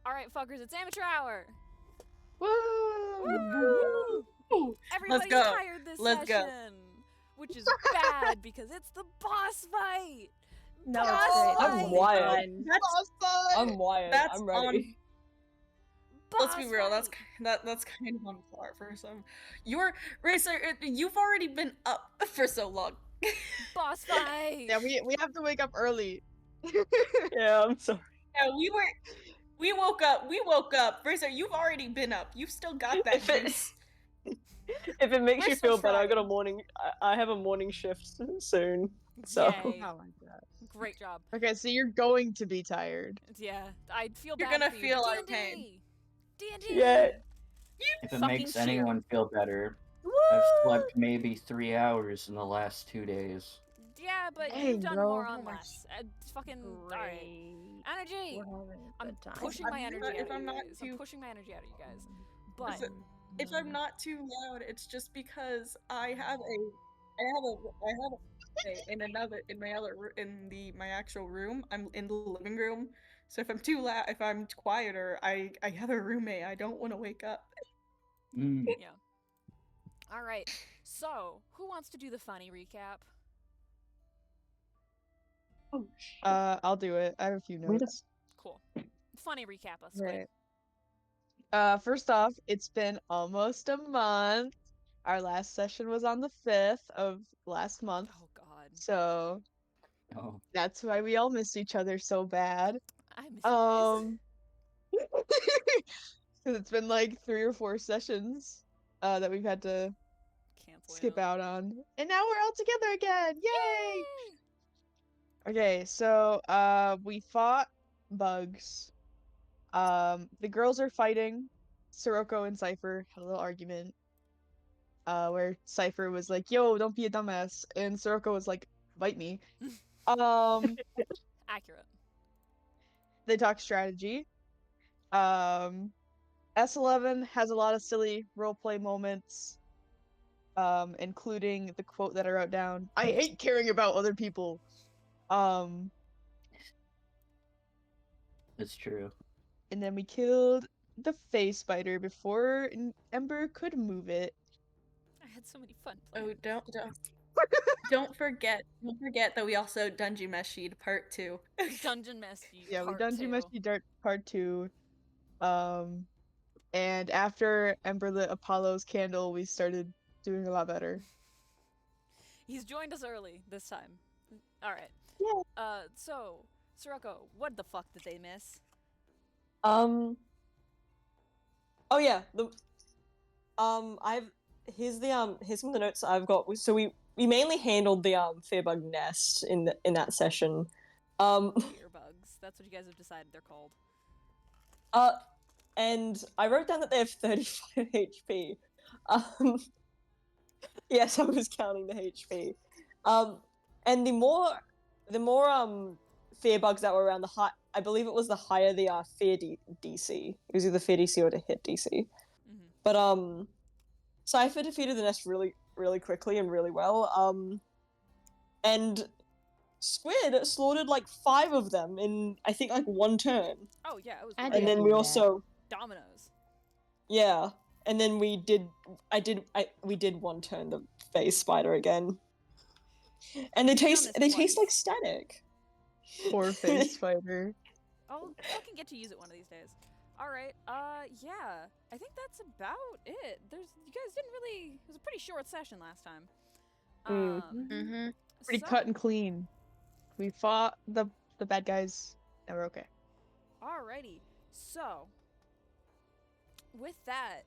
Alright, fuckers, it's amateur hour! Woo! Woo! Everybody's go. tired this Let's go. session! Which is bad because it's the boss fight! No, Boss it's great. fight! I'm wired. That's I'm wired. That's I'm ready. let's be Boss real. fight! That's kind of on par for some. You're Racer. You've already been up for so long. Boss fight! Yeah, we have to wake up early. Yeah, I'm sorry. Yeah, we woke up. We woke up. Racer, you've already been up. You've still got that If it- juice. If it makes We're you still feel better, I got a trying. morning. I have a morning shift soon. So Yay. Oh my god. Great job. Okay, so you're going to be tired. Yeah, I'd feel You're bad gonna for you. feel our D&D! pain. D&D! Yeah. If it Fucking makes cheer. anyone feel better, I've slept maybe 3 hours in the last 2 days. Yeah, but Dang, you've done bro. more on less. Fucking alright. Energy! We're having a I'm good time. pushing my energy out if of I'm you not guys. I'm too- pushing my energy out of you guys. But Listen, if I'm not too loud, it's just because I have my actual room. I'm in the living room. So if I'm too loud, if I'm quieter, I have a roommate. I don't want to wake up. Mm. alright. So, who wants to do the funny recap? Oh, I'll do it. I have a few Wait a- notes. Cool. Funny recap us. Squid. Right. First off, it's been almost a month. Our last session was on the 5th of last month. Oh god. So Oh, that's why we all miss each other so bad. I miss you guys. Because it's been like 3 or 4 sessions that we've had to Cancel skip out on. And now we're all together again. Yay! Okay, so we fought bugs. The girls are fighting. Sirocco and Cypher had a little argument. Where Cypher was like, "Yo, don't be a dumbass," and Sirocco was like, "Bite me." Accurate. They talk strategy. S11 has a lot of silly roleplay moments. Including the quote that I wrote down. I hate caring about other people. it's true. And then we killed the face spider before Ember could move it. I had so many fun Oh, plans. don't forget that we also Dungeon Meshied Part 2. Dungeon Mesty. Yeah, we part Dungeon 2. Meshy Dart Part 2. And after Ember lit Apollo's candle, we started doing a lot better. He's joined us early this time. Alright. Yeah. So, Sirocco, what the fuck did they miss? Oh yeah, here's some of the notes I've got. So we mainly handled the Fearbug nest in that session. Fear bugs. That's what you guys have decided they're called. And I wrote down that they have 35 HP. Yes, I was counting the HP. And the more fear bugs that were around the high, I believe it was the higher the fear DC. It was either fear DC or the hit DC. Mm-hmm. But Cypher defeated the nest really, really quickly and really well. And Squid slaughtered like 5 of them in I think like 1 turn. Oh yeah, it was And great. And then we also Dominoes. yeah, and then we did 1 turn the face spider again. And they taste twice. like static. Poor face spider. I'll fucking get to use it one of these days. Alright, yeah. I think that's about it. You guys didn't really... It was a pretty short session last time. Mm-hmm. Pretty so- cut and clean. We fought the bad guys, and we're okay. Alrighty. So, with that,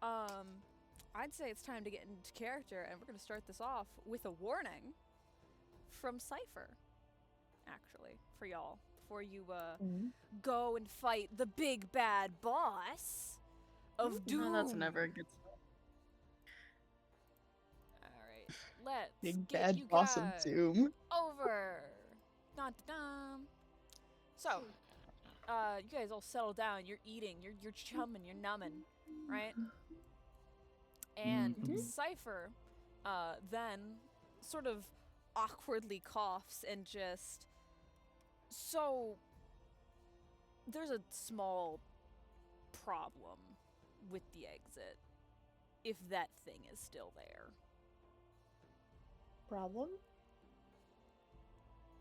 I'd say it's time to get into character, and we're going to start this off with a warning from Cypher, actually, for y'all, before you go and fight the big bad boss of Doom. That's never a good sign. Alright, let's Big get bad you boss of guys Doom. over. Dun, dun, dun. So, you guys all settle down. You're eating. You're chumming. You're numbing, right? And Cypher, then sort of awkwardly coughs and just. So, there's a small problem with the exit if that thing is still there. Problem?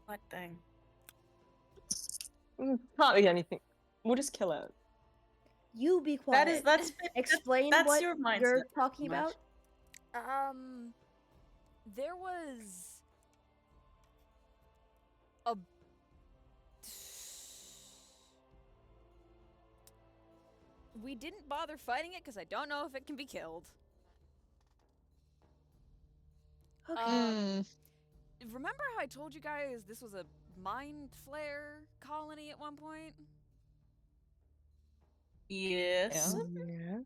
What thing? Can't be anything. We'll just kill it. You be quiet. That's Explain that's what your mindset, you're talking pretty much. about. There was a we didn't bother fighting it because I don't know if it can be killed. Okay. Remember how I told you guys this was a mind flare colony at one point? Yes. Yeah.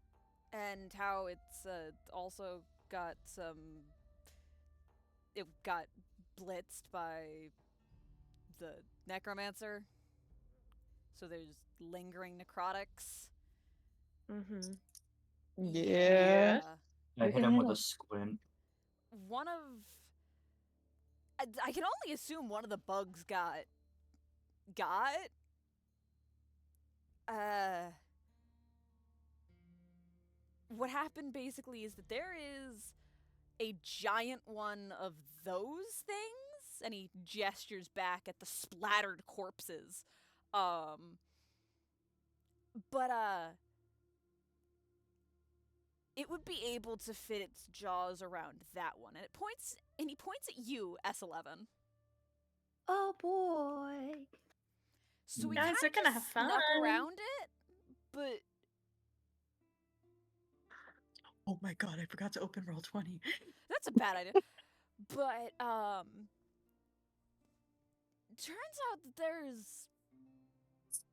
And how it's also got some. It got blitzed by the necromancer. So there's lingering necrotics. Mm-hmm. Yeah. I hit him with a squint. One of. I can only assume one of the bugs got. What happened basically is that there is a giant one of those things, and he gestures back at the splattered corpses. But it would be able to fit its jaws around that one, and he points at you, S11. Oh boy. So we Guys kind are of gonna have snuck fun. around it, but Oh my god, I forgot to open roll 20. that's a bad idea. But turns out that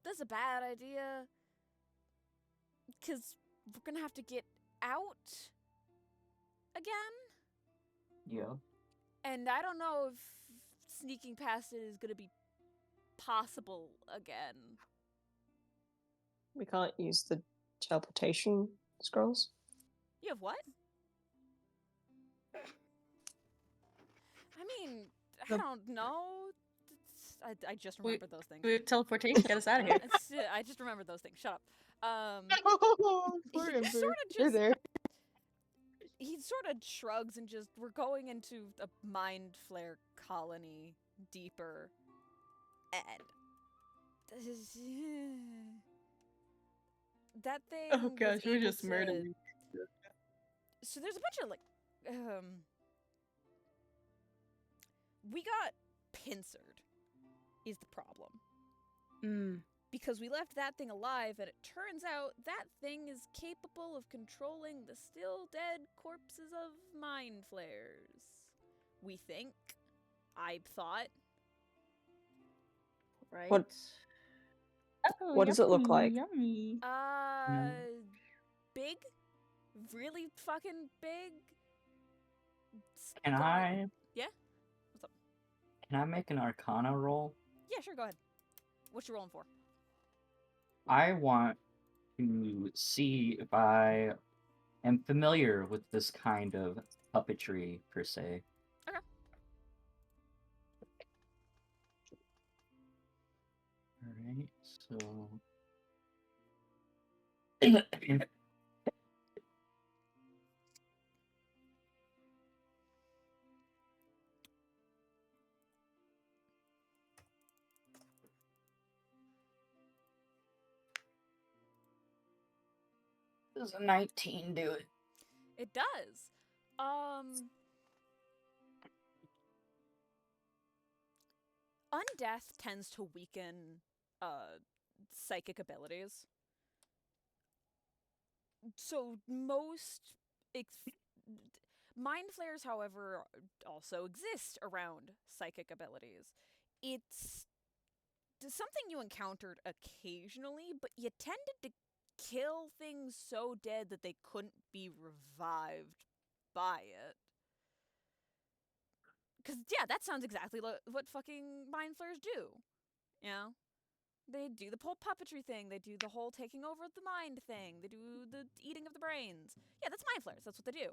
that's a bad idea, because we're gonna have to get out again, Yeah. and I don't know if sneaking past it is gonna be possible again. We can't use the teleportation scrolls. You have what? I mean, I don't know. I just remembered those things. We have teleportation, get us out of here. I just remembered those things. Shut up. Poor He Ember. sorta You're just- there. He sort of shrugs and just, we're going into a mind flare colony deeper. And that thing. Oh was gosh, we able just to- murdered me. So there's a bunch of we got pincered is the problem. Because we left that thing alive, and it turns out that thing is capable of controlling the still dead corpses of mind flares. We think. I thought. Right. What- Oh, What does it look like? Yummy. Big? Really fucking big? Can Got it. I? Yeah? What's up? Can I make an Arcana roll? Yeah, sure, go ahead. What you rolling for? I want to see if I am familiar with this kind of puppetry per se. Okay. Alright, so. Does a 19 do it? It does. Undeath tends to weaken psychic abilities. So most mind flares, however, also exist around psychic abilities. It's something you encountered occasionally, but you tended to kill things so dead that they couldn't be revived by it. Because, yeah, that sounds exactly what fucking mind flares do. You know? They do the whole puppetry thing. They do the whole taking over the mind thing. They do the eating of the brains. Yeah, that's mind flares. That's what they do.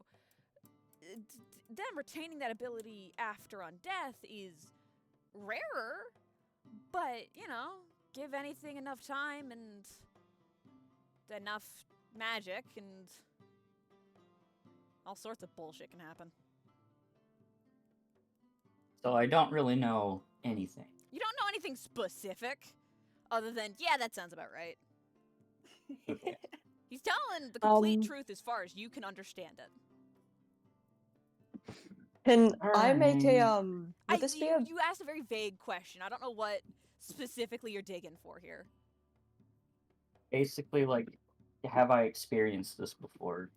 Them retaining that ability after undeath is rarer, but, you know, give anything enough time and enough magic and all sorts of bullshit can happen. So I don't really know anything. You don't know anything specific other than, yeah, that sounds about right. Okay. He's telling the complete Um, truth as far as you can understand it. Can I make a Alright. would this be a You asked a very vague question. I don't know what specifically you're digging for here. Basically, like, have I experienced this before?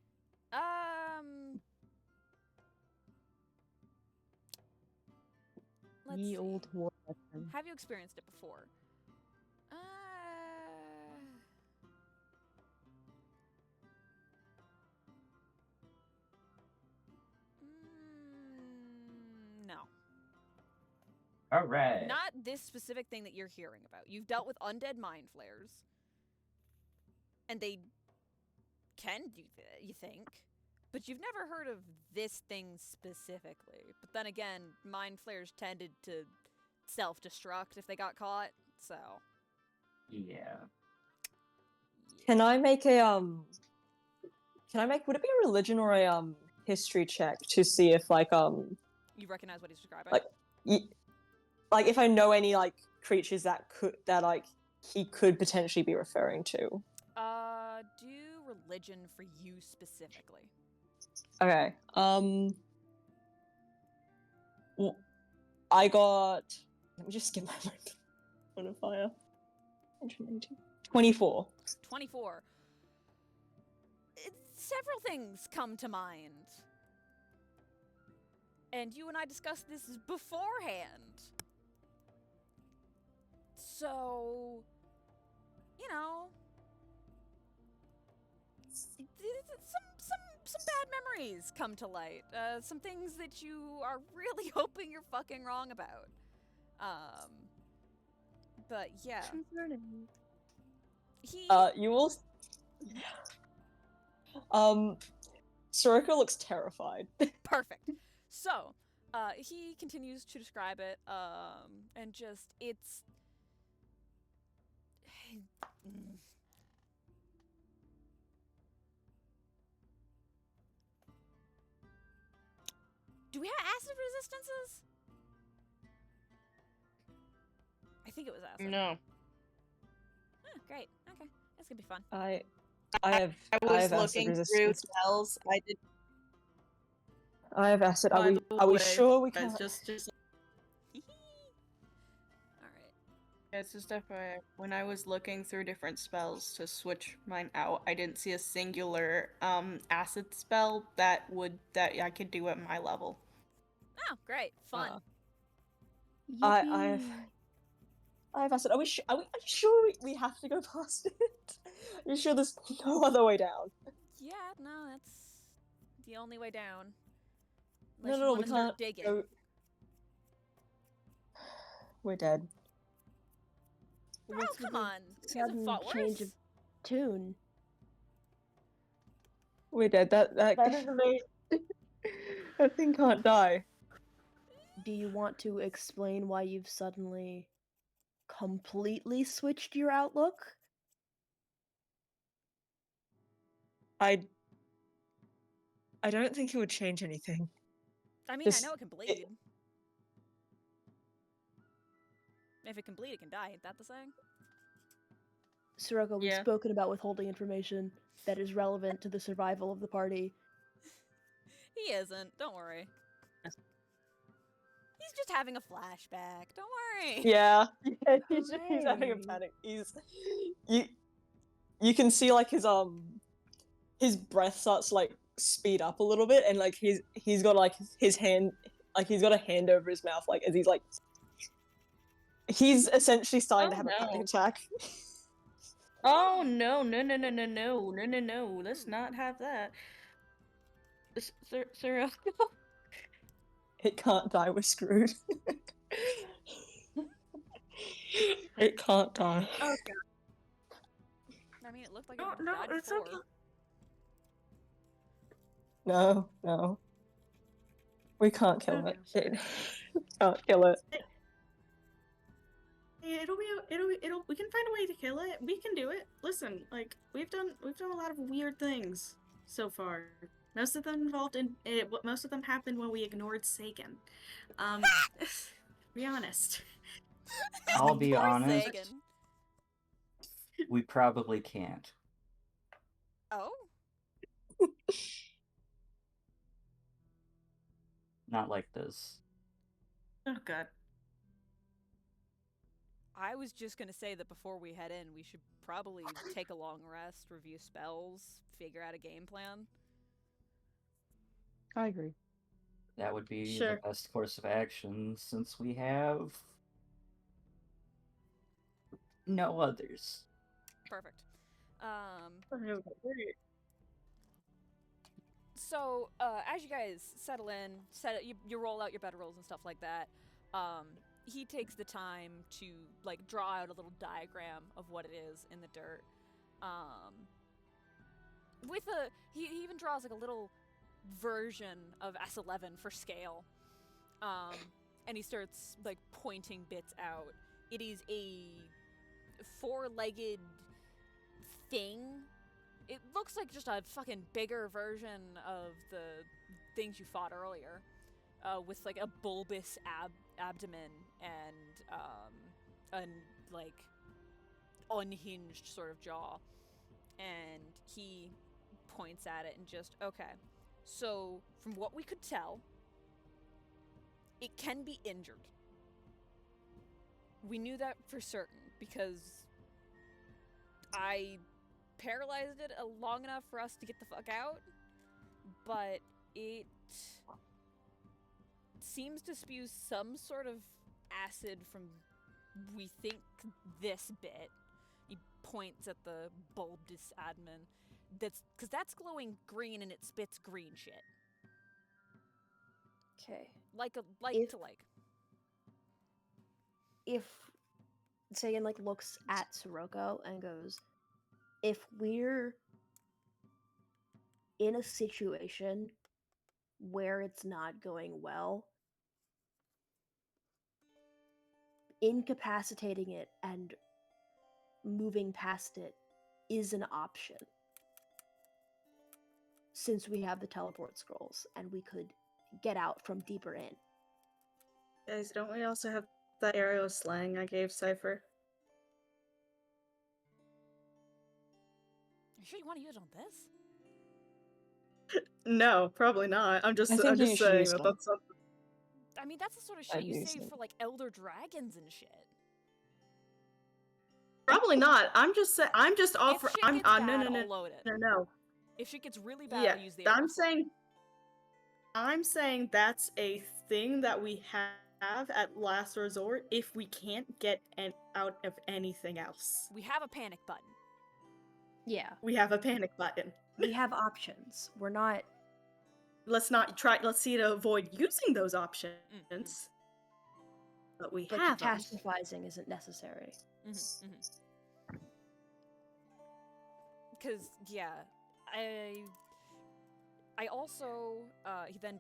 Let's Ye see. old war veteran. Have you experienced it before? No. Alright. Not this specific thing that you're hearing about. You've dealt with undead mind flayers. And they can do that, you think. But you've never heard of this thing specifically. But then again, mind flayers tended to self-destruct if they got caught, so... Yeah. can I make a would it be a religion or a history check to see if like You recognize what he's describing? like like if I know any like creatures that like he could potentially be referring to. Do religion for you specifically. Okay. I got. Let me just get my modifier. 24. 24. Several things come to mind. And you and I discussed this beforehand. So, you know, some bad memories come to light. Some things that you are really hoping you're fucking wrong about. But yeah, he. You will. Soraka looks terrified. Perfect. So, he continues to describe it, and just, it's... Do we have acid resistances? I think it was acid. No. Oh, great. Okay. That's gonna be fun. I have. I I was have acid looking through resistance. spells. I did. I have acid. By the Are we way, sure we guys, can? just Alright. it's just FYI, when I was looking through different spells to switch mine out, I didn't see a singular acid spell that I could do at my level. Oh, great. Fun. I have acid. Are we sure we have to go past it? Are you sure there's no other way down? Yeah, no, that's the only way down. No, Unless no, you we wanna start can't digging. go. We're dead. Oh, come on. You guys have Sudden fought worse. change of tune. We're dead. That that thing can't die. Do you want to explain why you've suddenly completely switched your outlook? I don't think it would change anything. I mean, Just- I know it can bleed. If it can bleed, it can die. Ain't that the saying? Sirocco, we've Yeah. spoken about withholding information that is relevant to the survival of the party. He isn't. Don't worry. He's just having a flashback. Don't worry. Yeah, he's having a Right. panic. You can see like his breath starts to, like speed up a little bit, and like he's got like his hand, like he's got a hand over his mouth, like as he's essentially starting to Oh, have a no. panic attack. Oh no! Let's not have that. Sir, It can't die. We're screwed. It can't die. Okay. I mean, it looked like No, it no, died it's before. okay. No. We can't kill it. Can't kill it. We can find a way to kill it. We can do it. Listen, like we've done a lot of weird things so far. Most of them involved in it. Most of them happened when we ignored Sagan. Be honest. I'll be Poor honest. Sagan. We probably can't. Oh, Not like this. Oh god. I was just gonna say that before we head in, we should probably take a long rest, review spells, figure out a game plan. I agree. That would be Sure. the best course of action since we have no others. Perfect. So, as you guys settle in, you roll out your better rolls and stuff like that. He takes the time to like draw out a little diagram of what it is in the dirt. He even draws like a little version of S11 for scale. And he starts like pointing bits out. It is a four-legged thing. It looks like just a fucking bigger version of the things you fought earlier, with like a bulbous abdomen and like unhinged sort of jaw. And he points at it and just, okay, so from what we could tell, it can be injured. We knew that for certain because I paralyzed it long enough for us to get the fuck out, but it seems to spew some sort of acid from, we think, this bit. He points at the bulbous admin. That's glowing green and it spits green shit. Okay. Like If- to like. If Sagan like looks at Sirocco and goes, if we're in a situation where it's not going well, incapacitating it and moving past it is an option. Since we have the teleport scrolls and we could get out from deeper in. Guys, don't we also have that arrow slang I gave Cypher? You sure you want to use it on this? No, probably not. I'm just I think you should saying use that them. that's something. I mean, that's the sort of I'd shit you use save it. for like elder dragons and shit. Probably not. I'm just saying. I'm just If offering. shit I'm gets no, bad, no, no, I'll load it. no. If shit gets really bad, Yeah, I'll use the arrow. I'm saying that's a thing that we have at last resort if we can't get out of anything else. We have a panic button. Yeah, We have a panic button. we have options. We're not. Let's see to avoid using those options. But we But have them. catastrophizing isn't necessary. Because yeah, I also he then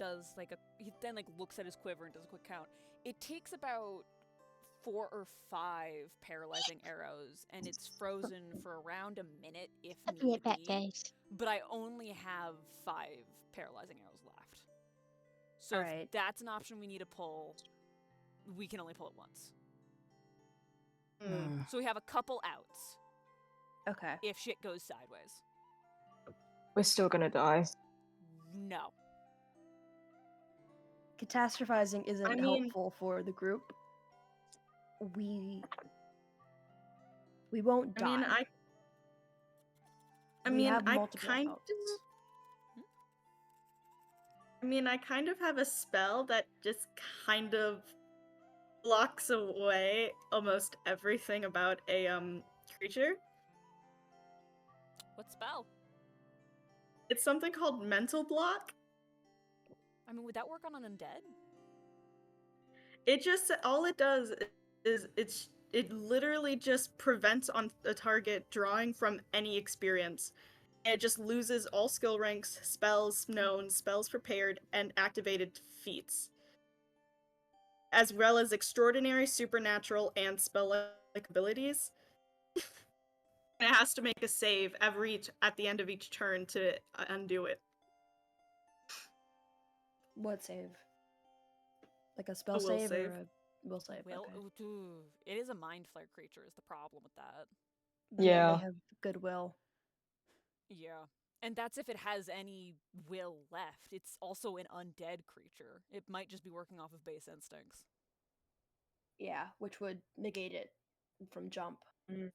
looks at his quiver and does a quick count. It takes about 4 or 5 paralyzing arrows, and it's frozen for around a minute if need be. But I only have 5 paralyzing arrows left. So Alright. if that's an option we need to pull, we can only pull it once. Hmm. So we have a couple outs Okay. if shit goes sideways. We're still gonna die. No. Catastrophizing isn't I mean- helpful for the group. We won't die. We have multiple outs. I kind of have a spell that just kind of blocks away almost everything about a creature. What spell? It's something called mental block. I mean, would that work on an undead? It just all it does is it literally just prevents on the target drawing from any experience. It just loses all skill ranks, spells known, spells prepared, and activated feats, as well as extraordinary, supernatural, and spell abilities. And it has to make a save at the end of each turn to undo it. What save? Like a spell will save, save. or a will save? Will, Okay. ooh, it is a mind flare creature is the problem with that. Yeah. They have goodwill. Yeah. And that's if it has any will left. It's also an undead creature. It might just be working off of base instincts. Yeah, which would negate it from jump. Mm-hmm.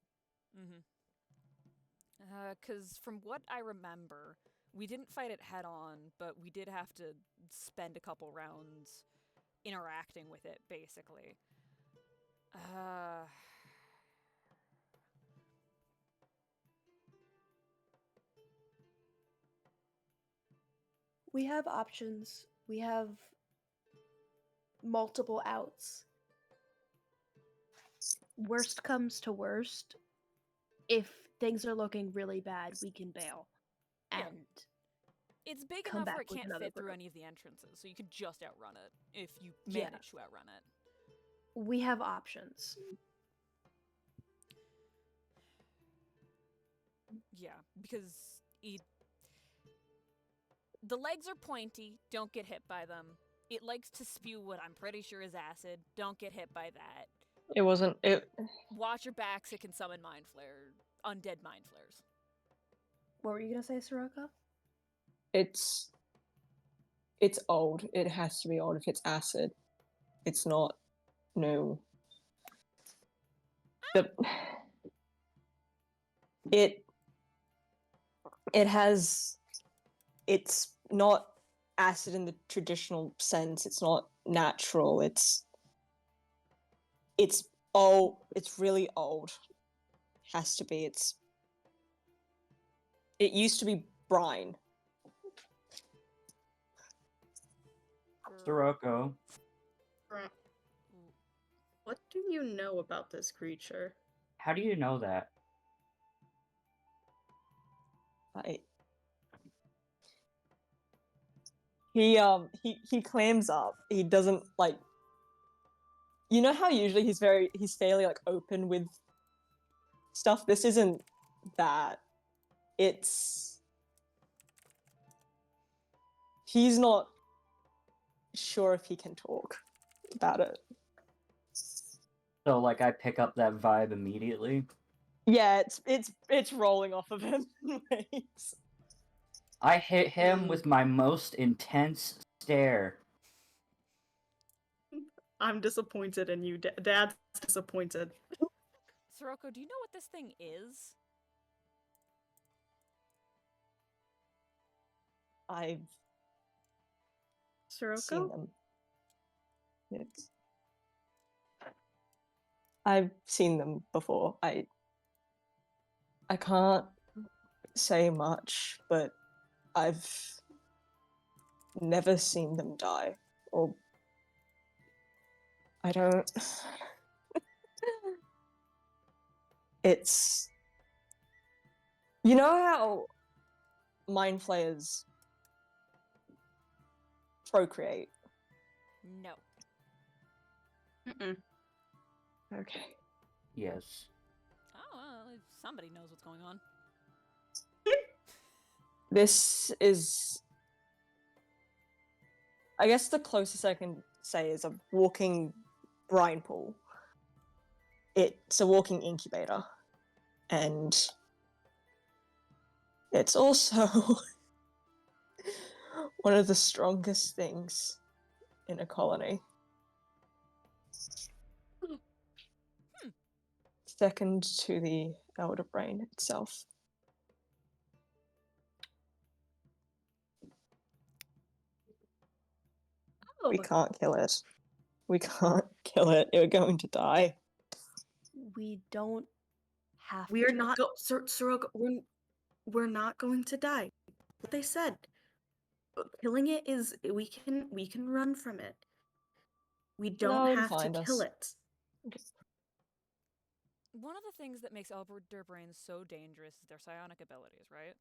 Because from what I remember, we didn't fight it head on, but we did have to spend a couple rounds interacting with it, basically. We have options. We have multiple outs. Worst comes to worst, if things are looking really bad, we can bail. Yeah. And It's big come enough where back it with can't another fit through group. any of the entrances, so you could just outrun it if you Yeah. manage to outrun it. we have options. Yeah, because the legs are pointy, don't get hit by them. It likes to spew what I'm pretty sure is acid, don't get hit by that. It wasn't. It. Watch your backs, it can summon mind flare, undead mind flares. What were you gonna say, Soroka? It's old. It has to be old if it's acid. It's not new. The it has. It's not acid in the traditional sense. It's not natural. It's old. It's really old. Has to be. It used to be brine. Sirocco, What do you know about this creature? how do you know that? He clams up. He doesn't like. You know how usually he's fairly like open with stuff. This isn't that. He's not sure if he can talk about it. So, like, I pick up that vibe immediately. Yeah, it's rolling off of him. I hit him with my most intense stare. I'm disappointed in you. Dad's disappointed. Sirocco, do you know what this thing is? I've seen Sirocco? them. I've seen them before. I can't say much, but I've never seen them die. Or I don't. It's. You know how mind flayers procreate? No. Mm-mm. Okay. Yes. Oh, well, if somebody knows what's going on. This is. I guess the closest I can say is a walking brine pool. It's a walking incubator. And it's also one of the strongest things in a colony. Second to the elder brain itself. We can't kill it. We can't kill it. We're going to die. We don't have We're to. not Sirocco, we're not going to die. What they said. Killing it is we can run from it. We don't it'll have to find kill us. it. One of the things that makes elder brains so dangerous is their psionic abilities, right?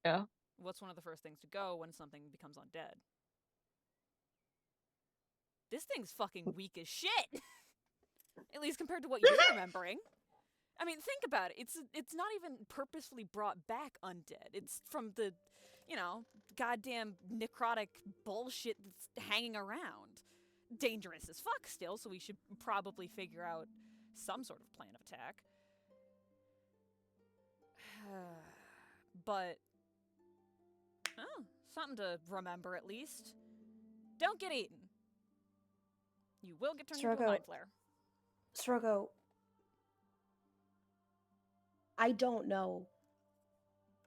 Yeah. What's one of the first things to go when something becomes undead? This thing's fucking weak as shit! At least compared to what you're remembering. I mean, think about it. It's not even purposefully brought back undead. It's from the, goddamn necrotic bullshit that's hanging around. Dangerous as fuck still, so we should probably figure out some sort of plan of attack. But, something to remember at least. Don't get eaten. You will get turned into a Srogo. mind flare. Srogo, I don't know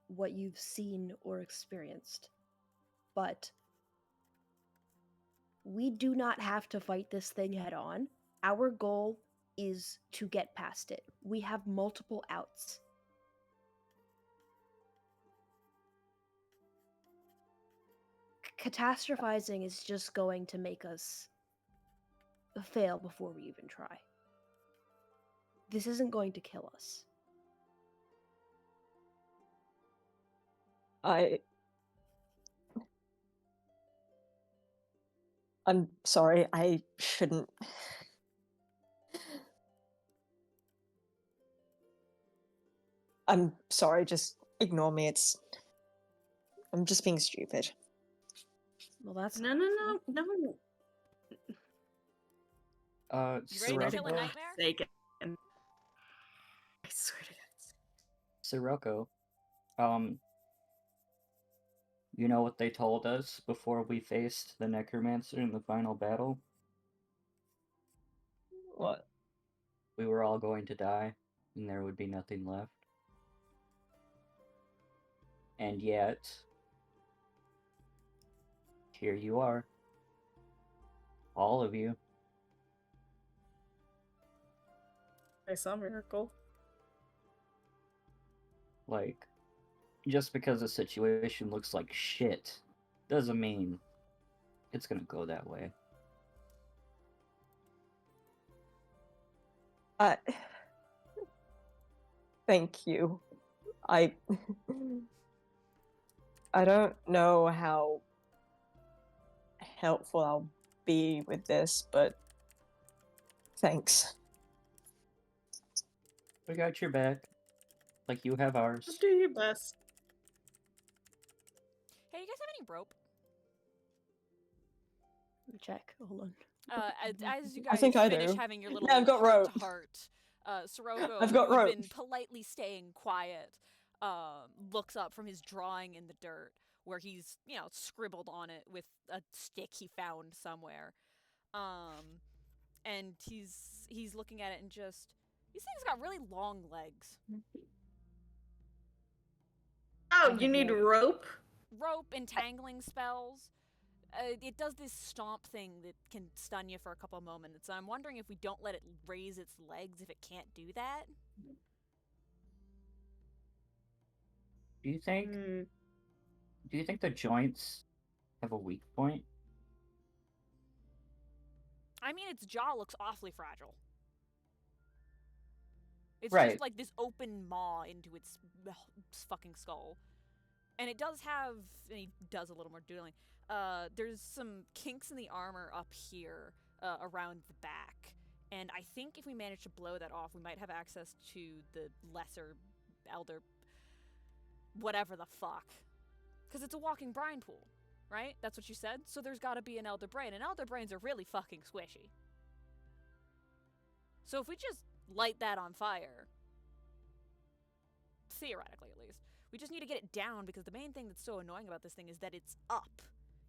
what you've seen or experienced, but we do not have to fight this thing head on. Our goal is to get past it. We have multiple outs. Catastrophizing is just going to make us fail before we even try. This isn't going to kill us. I'm sorry, I shouldn't. I'm sorry, just ignore me. I'm just being stupid. Well, that's No. You ready to kill a Sirocco, nightmare? Sake. I swear to God. Sirocco, you know what they told us before we faced the Necromancer in the final battle? What? We were all going to die, and there would be nothing left. And yet, here you are. All of you. I saw a miracle. Like, just because a situation looks like shit doesn't mean it's gonna go that way. Thank you. I don't know how helpful I'll be with this, but thanks. We got your back. Like you have ours. Do your best. Hey, you guys have any rope? check. Hold on. As you I guys think I finish do. having your little Yeah, I've got heart rope. to heart, Sirocco, I've got who's rope. been politely staying quiet, looks up from his drawing in the dirt, where he's, scribbled on it with a stick he found somewhere. And he's looking at it and just, these things got really long legs. Oh, you need rope? Rope, entangling spells. It does this stomp thing that can stun you for a couple of moments. I'm wondering if we don't let it raise its legs, if it can't do that. Do you think? Do you think the joints have a weak point? I mean, its jaw looks awfully fragile. It's Right. just like this open maw into its fucking skull. And it does have, and he does a little more doodling, there's some kinks in the armor up here around the back. And I think if we manage to blow that off, we might have access to the lesser elder, whatever the fuck. Because it's a walking brine pool, right? That's what you said? So there's gotta be an elder brain, and elder brains are really fucking squishy. So if we just light that on fire, theoretically at least, we just need to get it down, because the main thing that's so annoying about this thing is that it's up.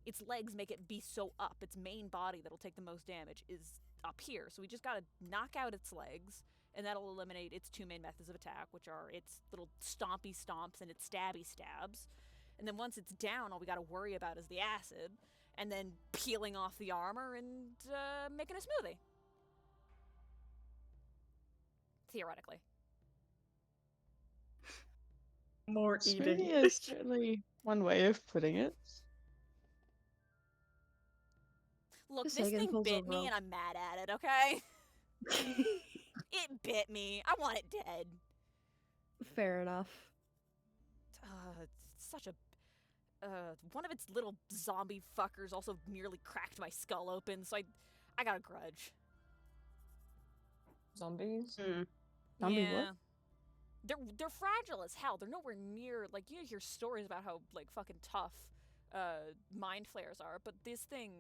Its legs make it be so up. Its main body that'll take the most damage is up here. So we just gotta knock out its legs, and that'll eliminate its two main methods of attack, which are its little stompy stomps and its stabby stabs. And then once it's down, all we gotta worry about is the acid, and then peeling off the armor and making a smoothie. Theoretically. More eating. Smoothie is certainly one way of putting it. Look, Just this saying, thing pulls bit over me all- and I'm mad at it, okay? It bit me. I want it dead. Fair enough. It's such a... one of its little zombie fuckers also nearly cracked my skull open, so I got a grudge. Zombies. Zombie yeah. what? They're fragile as hell. They're nowhere near like you hear stories about how like fucking tough mind flayers are, but this thing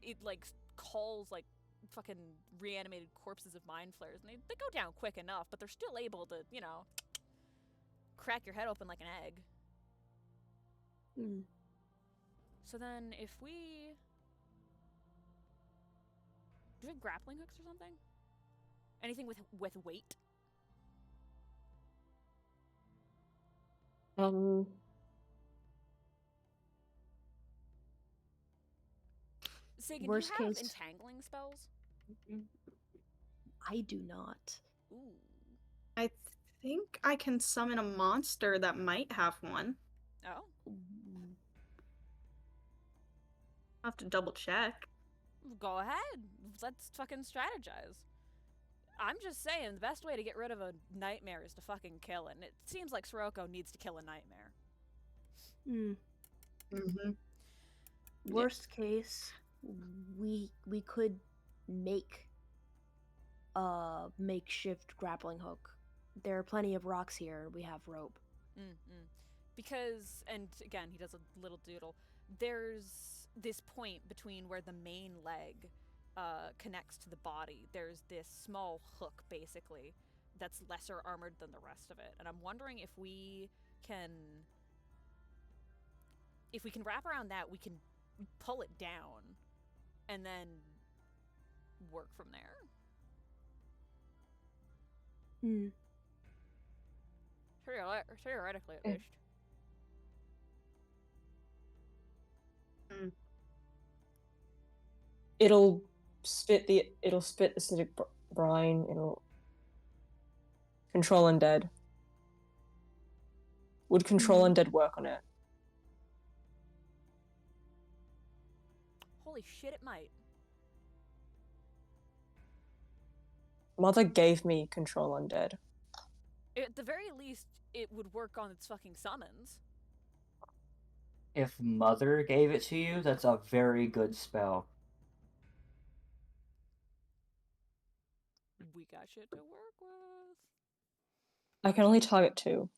it like calls like fucking reanimated corpses of mind flayers and they go down quick enough, but they're still able to, crack your head open like an egg. Hmm. So then if we do we have grappling hooks or something? Anything with weight? Sagan, Worst do you have case- entangling spells? I do not. Ooh. I think I can summon a monster that might have one. Oh. I'll have to double check. Go ahead. Let's fucking strategize. I'm just saying, the best way to get rid of a nightmare is to fucking kill it. And it seems like Sirocco needs to kill a nightmare. Hmm. Mm-hmm. Worst case, we could make a makeshift grappling hook. There are plenty of rocks here. We have rope. Mm-mm. Because, and again, he does a little doodle. There's this point between where the main leg connects to the body. There's this small hook, basically, that's lesser armored than the rest of it. And I'm wondering if we can wrap around that, we can pull it down and then work from there. Hmm. Theoretically, at least. It'll spit the acidic brine. It'll control undead. Would control undead work on it? Holy shit, it might. Mother gave me control undead. At the very least, it would work on its fucking summons. If Mother gave it to you, that's a very good spell. We got shit to work with. I can only target 2.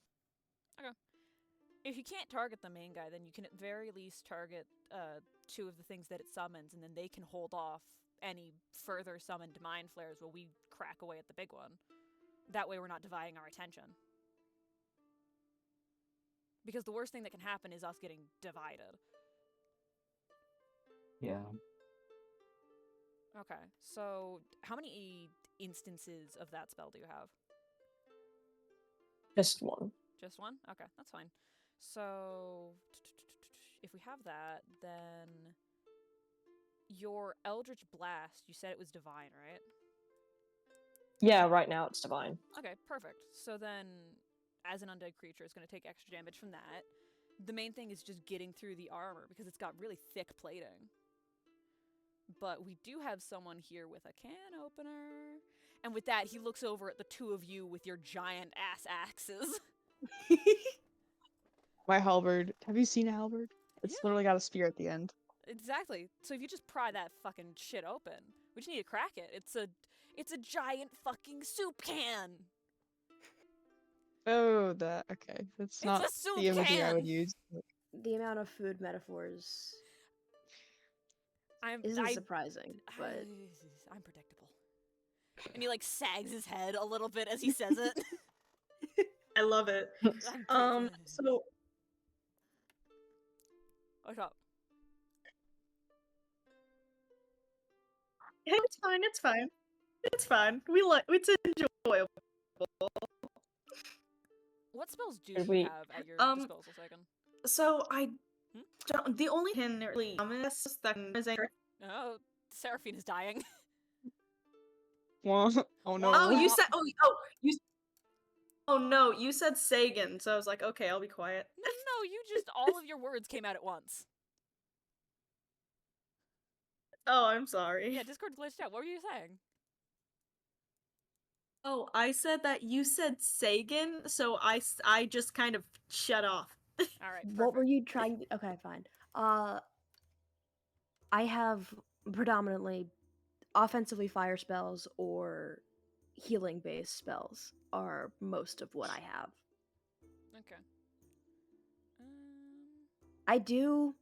If you can't target the main guy, then you can at very least target 2 of the things that it summons, and then they can hold off any further summoned mind flares while we crack away at the big one. That way we're not dividing our attention. Because the worst thing that can happen is us getting divided. Yeah. Okay, so how many instances of that spell do you have? Just 1. Just one? Okay, that's fine. So, if we have that, then your Eldritch Blast, you said it was divine, right? Yeah, right now it's divine. Okay, perfect. So then, as an undead creature, it's going to take extra damage from that. The main thing is just getting through the armor, because it's got really thick plating. But we do have someone here with a can opener. And with that, he looks over at the 2 of you with your giant ass axes. My halberd. Have you seen a halberd? It's Yeah. literally got a spear at the end. Exactly. So if you just pry that fucking shit open, we just need to crack it. It's a giant fucking soup can. Oh, that okay. That's It's not a soup the imagery I would can. use. The amount of food metaphors I'm isn't surprising, but I'm predictable. And he like sags his head a little bit as he says it. I love it. So What's up? yeah, it's fine. It's fine. It's fine. It's enjoyable. What spells do Did you we- have at your disposal, Sagan? So I don't. The only can really promise that is a. Oh, Seraphine is dying. Oh no. Oh, you said. You. Oh no, you said Sagan. So I was like, okay, I'll be quiet. No, you just all of your words came out at once. Oh, I'm sorry. Yeah, Discord glitched out. What were you saying? Oh, I said that you said Sagan, so I just kind of shut off. All right. what were perfect. you trying to... Okay, fine. I have predominantly offensively fire spells or healing based spells are most of what I have. Okay. I do.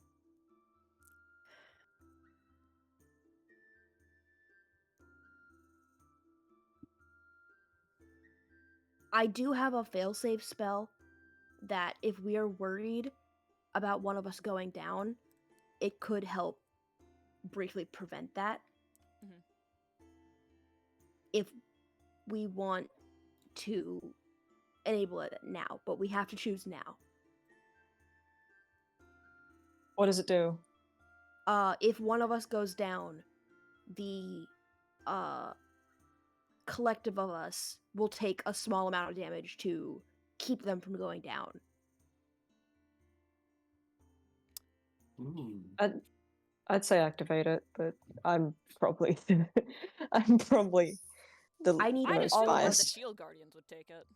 I do have a failsafe spell that if we are worried about one of us going down, it could help briefly prevent that. Mhm. If we want to enable it now, but we have to choose now. What does it do? If one of us goes down, the collective of us will take a small amount of damage to keep them from going down. Ooh. I'd say activate it, but I'm probably I'm probably the I need the I'd most all assume of one of us. the biased. shield guardians would take it.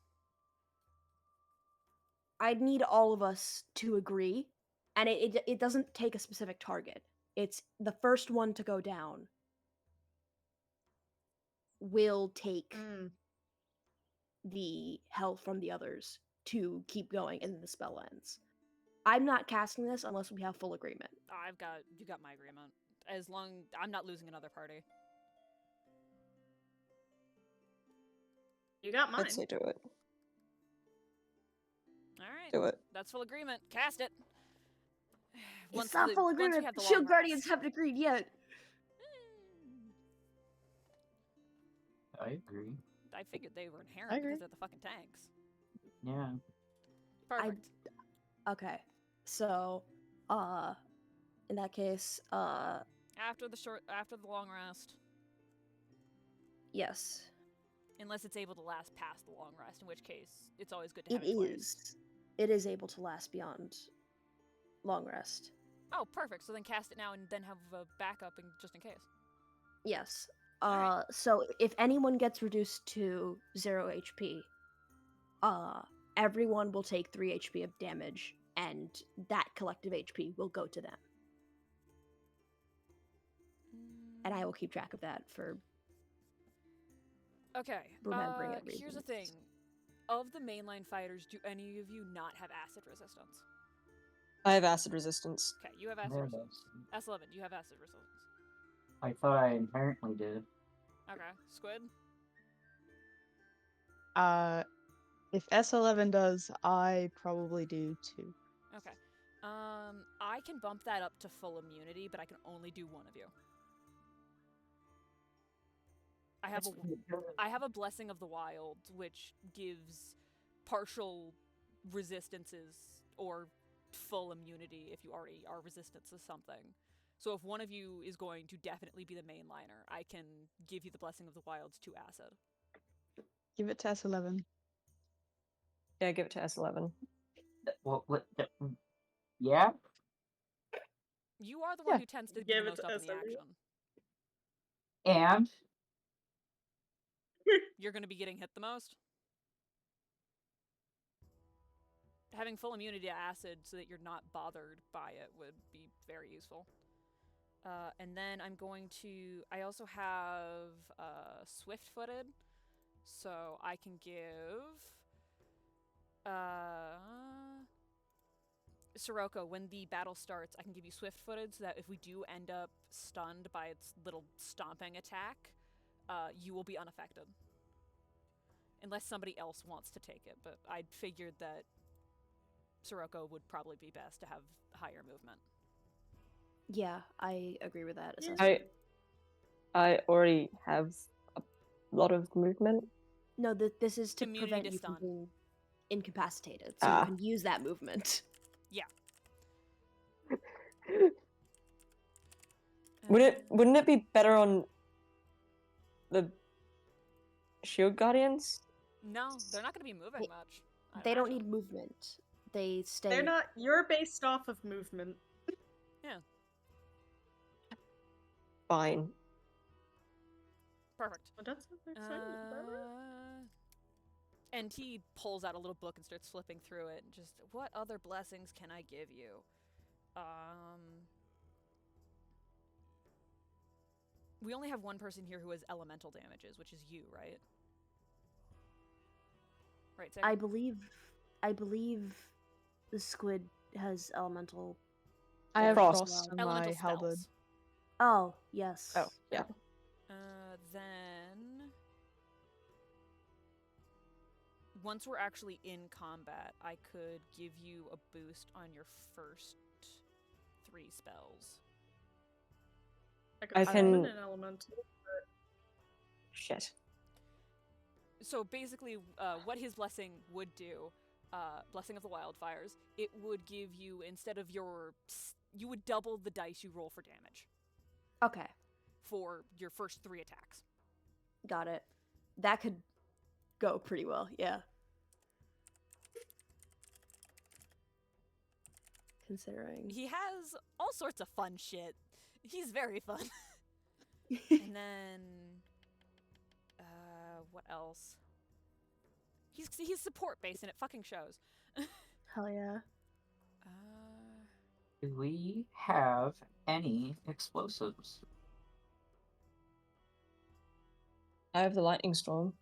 I'd need all of us to agree, and it doesn't take a specific target. It's the first one to go down will take Mm. the health from the others to keep going, and then the spell ends. I'm not casting this unless we have full agreement. You got my agreement. As long I'm not losing another party. You got mine. I'd say do it. All right. Do it. That's full agreement. Cast it. It's not full Once we agreement. have the Shield long Guardians rest. haven't agreed yet. I agree. I figured they were I inherent agree. because they're the fucking tanks. Yeah. Perfect. Okay, so, in that case, After the long rest, yes, unless it's able to last past the long rest, in which case it's always good to it have it placed. is. It is able to last beyond long rest. Oh, perfect. So then cast it now and then have a backup just in case. Yes. Alright. So if anyone gets reduced to 0 HP, everyone will take 3 HP of damage, and that collective HP will go to them. And I will keep track of that for Okay. remembering it. Here's the reasons. thing. Of the mainline fighters, do any of you not have acid resistance? I have acid resistance. Okay, you have acid There it resistance. is. S11, you have acid resistance. I thought I inherently did. Okay. Squid? If S11 does, I probably do too. Okay. I can bump that up to full immunity, but I can only do one of you. I have a Blessing of the Wild, which gives partial resistances or full immunity if you already are resistant to something. So if one of you is going to definitely be the mainliner, I can give you the Blessing of the Wilds to acid. Give it to S11. Yeah, give it to S11. Yeah? You are the one Yeah. who tends to be Give the it most to up in the SW. action. And? You're going to be getting hit the most. Having full immunity to acid so that you're not bothered by it would be very useful. And then I'm going to... I also have Swift-footed, so I can give... Sirocco, when the battle starts, I can give you Swift-footed so that if we do end up stunned by its little stomping attack, you will be unaffected. Unless somebody else wants to take it, but I figured that Sirocco would probably be best to have higher movement. Yeah, I agree with that Yeah. assessment. I already have a lot of movement. No, this is to Immunity prevent to you from stun. being incapacitated, so Ah. you can use that movement. Wouldn't it be better on the shield guardians? No, they're not going to be moving much. I'd They don't imagine. need movement. They stay. They're not. You're based off of movement. Fine. Perfect. Well, that's what they're excited about. And he pulls out a little book and starts flipping through it. And just, what other blessings can I give you? We only have one person here who has elemental damages, which is you, right? Right, Sam? I believe the squid has elemental. I have Frost. frost on Elemental my halberd. spells. Oh, yes. Oh, yeah. Then once we're actually in combat, I could give you a boost on your first 3 spells. I summon can- an elemental. Shit. So basically, what his blessing would do, Blessing of the Wildfires, it would give you, instead of you would double the dice you roll for damage Okay, for your first 3 attacks. got it. That could go pretty well. Yeah. Considering. He has all sorts of fun shit. He's very fun. And then, what else? He's support based and it fucking shows. Hell yeah. Do we have any explosives? I have the lightning storm.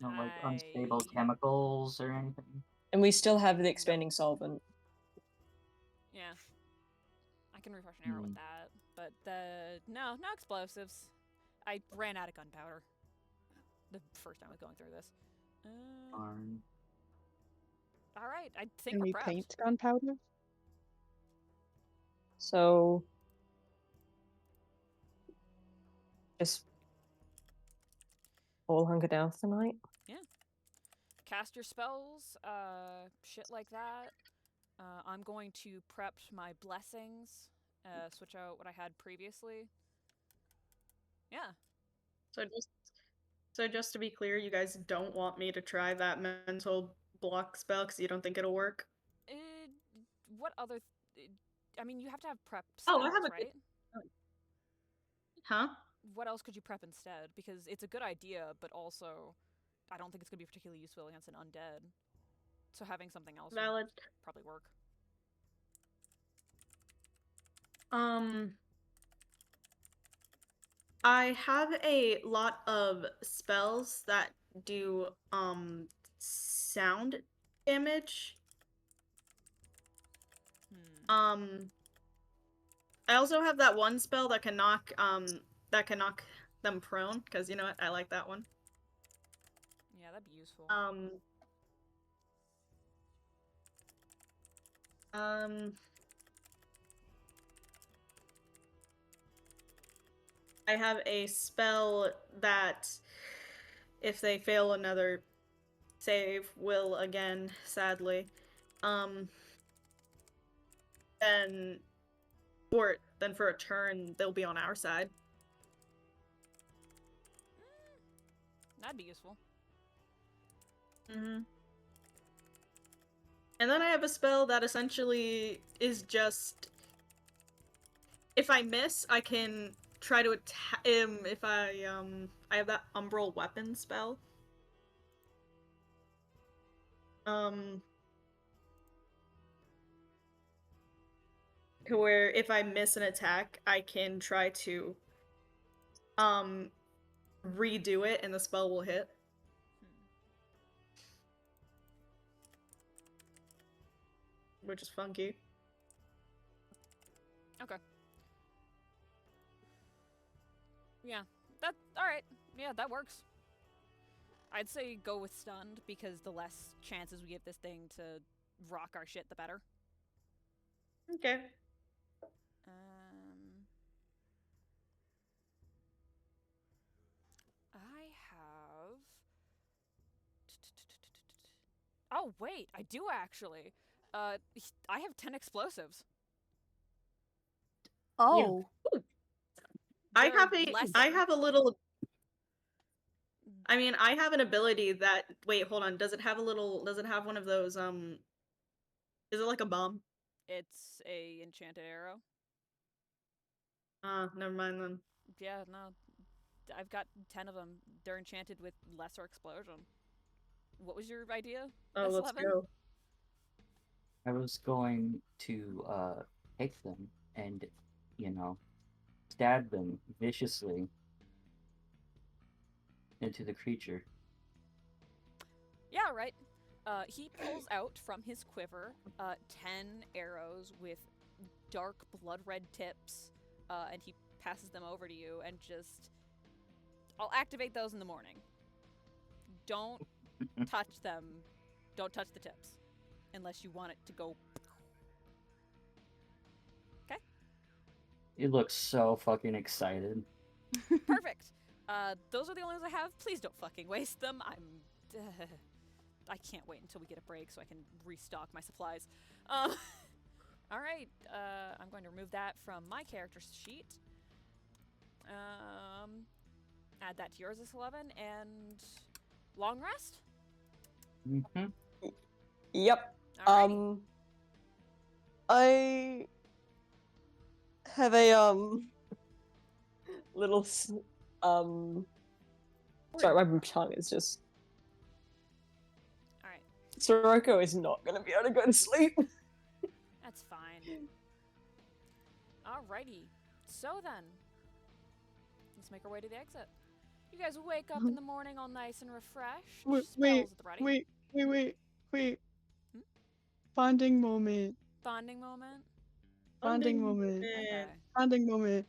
No, like unstable chemicals or anything? And we still have the expanding solvent. Yeah. I can refresh an arrow with that. But no explosives. I ran out of gunpowder the first time I was going through this. Darn. Alright, I think Can we're we prepped. paint gunpowder? So just all hunker down for the night. Cast your spells, shit like that. I'm going to prep my blessings, switch out what I had previously. Yeah. So just to be clear, you guys don't want me to try that mental block spell because you don't think it'll work? What other... I mean, you have to have prep Oh, spells, I have a right? Huh? What else could you prep instead? Because it's a good idea, but also I don't think it's going to be particularly useful against an undead. So having something else Valid. would probably work. I have a lot of spells that do sound damage. I also have that one spell that can knock them prone, because you know what? I like that one. Yeah, that'd be useful. I have a spell that, if they fail another save, will again, sadly, then for a turn, they'll be on our side. That'd be useful. Mm-hmm. And then I have a spell that essentially is just, if I miss, I can try to attack him. If I have that umbral weapon spell. To where if I miss an attack, I can try to redo it and the spell will hit. Which is funky. Okay. Yeah, alright. Yeah, that works. I'd say go with stunned, because the less chances we give this thing to rock our shit, the better. Okay. I have... Oh, wait, I do actually. I have 10 explosives. Oh. I They're have a lesser. little. I mean, I have an ability that. Wait, hold on. Does it have one of those? Is it like a bomb? It's a enchanted arrow. Never mind then. Yeah, no. I've got 10 of them. They're enchanted with lesser explosion. What was your idea? Oh, let's S11? go. I was going to take them and, stab them viciously into the creature. Yeah, right. He pulls out from his quiver 10 arrows with dark blood red tips, and he passes them over to you and just. I'll activate those in the morning. Don't touch them. Don't touch the tips. Unless you want it to go. Okay? He looks so fucking excited. Perfect. Those are the only ones I have. Please don't fucking waste them. I can't wait until we get a break so I can restock my supplies. All right. I'm going to remove that from my character sheet. Add that to yours as 11 and long rest. Mm-hmm. Yep. Alrighty. I have a little sorry, my tongue is just. All right. Sirocco is not gonna be able to go to sleep. That's fine. Alrighty. So then, let's make our way to the exit. You guys wake up in the morning all nice and refreshed. Wait, Spells at the ready. wait. Hmm? Bonding moment. Bonding moment. Bonding moment. Okay. Bonding moment.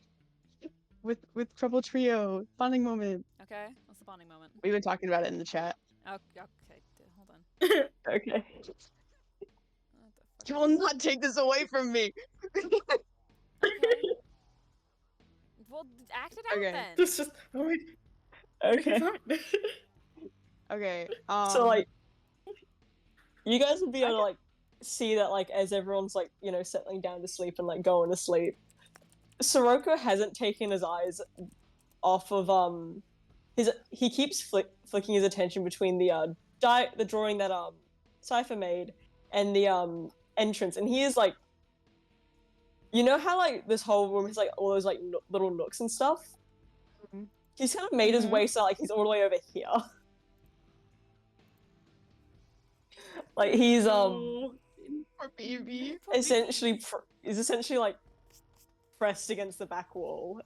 With Trouble Trio. Bonding moment. Okay. What's the bonding moment? We've been talking about it in the chat. Okay. Hold on. Okay. What the fuck? You will not take this away from me. Okay. Well, act it out Okay. then. This just wait. Okay. Fine. Okay. So like, you guys will be able to like see that like as everyone's like settling down to sleep and like going to sleep, Sirocco hasn't taken his eyes off of he keeps flicking his attention between the drawing that Cypher made and the entrance, and he is like, how like this whole room has like all those like little nooks and stuff. Mhm. He's kind of made his way so like he's all the way over here. Like he's Oh, Poor baby. essentially is essentially like pressed against the back wall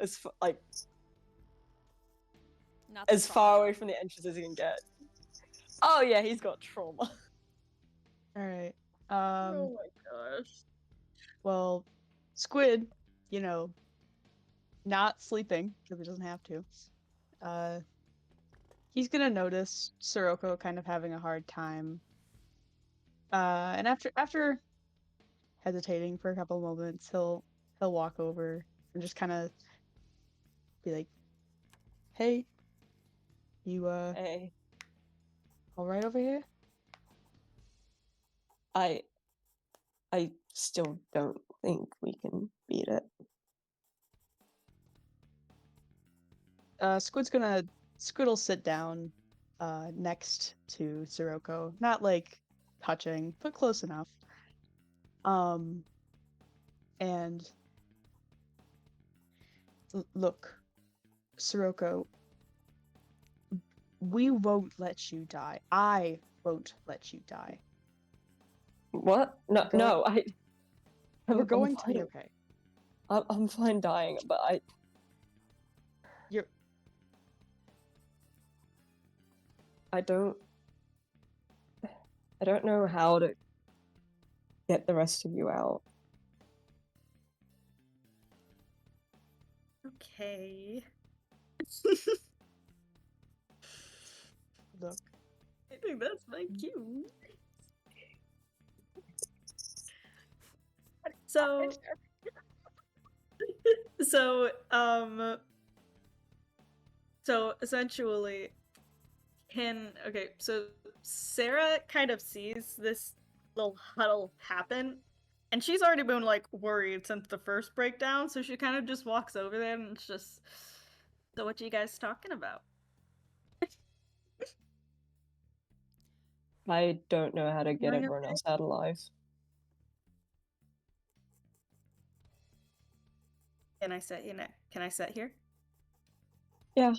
Not as the far trauma. away from the entrance as he can get. Oh yeah, he's got trauma. All right. oh my gosh. Well, Squid, not sleeping because he doesn't have to. He's gonna notice Sirocco kind of having a hard time. And after hesitating for a couple of moments, he'll walk over and just kind of be like, "Hey, you Hey, all right over here?" I still don't think we can beat it. Squid'll sit down next to Sirocco, not like touching, but close enough. And look, Sirocco, we won't let you die. I won't let you die. What? No, Go- no, We're I'm going to be fine. okay. I'm fine dying, but You're I don't know how to get the rest of you out. Okay. look. I think that's my cue. So, so essentially, so Sarah kind of sees this little huddle happen, and she's already been like worried since the first breakdown, so she kind of just walks over there and it's just, so what you guys talking about? I don't know how to get Doing everyone else out alive. Can I sit here? Can I sit here? Yeah.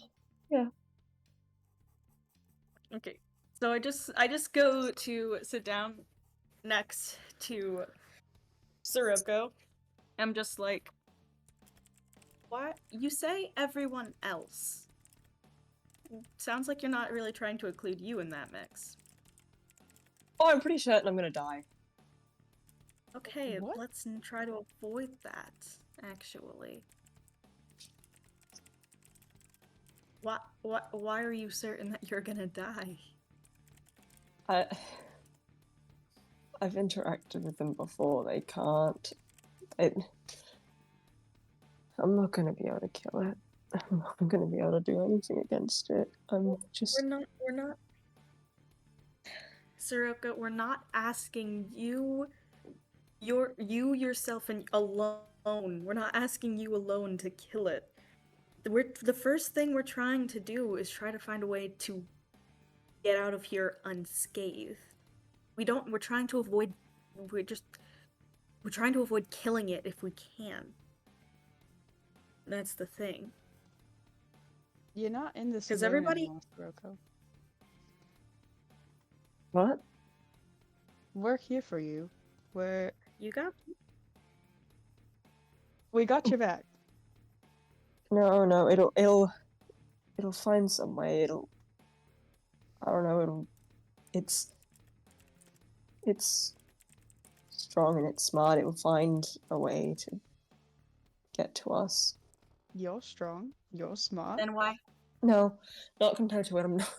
Okay. So I just go to sit down next to Sirocco. I'm just like, what? You say everyone else. sounds like you're not really trying to include you in that mix. Oh, I'm pretty certain I'm gonna die. Okay, What? let's try to avoid that, actually. Why are you certain that you're gonna die? I've interacted with them before. They can't. I'm not gonna be able to kill it. I'm not gonna be able to do anything against it. I'm just. We're not. Soroka, we're not asking you, you yourself and alone. We're not asking you alone to kill it. The first thing we're trying to do is try to find a way to get out of here unscathed. We're trying to avoid, we're trying to avoid killing it if we can. That's the thing. You're not in this 'Cause alone everybody- anymore, Kuroko. What? We're here for you. You got We got your back. No, it'll find some way. I don't know. It's strong and it's smart. It will find a way to get to us. You're strong. You're smart. Then why? No, not compared to it. I'm not.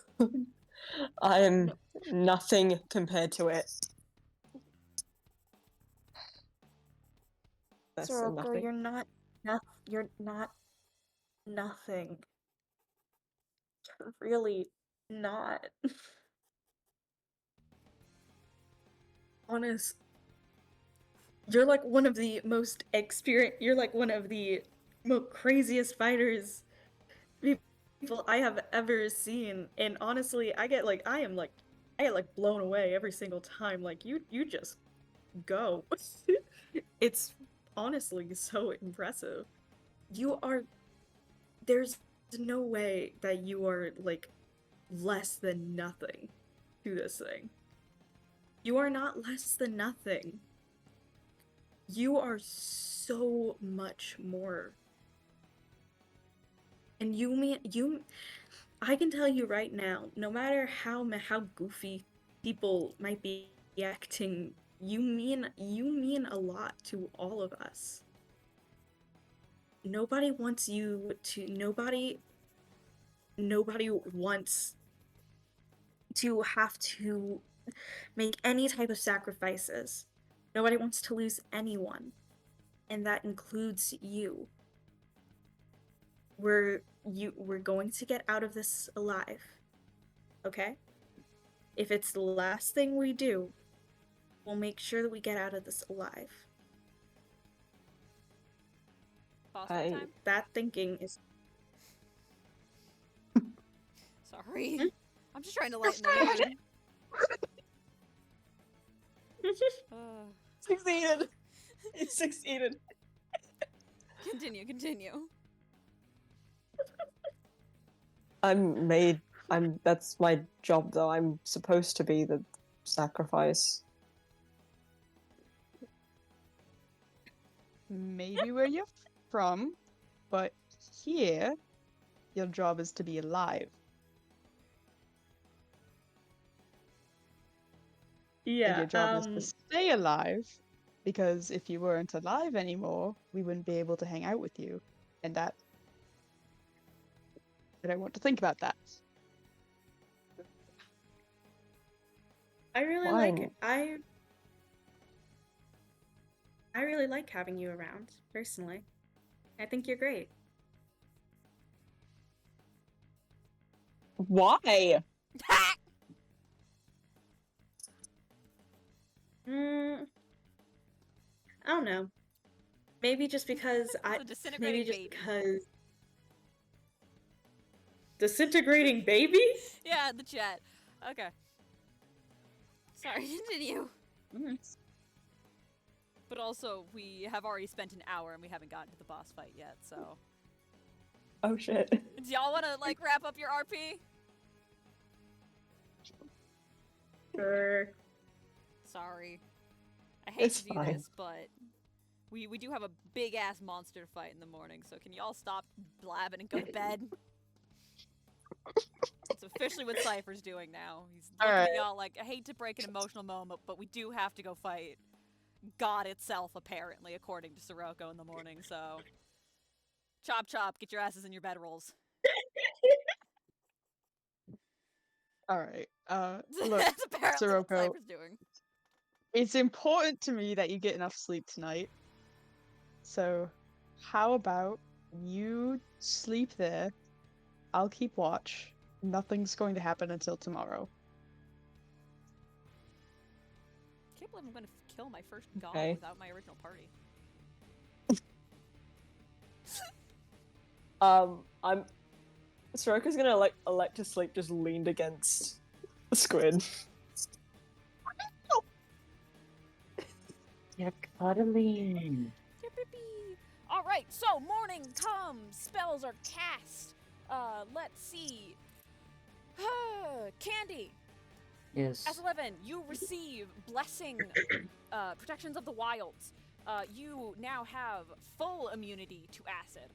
I'm nothing compared to it. Less than Soroko, nothing. you're not nothing. You're really not. Honest. You're like one of the most you're like one of the most craziest fighters people I have ever seen. And honestly, I get like blown away every single time. Like you just go. It's honestly so impressive. There's no way that you are like less than nothing to this thing. You are not less than nothing. You are so much more. And I can tell you right now, no matter how goofy people might be acting, you mean a lot to all of us. Nobody wants to have to make any type of sacrifices. Nobody wants to lose anyone. And that includes you. We're going to get out of this alive. Okay? If it's the last thing we do, we'll make sure that we get out of this alive. Boss fight time? That thinking is Sorry. I'm just trying to lighten the mood. Succeeded. It succeeded. Continue. That's my job though. I'm supposed to be the sacrifice. Maybe where you're from, but here, your job is to be alive. And your job is to stay alive, because if you weren't alive anymore, we wouldn't be able to hang out with you. And I don't want to think about that. I really Why? like it. I really like having you around, personally. I think you're great. Why? I don't know. Maybe just because It's a maybe disintegrating just baby. because disintegrating baby? Yeah, the chat. Okay. Sorry, continue. But also, we have already spent an hour and we haven't gotten to the boss fight yet, so. Oh shit. Do y'all want to, like, wrap up your RP? Sure. Sorry. I hate It's to do fine. this, but we do have a big-ass monster to fight in the morning, so can y'all stop blabbing and go to bed? It's officially what Cypher's doing now. He's looking at Alright. y'all like, I hate to break an emotional moment, but we do have to go fight God itself, apparently, according to Sirocco in the morning, so... Chop chop, get your asses in your bedrolls. Alright. Look, That's apparently what Sirocco. Cypher's doing. It's important to me that you get enough sleep tonight. So, how about you sleep there? I'll keep watch. Nothing's going to happen until tomorrow. Can't believe I'm gonna kill my first god Okay. without my original party. I'm. Soroka's gonna elect to sleep just leaned against the squid. You're cuddling. Yippee! Alright, so morning comes, spells are cast. Let's see. Candy, Yes. S11, you receive Blessing, Protections of the Wilds. You now have full immunity to acid.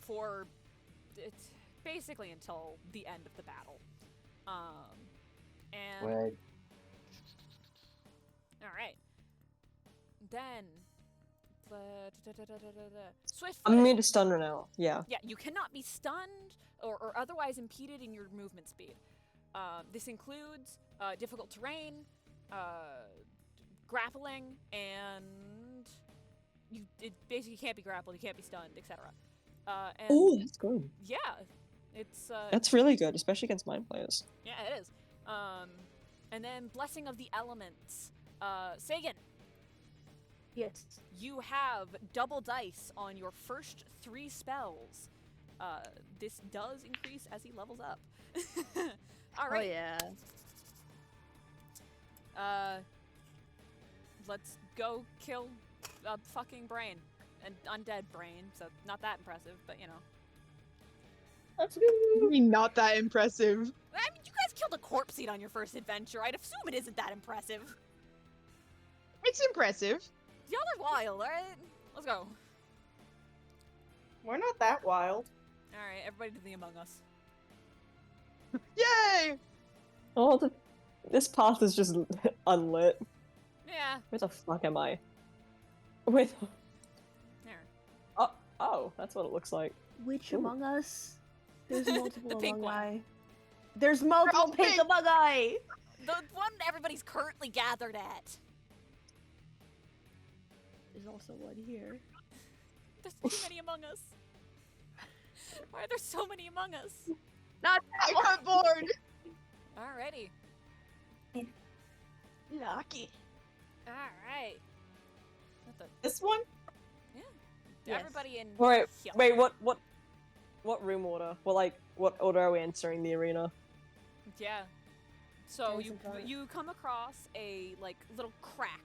For it's basically until the end of the battle. And Good. all right, then swift. I'm immune to stun right now. Yeah. Yeah, you cannot be stunned or otherwise impeded in your movement speed. This includes difficult terrain, grappling, and you basically can't be grappled, you can't be stunned, etc. And Oh, that's good. yeah, it's That's really good, especially against mind players. yeah, it is. And then Blessing of the Elements. Sagan, Yes. you have double dice on your first 3 spells. This does increase as he levels up. All right. Oh yeah. Let's go kill a fucking brain. An undead brain, so not that impressive, but you know. I mean, not that impressive. I mean, you guys killed a corpse seed on your first adventure. I'd assume it isn't that impressive. It's impressive. Y'all are wild, alright? Let's go. We're not that wild. Alright, everybody to the Among Us. Yay! Oh, this path is just unlit. Yeah, Where the fuck am I? Where the... there. Oh, that's what it looks like. Which Ooh. Among Us? There's multiple The pink Among one. Eye. There's multiple all pink pink. Among Eye. The one everybody's currently gathered at. There's also one here. There's too many Among Us. Why are there so many Among Us? Not I got bored. Alrighty. lucky. Alright. What the? This one? Yes. Everybody in. Wait, here. wait, what room order? Well, like, what order are we entering the arena? Yeah. So Guys you in front. you come across a like little crack,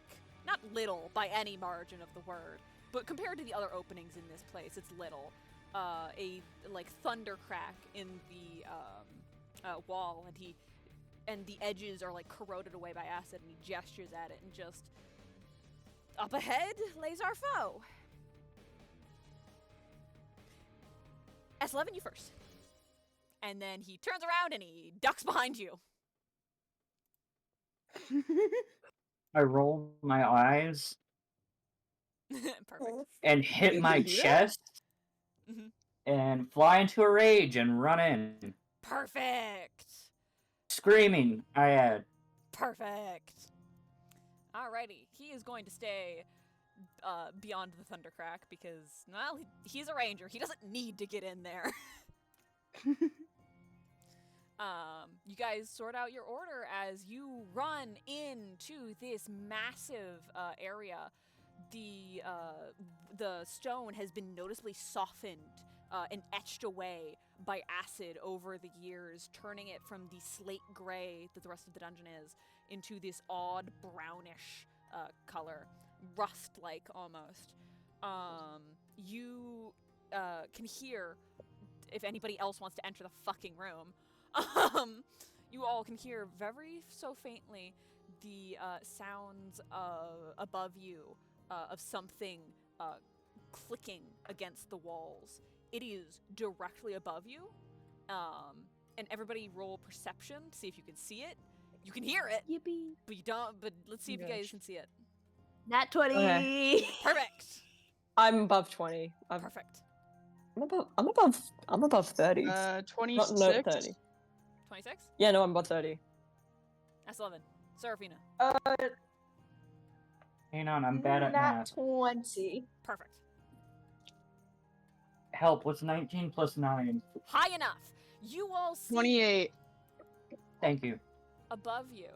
not little by any margin of the word, but compared to the other openings in this place, it's little. A like thunder crack in the wall, and the edges are like corroded away by acid, and he gestures at it, and just up ahead lays our foe. S11, you first. And then he turns around and he ducks behind you. I roll my eyes Perfect. and hit Did my you do that? chest Mhm. and fly into a rage and run in. Perfect. Screaming, I add. Perfect. Alrighty, he is going to stay beyond the Thundercrack because, well, he's a ranger. He doesn't need to get in there. You guys sort out your order as you run into this massive area. The stone has been noticeably softened and etched away by acid over the years, turning it from the slate gray that the rest of the dungeon is into this odd brownish color, rust-like almost. You can hear, if anybody else wants to enter the fucking room, you all can hear very so faintly the sounds above you of something clicking against the walls it is directly above you. And everybody roll perception to see if you can see it. You can hear it, Yippee! but you don't. But let's see if you guys Gosh. can see it. Nat 20. Okay. Perfect. I'm above 20. Perfect. I'm above 30. 26. No, 30. 26. Yeah, no, I'm above 30. That's 11. Serafina. Hang on, I'm bad at math. 20. Perfect. Help, what's 19 plus 9? High enough. You all see 28. Thank you. above you.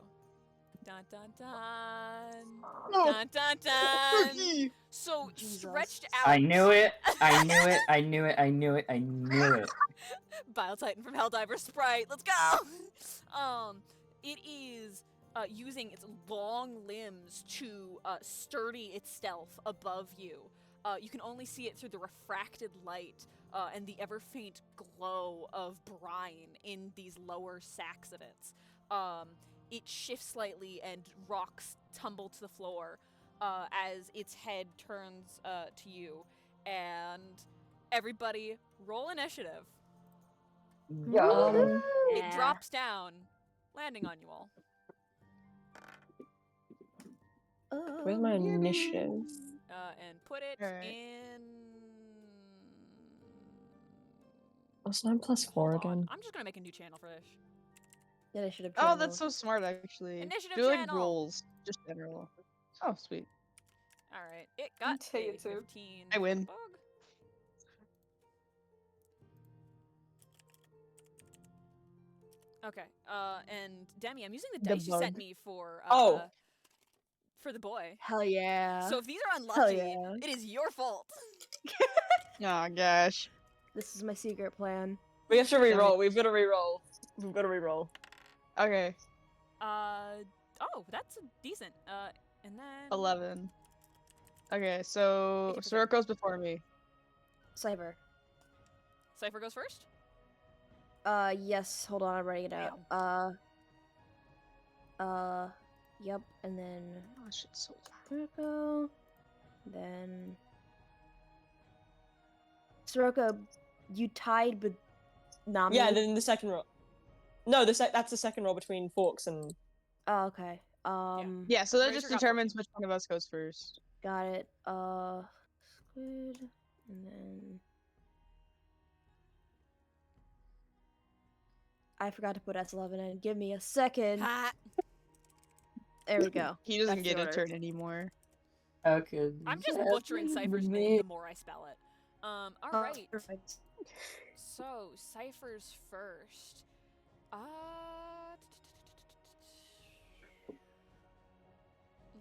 Dun dun dun. No. Dun dun dun. Cookie. So Jesus. stretched out. I knew it! I knew it! I knew it! I knew it! I knew it! Bile Titan from Helldiver Sprite. Let's go. It is using its long limbs to sturdy itself above you. You can only see it through the refracted light and the ever faint glow of brine in these lower sacs of it. It shifts slightly and rocks tumble to the floor as its head turns to you. And everybody roll initiative. Um, It drops down, landing on you all. where's my initiative? And put it Alright. in. What's 9 plus 4 Hold on. again? I'm just gonna make a new channel for this. Initiative Oh, channel. that's so smart, actually. Initiative Do like channel. rolls, just general. Oh, sweet. All right, it got take a it too. 15. I win. Bug. Okay, and Demi, I'm using the The dice you sent bug. me for for the boy. Hell yeah. So if these are Hell unlucky, yeah. it is your fault. Oh gosh. This is my secret plan. We have to Damn it. reroll. We've got to reroll. We've got to reroll. Okay, Oh, that's a decent. And then 11. Okay, so Make it Soroko's before me. Cyber. Cypher goes first. Yes. Hold on, I'm writing it out. Yep. And then Oh, shit's so loud. Sirocco. Then Sirocco, you tied with Nami. Yeah, then the second roll. No, that's the second roll between Forks and. Oh, okay. Yeah, so that Razor just got determines which one of us goes first. Got it. Squid, and then I forgot to put S11 in. Give me a second. Ha! There we go. He doesn't That's get the a order. turn anymore. Okay. I'm just butchering Cypher's name the more I spell it. All right. Perfect. So Cypher's first.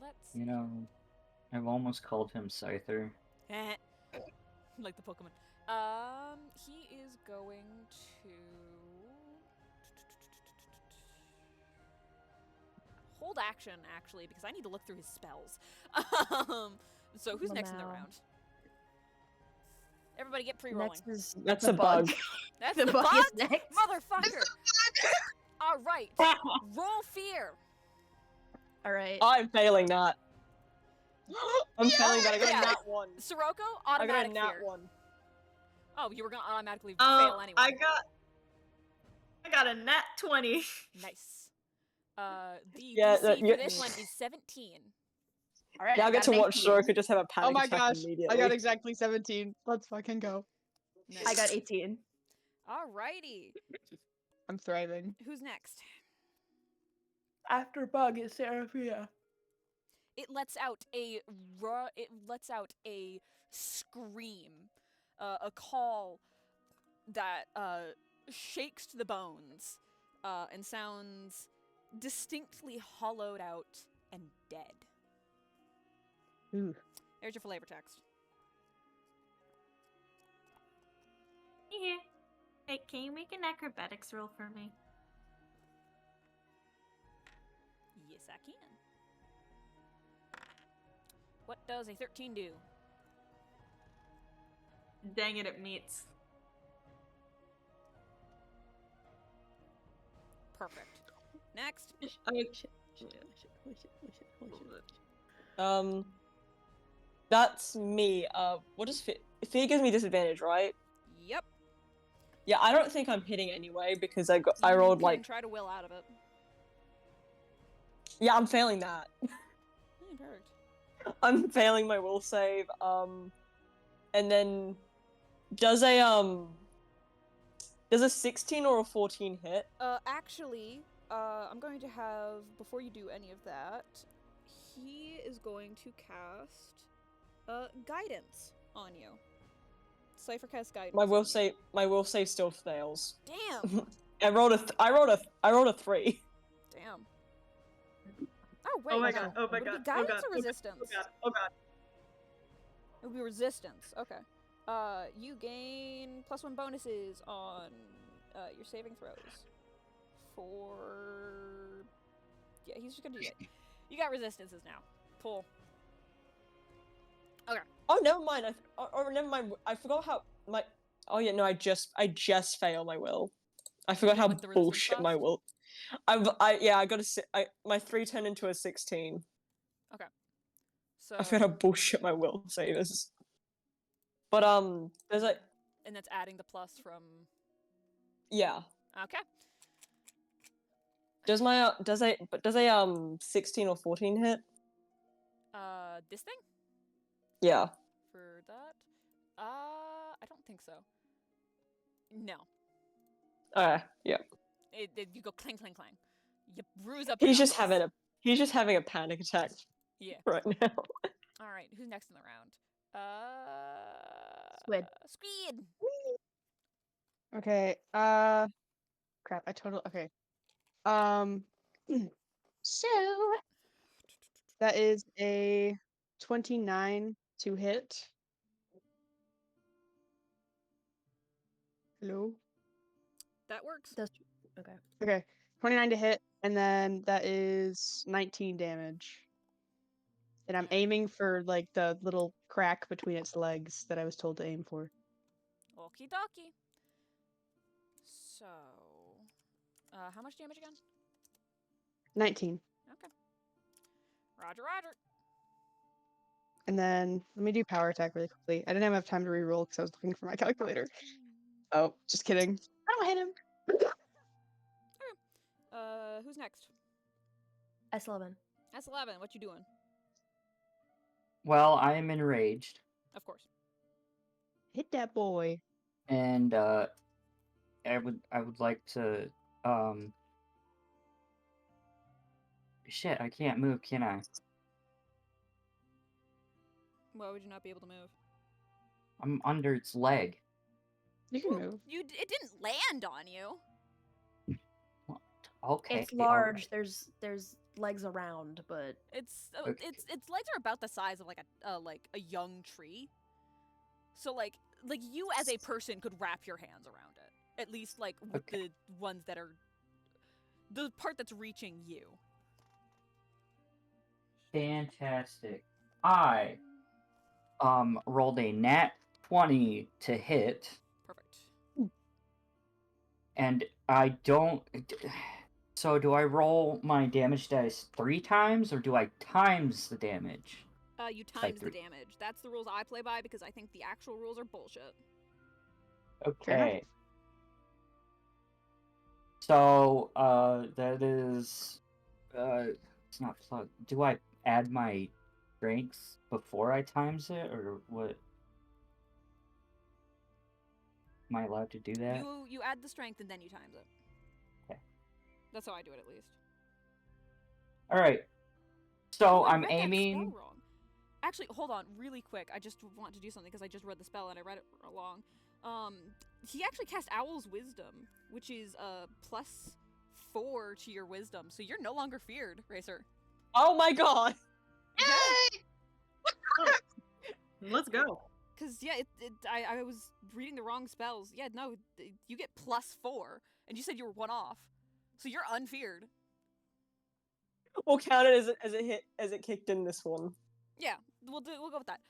Let's. You know, I've almost called him Scyther. Like the Pokemon. He is going to hold action actually because I need to look through his spells. So who's next in the Lamau. round? Everybody get pre-rolling. Next is That's the a bug. That's The the bug bug, is next. motherfucker. All right, roll fear. All right. I'm failing that. I'm failing that. I got Yeah. a nat 1. Sirocco, I got a automatic nat fear. 1. Oh, you were gonna automatically fail anyway. I got a nat 20. Nice. The Yeah, DC that- for yeah. this one is 17. All right. Now I get to got an watch 18. Soroka just have a panic Oh my attack gosh, immediately. I got exactly 17. Let's fucking go. Nice. I got 18. Alrighty. I'm thriving. Who's next? After bug is Seraphia. It lets out a scream, a call that shakes to the bones, and sounds distinctly hollowed out and dead. Ooh. There's your flavor text. Yeah. Hey, can you make an acrobatics roll for me? Yes, I can. What does a 13 do? Dang it, it meets. Perfect. Next. That's me. What does fear gives me disadvantage, right? Yeah, I don't think I'm hitting anyway because I You rolled can like try to will out of it. yeah, I'm failing that. Perfect. I'm failing my will save. And then does a 16 or a 14 hit? Actually, I'm going to have, before you do any of that, he is going to cast, guidance on you. Cypher cast guidance. My will on you. save still fails. Damn. I rolled a 3. Damn. Oh wait. Oh my no. god, oh my Would it god, be oh guidance god, or oh god, resistance? oh god, oh god. It would be resistance. Okay. You gain +1 bonuses on your saving throws. For yeah, he's just gonna do that. You got resistances now. Pull. Okay. Oh, never mind. Never mind. I forgot how my. Oh yeah, no. I just failed my will. I forgot Even how with the resistance bullshit my buff? will. I got my 3 turned into a 16. So I forgot how bullshit my will save is. But there's like and that's adding the plus from. yeah. Okay. Does a 16 or 14 hit? This thing Yeah. for that. I don't think so. No. Yeah. You go clang clang clang. You bruise up. He's your just knuckles. having a panic attack Yeah. right now. All right. Who's next in the round? Squid. Squid. Okay. Crap. Okay. So that is a 29 to hit. Hello. That works. That's okay. Okay. 29 to hit, and then that is 19 damage. And I'm aiming for like the little crack between its legs that I was told to aim for. Okie dokie. So, how much damage again? 19. Okay. Roger, roger. And then let me do power attack really quickly. I didn't have enough time to reroll because I was looking for my calculator. Oh, just kidding. I don't hit him. Who's next? S11. S11. What you doing? Well, I am enraged, Of course. Hit that boy. and I would like to Shit, I can't move, can I? Why would you not be able to move? I'm under its leg. You can move. It didn't land on you. Okay. It's large. There's legs around, but It's Okay. its legs are about the size of like a young tree. So like you as a person could wrap your hands around it. At least like with Okay. the ones that are the part that's reaching you. Fantastic. I rolled a nat 20 to hit, Perfect. and I don't. So do I roll my damage dice 3 times, or do I times the damage? You times the 3. damage. That's the rules I play by because I think the actual rules are bullshit. Okay. So that is it's not plus. Do I add my strength before I times it, or what? Am I allowed to do that? You add the strength and then you times it. Okay. That's how I do it at least. All right. Oh, So I I'm read that aiming. spell wrong. Actually, hold on, really quick. I just want to do something because I just read the spell and I read it wrong. He actually cast Owl's Wisdom, which is +4 to your wisdom, so you're no longer feared, Racer. Oh my god! Let's go. Cause yeah, I was reading the wrong spells. Yeah, no, you get +4, and you said you were 1 off, so you're unfeared. We'll count it as it kicked in this one. Yeah, we'll go with that.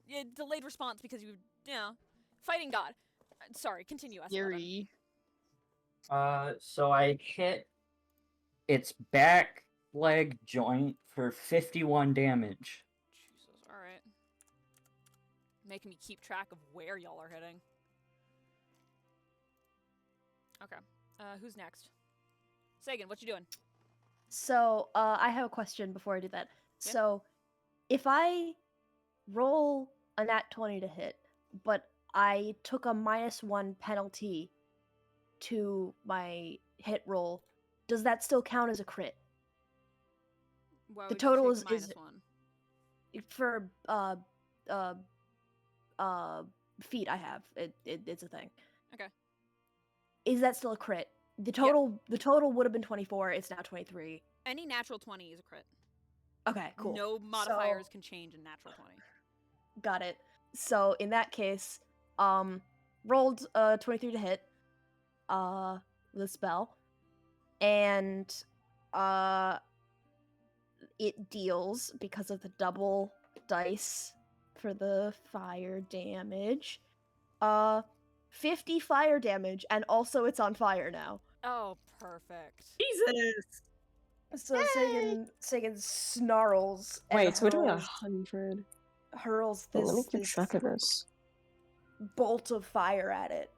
Yeah, delayed response because you fighting God. Sorry, continue. S11. Yuri. So I hit its back leg joint for 51 damage. Jesus, alright. Making me keep track of where y'all are hitting. Okay. Who's next? Sagan, what you doing? So, I have a question before I do that. Yeah. So, if I roll a nat 20 to hit, but I took a -1 penalty to my hit roll, does that still count as a crit? Why The would total you is take -1? for feat I have. It's a thing. Okay. Is that still a crit? The total would have been 24. It's now 23. Any natural 20 is a crit. Okay, cool. No modifiers can change in natural 20. Got it. So in that case, rolled 23 to hit, the spell, and it deals, because of the double dice for the fire damage, 50 fire damage, and also it's on fire now. Oh, perfect. Jesus. So Sagan snarls and Wait, so we're doing hurls, 100. hurls Oh, let me this, keep this track of this. bolt of fire at it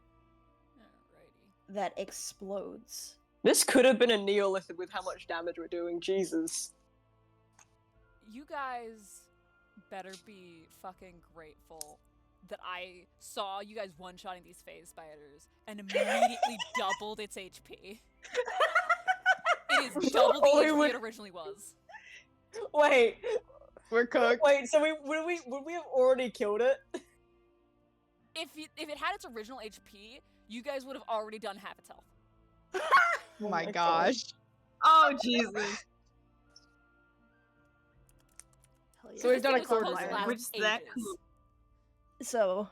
Alrighty. that explodes. This could have been a Neolithic with how much damage we're doing. Jesus. You guys better be fucking grateful that I saw you guys one-shotting these phase spiders and immediately doubled its HP. It is double the HP it originally was. Wait. We're cooked. Wait, so would we have already killed it? If it had its original HP, you guys would have already done half its health. Oh my gosh. Oh Jesus. Hell So we've This done thing a was quarter supposed to fire. last Which is that ages. cool. So,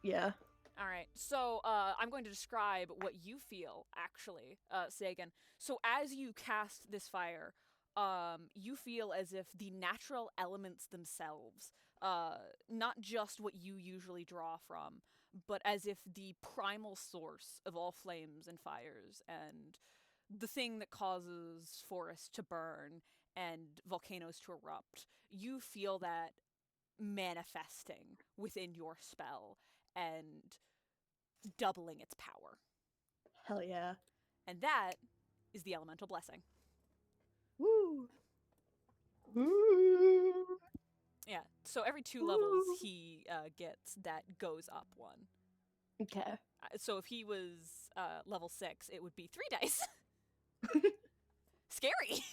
yeah. All right, so I'm going to describe what you feel, actually, Sagan. So as you cast this fire, you feel as if the natural elements themselves, not just what you usually draw from, but as if the primal source of all flames and fires, and the thing that causes forests to burn and volcanoes to erupt, you feel that manifesting within your spell and doubling its power. Hell yeah. And that is the elemental blessing. Woo! Yeah, so every 2 levels he gets that goes up 1. Okay. So if he was level 6, it would be 3 dice. Scary.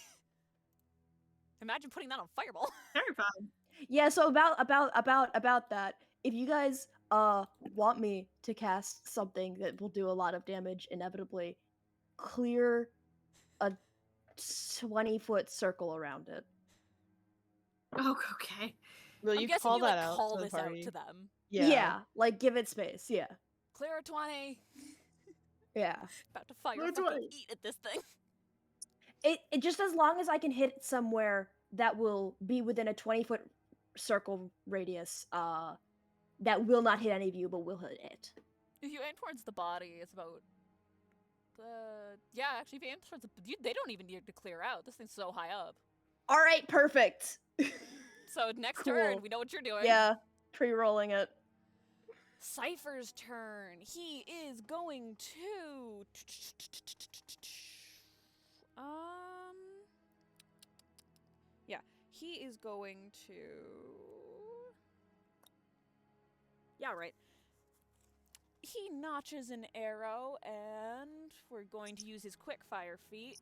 Imagine putting that on Fireball. Terrifying. Yeah, so about that, if you guys want me to cast something that will do a lot of damage inevitably, clear a 20-foot circle around it. Oh, okay. Will I'm you guessing call you that like out call to the this party? out to them. Yeah, like give it space. Yeah. Clear a 20. Yeah. About to fire Clear a fucking 20. eat at this thing. It just, as long as I can hit it somewhere that will be within a 20-foot circle radius, that will not hit any of you, but will hit it. If you aim towards the body, it's about yeah, actually, if you aim towards they don't even need to clear out. This thing's so high up. All right, perfect. So next Cool. turn, we know what you're doing. Yeah, pre-rolling it. Cypher's turn. He is going to yeah, he is going to right. He notches an arrow, and we're going to use his quick fire feat.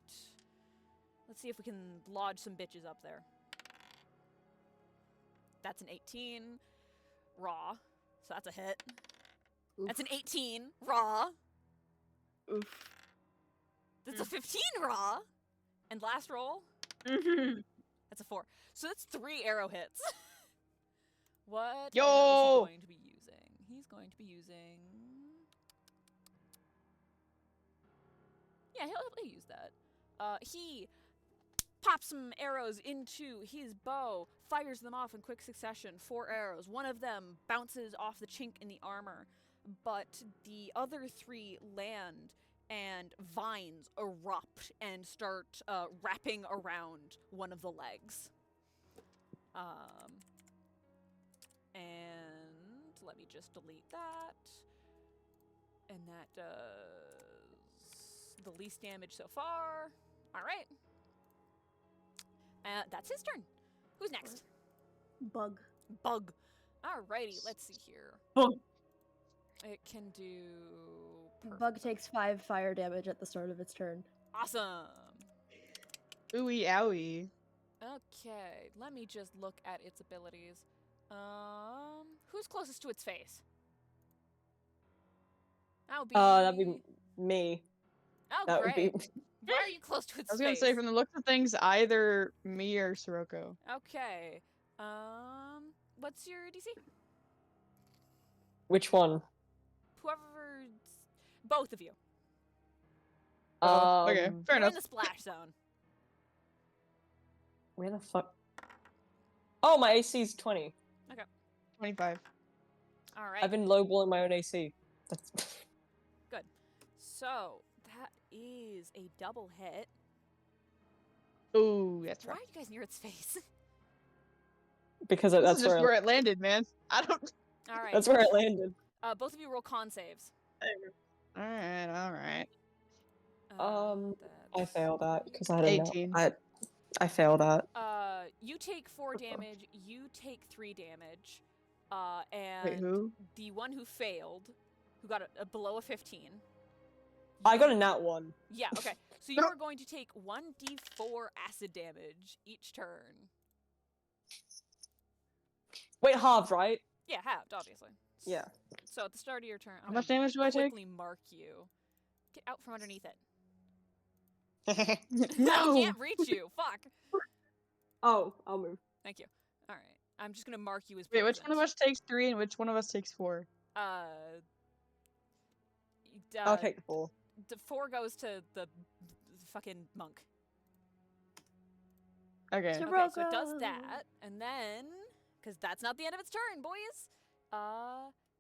Let's see if we can lodge some bitches up there. That's an 18 raw, so that's a hit. Oof. That's an 18 raw. Oof. That's a 15 raw. And last roll, Mm-hmm. that's a 4. So that's 3 arrow hits. What Yo! arrow is he going to be using? He's going to be using... Yeah, he'll use that. He pops some arrows into his bow, fires them off in quick succession. 4 arrows. One of them bounces off the chink in the armor, but the other 3 land and vines erupt and start wrapping around one of the legs. And let me just delete that. And that does the least damage so far. All right. That's his turn. Who's next? Bug. Bug. Alrighty, let's see here. Bug. It can do. Bug takes 5 fire damage at the start of its turn. Awesome. Ooey owie. Okay, let me just look at its abilities. Who's closest to its face? That'd be me. Oh, That would great. be. Why are you close to its I was face? gonna say, from the looks of things, either me or Sirocco. Okay. What's your DC? Which one? Whoever's. Both of you. Oh, okay, fair You're enough. in the splash zone. Where the fuck? Oh, my AC's 20. 25. All right. I've been lowballing my own AC. That's Good. So that is a double hit. Ooh, that's Why right. are you guys near its face? because This that's is just where where it landed, man. I don't. All right. that's where it landed. Both of you roll con saves. All right, all right. I That's- failed that because I don't 18. know. I failed that. You take 4 damage. You take 3 damage. And Wait, who? the one who failed, who got a below a 15. I got a nat 1. Yeah. Okay. So you are going to take 1d4 acid damage each turn. Wait, halved, right? Yeah, halved, obviously. Yeah. So at the start of your turn, How much damage do I take? quickly mark you. Get out from underneath it. I No. can't reach you. Fuck. Oh, I'll move. Thank you. All right. I'm just gonna mark you as. Wait, which one of poisoned. us takes 3 and which one of us takes 4? I'll take the 4. The 4 goes to the fucking monk. Okay. Okay, so it does that, and then, because that's not the end of its turn, boys.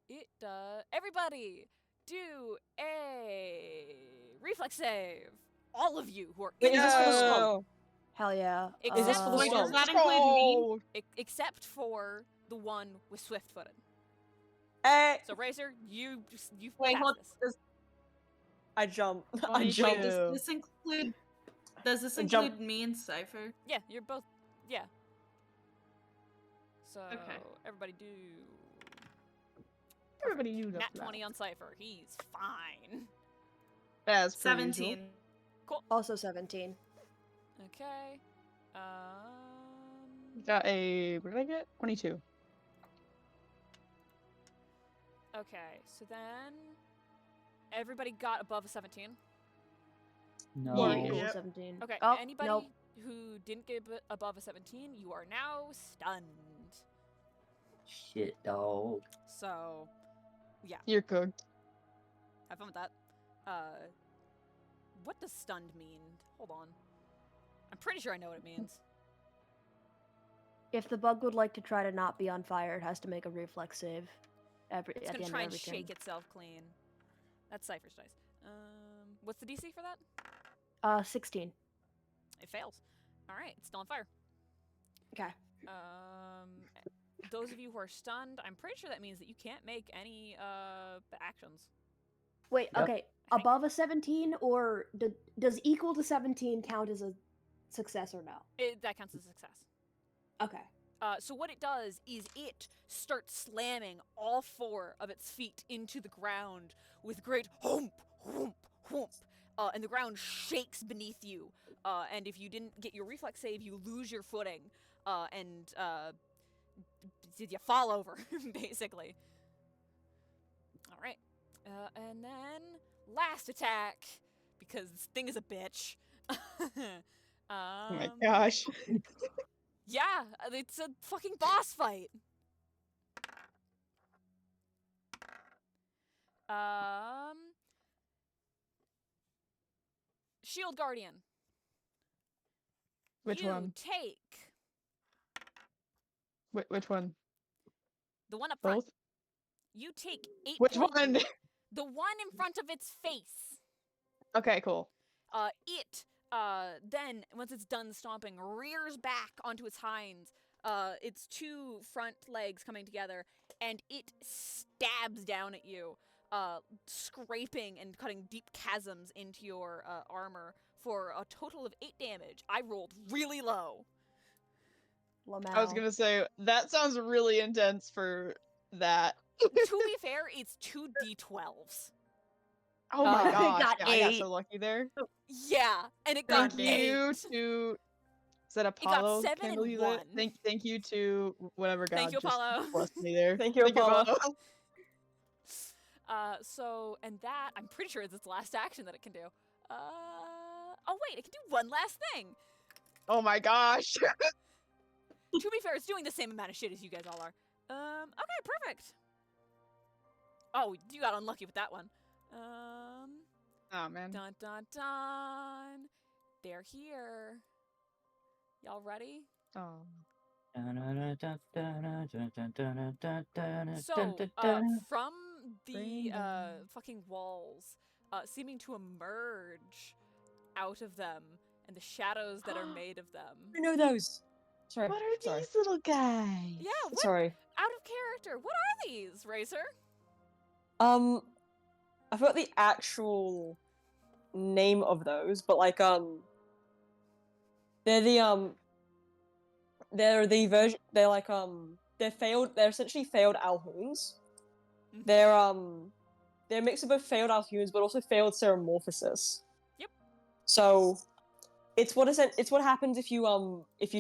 It does. Everybody, do a reflex save. All of you who are Wait, in is this for the stomp? No. Hell yeah. Is this for the Wait, does stomp? that include me? Oh. except for the one with swift-footed. So Razor, you Wait, pass hold. this. I jump. I 22. jump. Wait, does this include? Does this Jump. include me and Cypher? Yeah, you're both. Yeah. So Okay. everybody do Everybody knew that. nat 20 on Cypher. He's fine. As per usual. 17. Also 17. Okay. Got a. What did I get? 22. Okay, so then everybody got above a 17. No. Yeah, Yeah. equal Yep. 17. Okay, Oh, anybody nope. who didn't get above a 17, you are now stunned. Shit, dog. So, yeah, You're cooked. have fun with that. What does stunned mean? Hold on. I'm pretty sure I know what it means. If the bug would like to try to not be on fire, it has to make a reflex save. It's At the gonna end try of and every shake turn. itself clean. That's Cypher's dice. What's the DC for that? 16. It fails. All right, it's still on fire. Okay. Those of you who are stunned, I'm pretty sure that means that you can't make any actions. Wait, Yep. okay. Above a 17, or does equal to 17 count as a success or no? That counts as a success. Okay. So what it does is it starts slamming all 4 of its feet into the ground with great whoomp, whoomp, whoomp. And the ground shakes beneath you. And if you didn't get your reflex save, you lose your footing. And you fall over, basically. All right. And then last attack, because this thing is a bitch. Oh my gosh. Yeah, it's a fucking boss fight. Shield Guardian. Which you one? take Which one? the one up front. Both? You take 8 Which points. one? The one in front of its face. Okay, cool. It then, once it's done stomping, rears back onto its hinds. Its 2 front legs coming together, and it stabs down at you. scraping and cutting deep chasms into your armor for a total of 8 damage. I rolled really low. Lamau. I was gonna say that sounds really intense for that. To be fair, it's 2 d12s. Oh my I gosh, got yeah, I got 8. so lucky there. Yeah, and it got Thank 8. you to is that got Apollo? 7 Can I and believe 1. that? Thank you to whatever god Thank you, just Apollo. blessed me there. Thank you, Apollo. So, and that, I'm pretty sure is its last action that it can do. Oh wait, it can do one last thing. Oh my gosh. To be fair, it's doing the same amount of shit as you guys all are. Okay, perfect. Oh, you got unlucky with that one. Oh man. Dun dun dun. They're here. Y'all ready? Oh. So, from the Bring them. fucking walls, seeming to emerge out of them, and the shadows that are made of them. I know those. Sorry. What are sorry. these little guys? Yeah, what? Sorry. Out of character. What are these, Racer? I forgot the actual name of those, but like they're the version. They're like they're failed. They're essentially failed Alhoons. Mhm. They're a mix of both failed Alhoons, but also failed Ceramorphosis. Yep. So it's what happens if you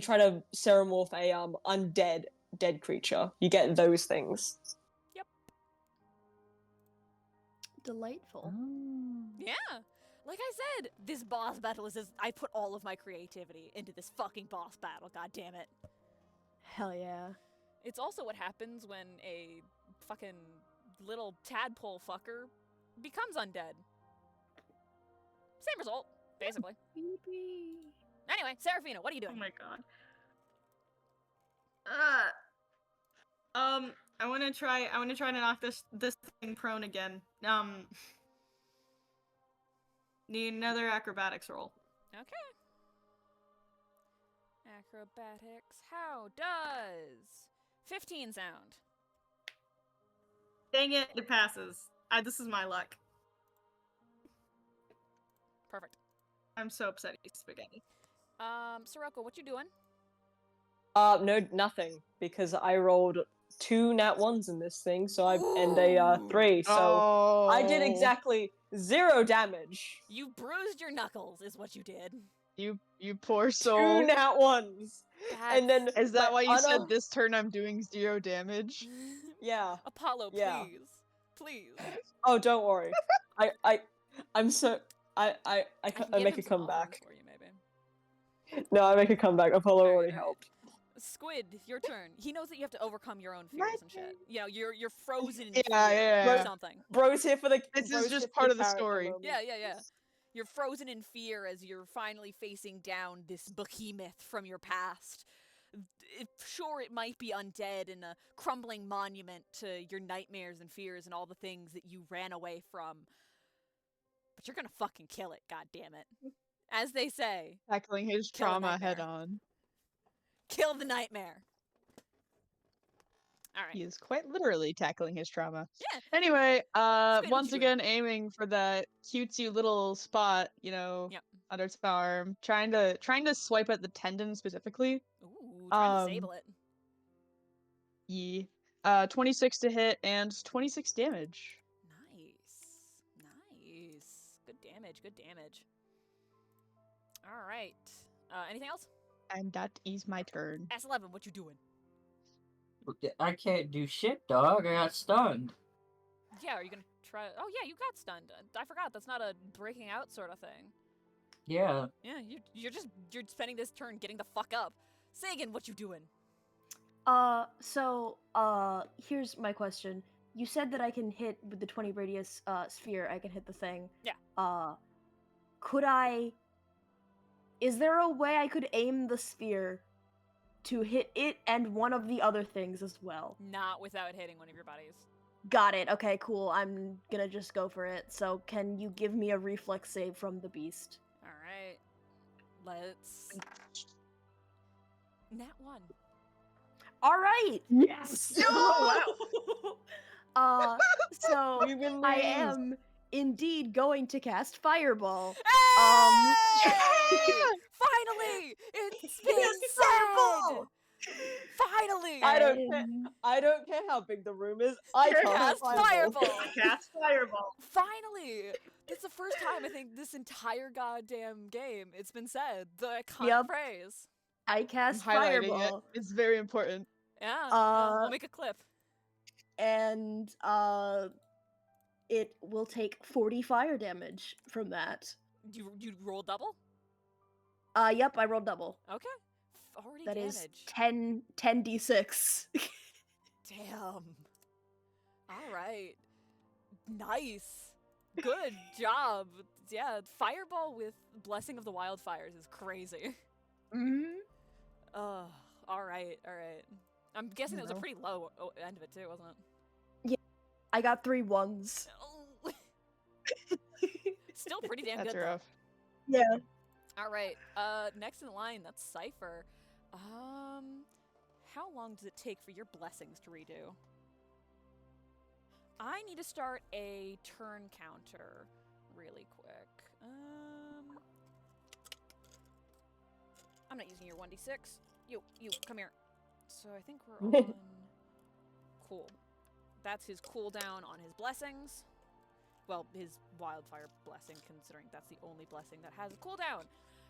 try to Ceramorph a undead dead creature. You get those things. Delightful. Yeah. Like I said, this boss battle I put all of my creativity into this fucking boss battle, god damn it. Hell yeah. It's also what happens when a fucking little tadpole fucker becomes undead. Same result, basically. Anyway, Seraphina, what are you Oh doing? my god. I want to try to knock this thing prone again. Need another acrobatics roll. Okay. Acrobatics. How does 15 sound? Dang it, it passes. This is my luck. Perfect. I'm so upset he's spaghetti. Sirocco, what you doing? No, nothing, because I rolled 2 nat 1s in this thing, so and a 3, so Oh. I did exactly 0 damage. You bruised your knuckles, is what you did. You poor 2 soul. nat 1s. And then Is that my why you said other- this turn I'm doing 0 damage? Yeah. Apollo, Yeah. please. Oh, don't worry. I'm so I can I give make him a some offers comeback. for you, maybe. No, I make a comeback. Apollo Alright, already alright. helped. Squid, your turn. He knows that you have to overcome your own My fears and shit. You know, you're frozen in Yeah, fear yeah. or something. Bro's here for the. This is Bro's just here for part of the character story. moment. Yeah. You're frozen in fear as you're finally facing down this behemoth from your past. Sure, it might be undead and a crumbling monument to your nightmares and fears and all the things that you ran away from. But you're gonna fucking kill it, god damn it. As they say, Tackling his Kill a trauma head nightmare. on. kill the nightmare. Alright. He is quite literally tackling his trauma. Yeah. Anyway, what once you doing? again aiming for that cutesy little spot, you know, Yep. under its arm, trying to swipe at the tendon specifically. Ooh, trying to disable it. Yeah. 26 to hit and 26 damage. Nice. Good damage. Alright. Anything else? And that is my turn. S11, what you doing? I can't do shit, dog. I got stunned. Yeah, are you gonna try? Oh yeah, you got stunned. I forgot. That's not a breaking out sort of thing. Yeah. Yeah, you're spending this turn getting the fuck up. Sagan, what you doing? Here's my question. You said that I can hit with the 20 radius sphere, I can hit the thing. Yeah. Is there a way I could aim the sphere to hit it and one of the other things as well? Not without hitting one of your buddies. Got it. Okay, cool. I'm gonna just go for it. So can you give me a reflex save from the beast? Alright. Let's... Nat 1. Alright! Yes. Oh, wow. So We win I these. am indeed going to cast Fireball. Hey! Finally! It's been Yes, said! Fireball! Finally! I don't care how big the room is. I Cast cast fireball. Cast fireball. Finally! That's the first time I think this entire goddamn game it's been said. The iconic Yep. phrase. I I'm cast highlighting Fireball. it. It's very important. Yeah. Uh, we'll make a clip. And it will take 40 fire damage from that. You roll double? Yep, I rolled double. Okay. 40 That damage. is 10d6. Damn. Alright. Nice. Good job. Yeah, Fireball with Blessing of the Wildfires is crazy. Mm-hmm. Alright. I'm guessing it was a No. pretty low end of it too, wasn't it? I got 3 ones. Oh. Still pretty damn That's good though. rough. Yeah. Alright, next in line, that's Cypher. How long does it take for your blessings to redo? I need to start a turn counter really quick. I'm not using your 1d6. You, come here. So I think we're on... Cool. That's his cooldown on his blessings. Well, his wildfire blessing, considering that's the only blessing that has a cooldown.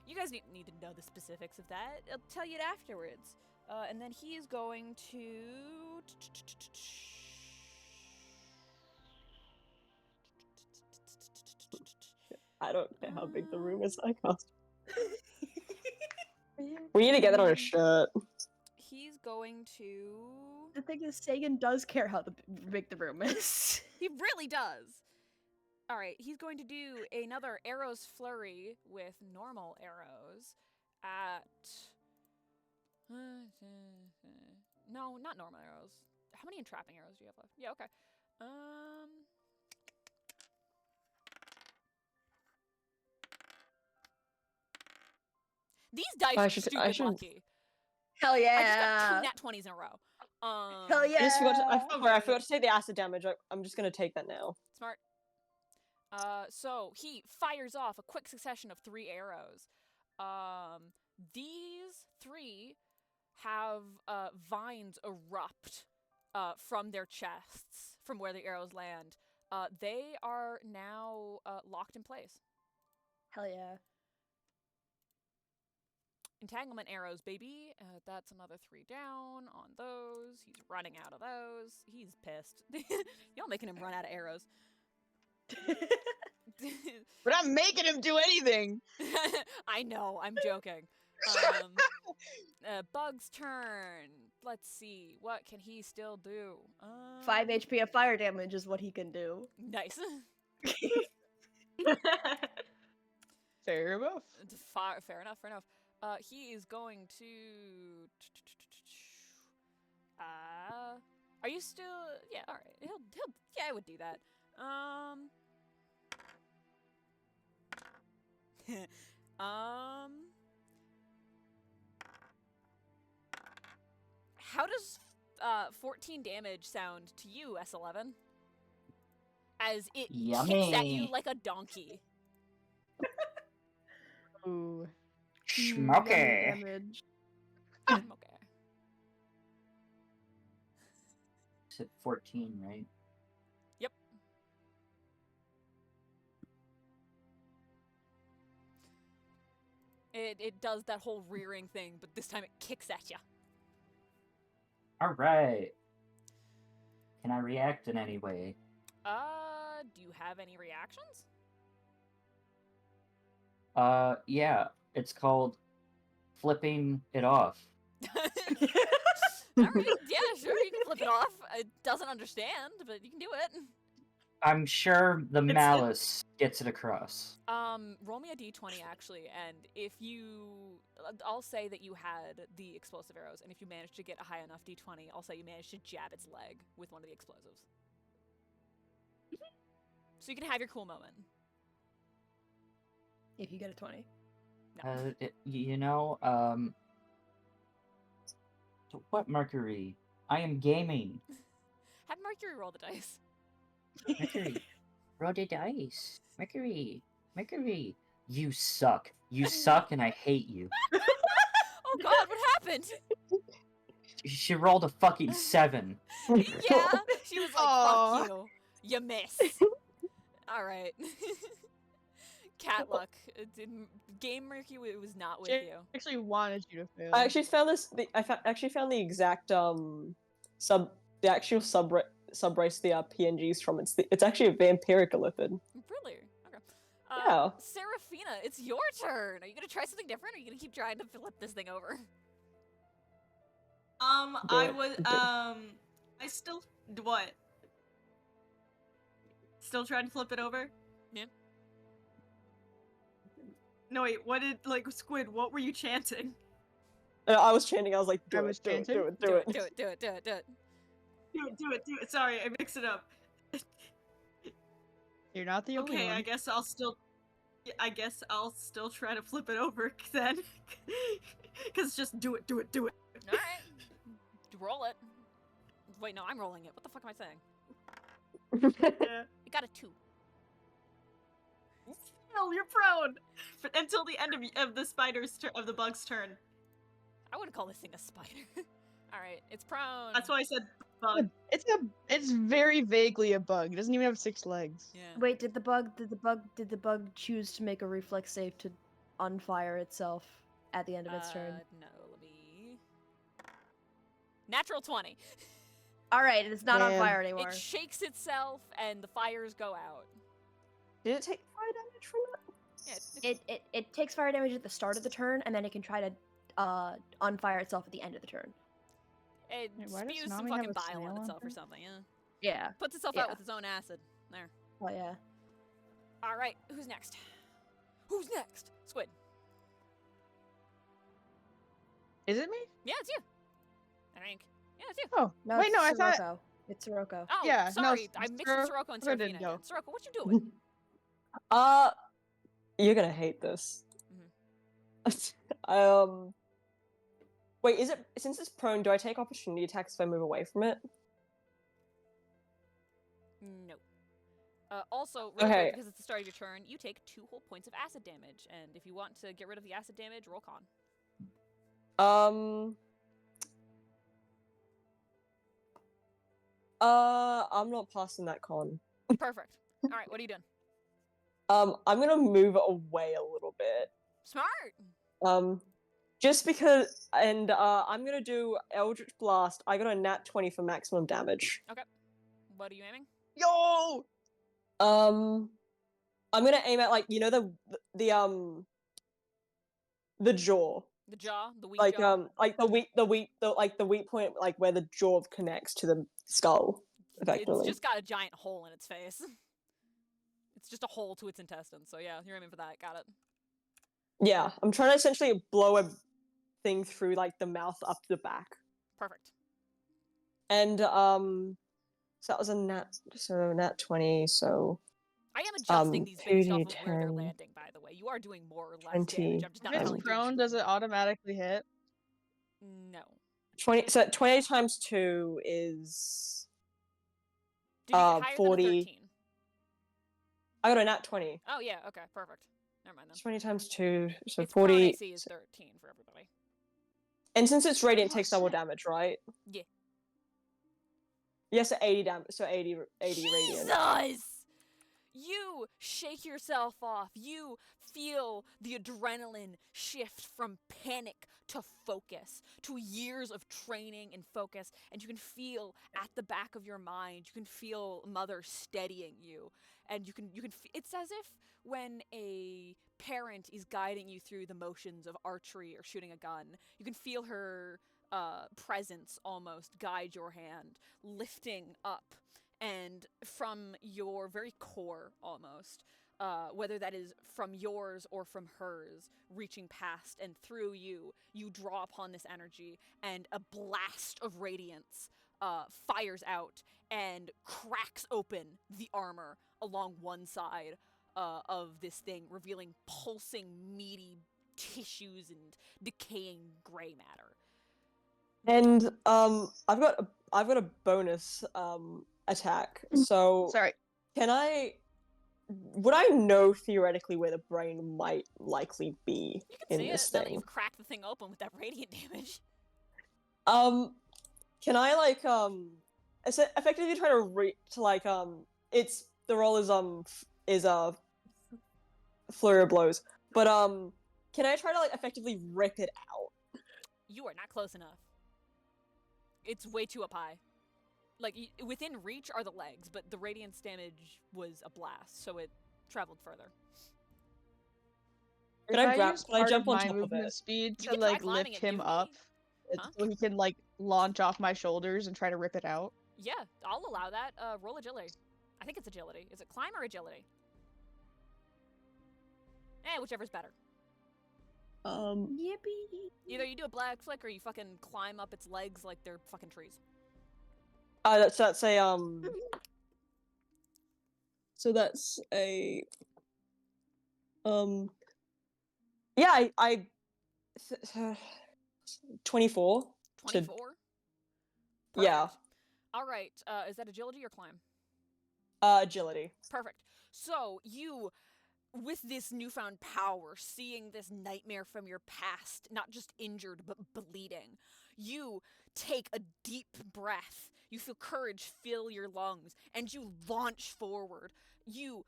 You guys need to know the specifics of that. I'll tell you it afterwards. And then he is going to... I don't care how big the room is. I cast. We need to get that on a shirt. He's going to... The thing is, Sagan does care how big the room is. He really does. All right, he's going to do another arrows flurry with normal arrows at... No, not normal arrows. How many entrapping arrows do you have left? Yeah, okay. These dice I are should- stupid I should- lucky. Hell I just got yeah! 2 nat 20s in a row. Hell I yeah! just forgot. I forgot to take the acid damage. I'm just gonna take that now. Smart. So he fires off a quick succession of 3 arrows. These 3 have vines erupt from their chests, from where the arrows land. They are now locked in place. Hell yeah. Entanglement arrows, baby. That's another 3 down on those. He's running out of those. He's pissed. Y'all making him run out of arrows. But I'm making him do anything. I know, I'm joking. Bug's turn. Let's see, what can he still do? 5 HP of fire damage is what he can do. Nice. Fair enough. Fair enough. He is going to. Are you still? Yeah. All right. He'll. Yeah, I would do that. How does 14 damage sound to you, S11? As it kicks at you Yummy. like a donkey. Ooh. Schmucky. Damage. Okay. It's at 14, right? Yep. It does that whole rearing thing, but this time it kicks at you. All right. Can I react in any way? Do you have any reactions? Yeah. It's called flipping it off. All right, yeah, sure, you can flip it off. It doesn't understand, but you can do it. I'm sure the malice gets it across. Roll me a d20 actually, and if you, I'll say that you had the explosive arrows, and if you managed to get a high enough d20, I'll say you managed to jab its leg with one of the explosives. So you can have your cool moment. If you get a 20. No. What Mercury? I am gaming. Have Mercury roll the dice. Mercury, roll the dice. Mercury, Mercury. You suck. You suck, and I hate you. Oh God, what happened? She rolled a fucking 7. Yeah, she was like, Aw. "Fuck you, you miss." All right. Cat luck. Game Mercury was not with She you. actually wanted you to fail. I actually found this. Actually found the exact the actual subrace the PNGs from. It's actually a vampiric lipid. Really? Okay. Yeah. Seraphina, it's your turn. Are you gonna try something different, or are you gonna keep trying to flip this thing over? I would I still what? Still trying to flip it over? Yeah. No wait, what did Squid, what were you chanting? I was chanting. I was like, I do was it, do it, chanting? do it, Do do it, it. do it, do it, do it, do it. Do it. Sorry, I mixed it up. You're not the only Okay, one. I guess I'll still try to flip it over then. Cause just do it. All right. Roll it. Wait, no, I'm rolling it. What the fuck am I saying? Yeah. It got a 2. Still, you're prone until the end of the bug's turn. I wouldn't call this thing a spider. All right, it's prone. That's why I said bug. It's very vaguely a bug. It doesn't even have 6 legs. Yeah. Wait, did the bug choose to make a reflex save to unfire itself at the end of its turn? No, let me. Natural 20. All right, it's not on Damn. fire anymore. It shakes itself, and the fires go out. Did it take fire damage from that? Yeah, It takes fire damage at the start of the turn, and then it can try to unfire itself at the end of the turn. It Wait, why does spews some Nami have fucking a bile snail on on itself or her? something. Yeah. Yeah. Puts itself out Yeah. with its own acid. There. Oh yeah. All right, who's next? Who's next? Squid. Is it me? Yeah, it's you. I think. Yeah, it's you. Oh, No, wait, it's no, I thought. Sirocco. It's Sirocco. Oh, Yeah, no, sorry. I mixed up Sirocco and Sirocco Seraphina didn't go. again. Sirocco, what you doing? You're gonna hate this. Wait, is it since it's prone? Do I take opportunity attacks if I move away from it? No. Also, really Okay. quick, because it's the start of your turn, you take 2 whole points of acid damage, and if you want to get rid of the acid damage, roll con. I'm not passing that con. Perfect. All right, what are you doing? I'm gonna move away a little bit. Smart. Just because, and I'm gonna do Eldritch Blast. I got a nat 20 for maximum damage. What are you aiming? Yo! I'm gonna aim at the jaw, The jaw, the weak like jaw. the weak point, like where the jaw connects to the skull. Effectively. It's just got a giant hole in its face. It's just a hole to its intestines. So yeah, you're aiming for that. Got it. Yeah, I'm trying to essentially blow a thing through like the mouth up the back. Perfect. And so that was a nat 20, so I am adjusting these based off of where they're 2d10, landing, by the way. You are doing more or less 20. damage. I'm just not If it's telling you. prone, does it automatically hit? No. 20, so 20 times 2 is Did you get higher 40. than a 13? I got a nat 20. Oh yeah, okay, perfect. Never mind then. 20 times 2, so Its prone 40. AC is 13 for everybody. And since it's radiant, it Oh, takes double shit. damage, right? Yeah. Yes, so 80 damage. So 80 radiant. Jesus! You shake yourself off. You feel the adrenaline shift from panic to focus, to years of training and focus, and you can feel at the back of your mind, you can feel Mother steadying you, and you can it's as if when a parent is guiding you through the motions of archery or shooting a gun, you can feel her presence almost guide your hand, lifting up. And from your very core, almost, whether that is from yours or from hers, reaching past and through you, you draw upon this energy, and a blast of radiance fires out and cracks open the armor along one side of this thing, revealing pulsing, meaty tissues and decaying gray matter. And I've got a bonus attack. So Sorry. would I know theoretically where the brain might likely be You can in see it this now that thing? you've cracked the thing open with that radiant damage. Can I like effectively try to it's the roll is flurry of blows, but can I try to like effectively rip it out? You are not close enough. It's way too up high. Like, within reach are the legs, but the radiance damage was a blast, so it traveled further. Can If I grab? use Can I part jump of on my top of movement it? speed You to can try like climbing lift it, him use up, me. Huh? so he can like launch off my shoulders and try to rip it out? Yeah, I'll allow that. Roll agility. I think it's agility. Is it climb or agility? Whichever's better. Yippee! Either you do a black flick or you fucking climb up its legs like they're fucking trees. That's a So that's a yeah, I 24 to 24? yeah, All right. Is that agility or climb? agility. Perfect. So you, with this newfound power, seeing this nightmare from your past, not just injured but bleeding, you take a deep breath. You feel courage fill your lungs, and you launch forward. You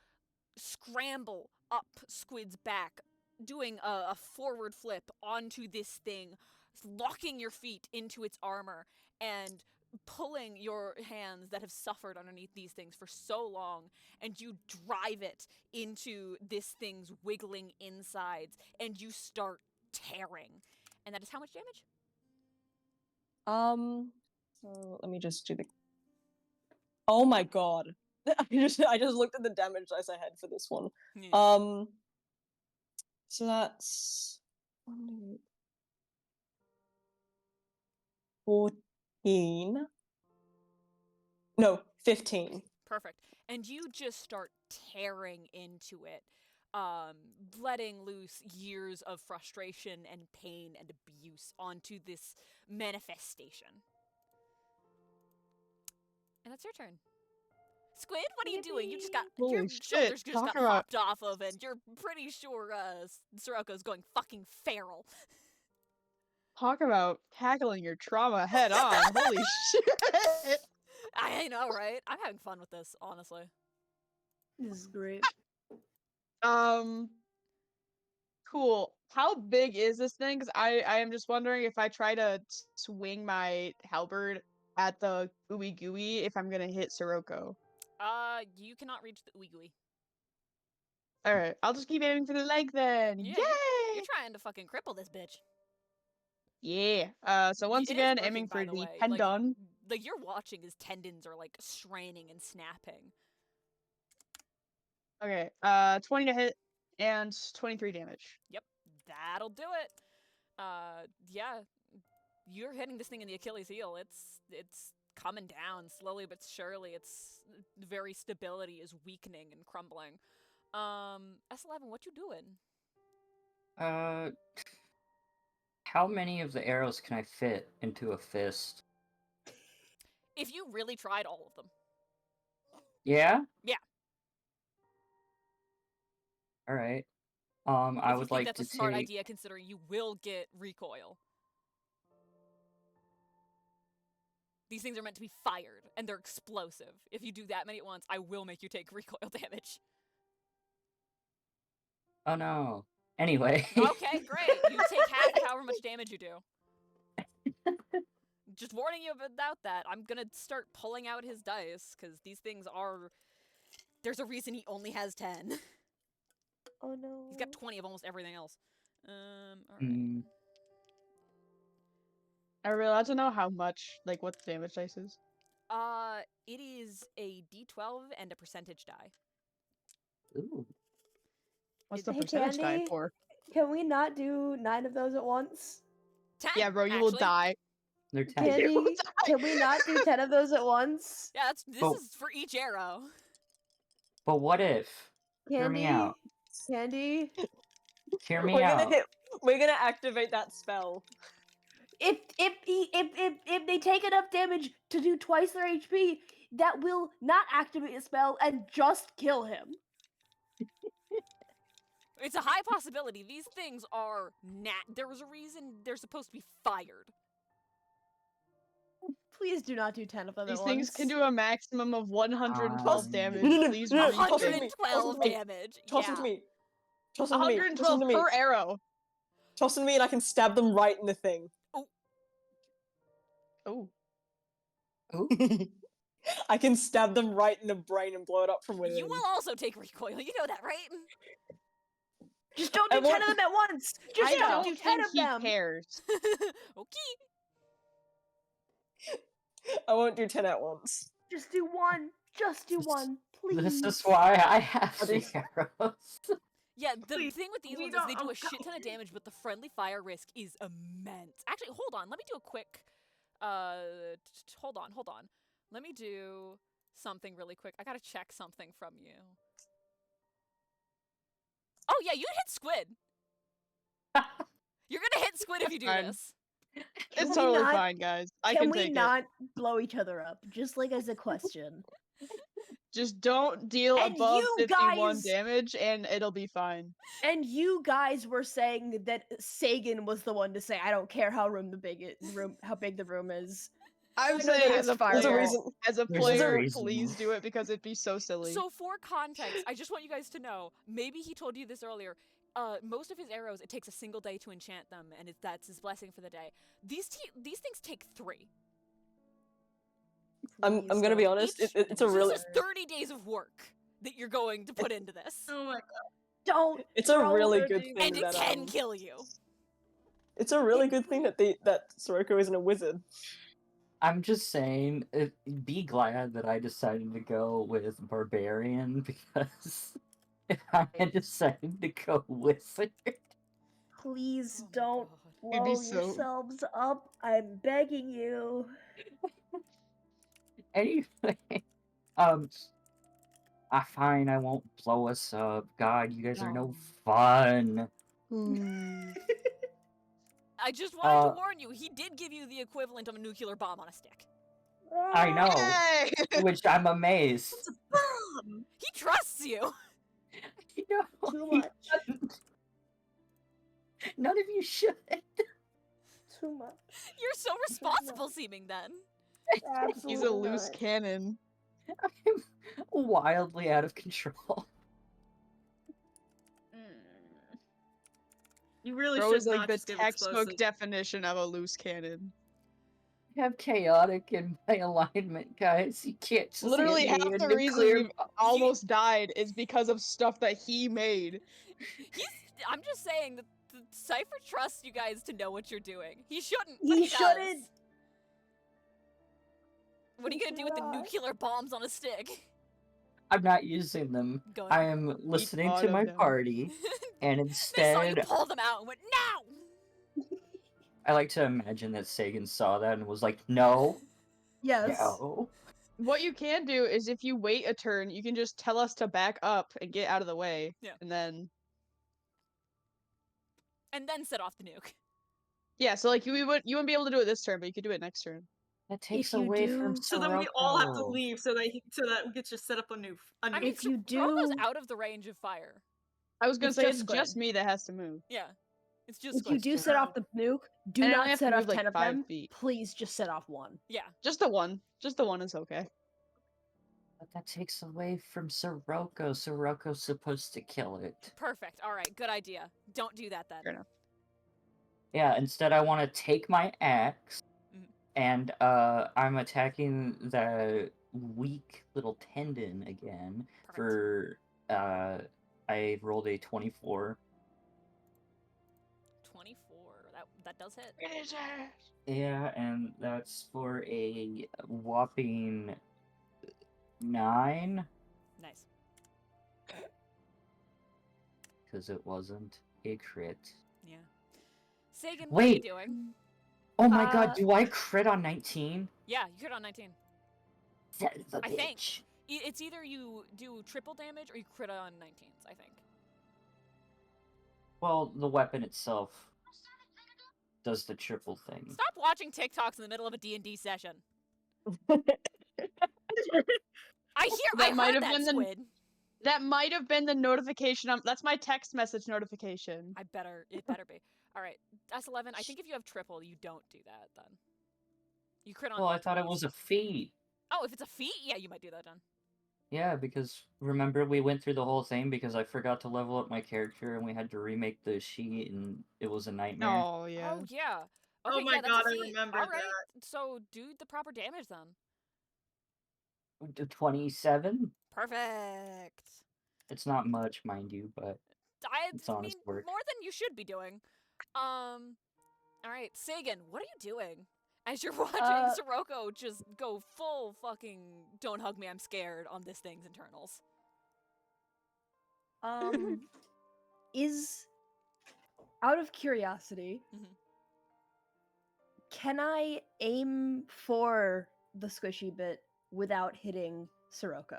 scramble up Squid's back, doing a forward flip onto this thing, locking your feet into its armor, and pulling your hands that have suffered underneath these things for so long, and you drive it into this thing's wiggling insides, and you start tearing. And that is how much damage? So let me just do the. Oh my god! I just looked at the damage dice I had for this one. So that's 14. No, 15. Perfect. And you just start tearing into it, letting loose years of frustration and pain and abuse onto this manifestation. And that's your turn. Squid, what are you doing? You just got Holy your shit, shoulders just talk got about- hopped off of, and you're pretty sure Siroko's going fucking feral. Talk about tackling your trauma head on. Holy shit. I know, right? I'm having fun with this, honestly. This is great. Cool. How big is this thing? Because I am just wondering if I try to swing my halberd at the ooey gooey, if I'm gonna hit Sirocco. You cannot reach the ooey-gooey. Alright, I'll just keep aiming for the leg then. Yeah, Yay! You're trying to fucking cripple this bitch. Yeah. So once It is again, working, aiming by for the the way. tendon. Like you're watching his tendons are like straining and snapping. Okay, 20 to hit and 23 damage. Yep, that'll do it. Yeah, you're hitting this thing in the Achilles heel. It's coming down slowly but surely. Its very stability is weakening and crumbling. S11, what you doing? How many of the arrows can I fit into a fist? If you really tried all of them. Yeah? Yeah. All right. If I you would think like that's to a smart take. idea, considering you will get recoil. These things are meant to be fired, and they're explosive. If you do that many at once, I will make you take recoil damage. Oh no. Anyway. Okay, great. You take half of however much damage you do. Just warning you about that. I'm gonna start pulling out his dice, because these things are... There's a reason he only has 10. Oh no. He's got 20 of almost everything else. Alright. Mm, Are we allowed to know how much, like, what the damage dice is? It is a d12 and a percentage die. ooh. What's the Hey, percentage die Candy? for? Can we not do 9 of those at once? 10, Yeah, bro, you will actually. die. They're 10. Candy, can we not do 10 of those at once? Yeah, this Oh. is for each arrow. But what if? Hear me Candy? out. Candy? Hear me We're out. gonna activate that spell. if they take enough damage to do twice their HP, that will not activate a spell and just kill him. It's a high possibility. These things are there was a reason they're supposed to be fired. Please do not do 10 of them These at things once. can do a maximum of 112 damage. No, Please no, read toss it to it. me. 112 Hey, damage. Toss Yeah. it to me. Toss it to me. Toss it 112 to me. per arrow. Toss it to me, and I can stab them right in the thing. Oh. I can stab them right in the brain and blow it up from within. You will also take recoil. You know that, right? Just don't do I 10 want- of them at once. Just I don't don't do 10 think of he them. cares. Okay. I won't do 10 at once. Just do one. Just do one, please. This is why I have Are the these- arrows. Yeah, the Please, thing with these we ones is they don't- do oh, a shit ton of damage, but the friendly fire risk is immense. Actually, hold on. Let me do a quick. Hold on. Let me do something really quick. I gotta check something from you. Oh yeah, you hit squid. You're gonna hit squid if you do Fine. this. It's we totally not- fine, guys. I Can can we take it. not blow each other up? Just like as a question. Just don't deal And above you 51 guys- damage, and it'll be fine. And you guys were saying that Sagan was the one to say, "I don't care how how big the room is." I'm know saying that as it's a fire. There's a player, reason. as a There's a player, reason. please do it because it'd be so silly. So for context, I just want you guys to know. Maybe he told you this earlier. Most of his arrows, it takes a single day to enchant them, and that's his blessing for the day. These things take 3. I'm Please gonna be don't. honest. Each- It's a So really this is 30 days of work that you're going to put into this, Oh my god. Don't. it's a throw really her good thing. thing and it that can kill you. it's a really good thing that that Soroko isn't a wizard. I'm just saying, be glad that I decided to go with Barbarian, because if I had decided to go Wizard, Please Oh my don't God. It'd be blow so- yourselves up. I'm begging you. anyway, fine, I won't blow us up. God, you guys are no fun. I just wanted to Uh, warn you, he did give you the equivalent of a nuclear bomb on a stick. I know, Yay! which I'm amazed. He trusts you. You know, Too he much. doesn't. None of you should. Too much. You're so responsible seeming then. Absolutely He's a loose not. cannon. I'm wildly out of control. You really Bro should is like not the just give textbook explosive. definition of a loose cannon. I have chaotic in my alignment, guys. You can't just Literally hit half me with the reason nuclear we've almost died is because of stuff that he made. I'm just saying that the Cypher trusts you guys to know what you're doing. He shouldn't. But He he shouldn't. Does. What are you gonna do with the Not. nuclear bombs on a stick? I'm not using them. Go I ahead. am listening thought to of my them. party, and They saw you instead, pull them out and went, no! I like to imagine that Sagan saw that and was like, no, Yes. no. What you can do is if you wait a turn, you can just tell us to back up and get out of the way. Yeah. And then And then set off the nuke. yeah, so like you wouldn't be able to do it this turn, but you could do it next turn. That takes you away from do- So then we all have to Sirocco. leave so that we get to set up a new. I mean, If you Romo's do- out of the range of fire. I was gonna It's say just it's just squid. me that has to move. Yeah. It's just If you squished. do set off the nuke, do And I only not have to set off move, like, 10 of 5 them. feet. Please just set off one. Yeah. Just the one. Just the one is okay. But that takes away from Sirocco. Sirocco's supposed to kill it. Perfect. All right. Good idea. Don't do that then. Fair enough. Yeah, instead I want to take my axe, Mhm. and I'm attacking the weak little tendon again Perfect. for, I rolled a 24. 24. That does hit. Yeah, and that's for a whopping 9, Nice. because it wasn't a crit. Yeah. Sagan, what are Wait. you doing? Oh my god, Uh, do I crit on 19? Yeah, you crit on 19. Son of a I think. bitch. It's either you do triple damage or you crit on 19s, I think. Well, the weapon itself. does the triple thing. Stop watching TikToks in the middle of a D&D session. I That might heard have that, been the- Squid. That might have been the notification. That's my text message notification. It better be. All right, S11. I think if you have triple, you don't do that then. You crit on. Well, I both thought it rolls. was a feat. Oh, if it's a feat, yeah, you might do that then. Yeah, because remember we went through the whole thing because I forgot to level up my character and we had to remake the sheet and it was a nightmare. Oh yeah. Oh yeah. Oh Okay, my yeah, that's God, a I feat. remember All right, so do the proper damage then. 27? Perfect. It's not much, mind you, but I It's mean, honest work. more than you should be doing. All right, Sagan, what are you doing? As you're watching Sirocco just go full fucking "don't hug me, I'm scared" on this thing's internals. Is out of curiosity, Mhm. can I aim for the squishy bit without hitting Sirocco?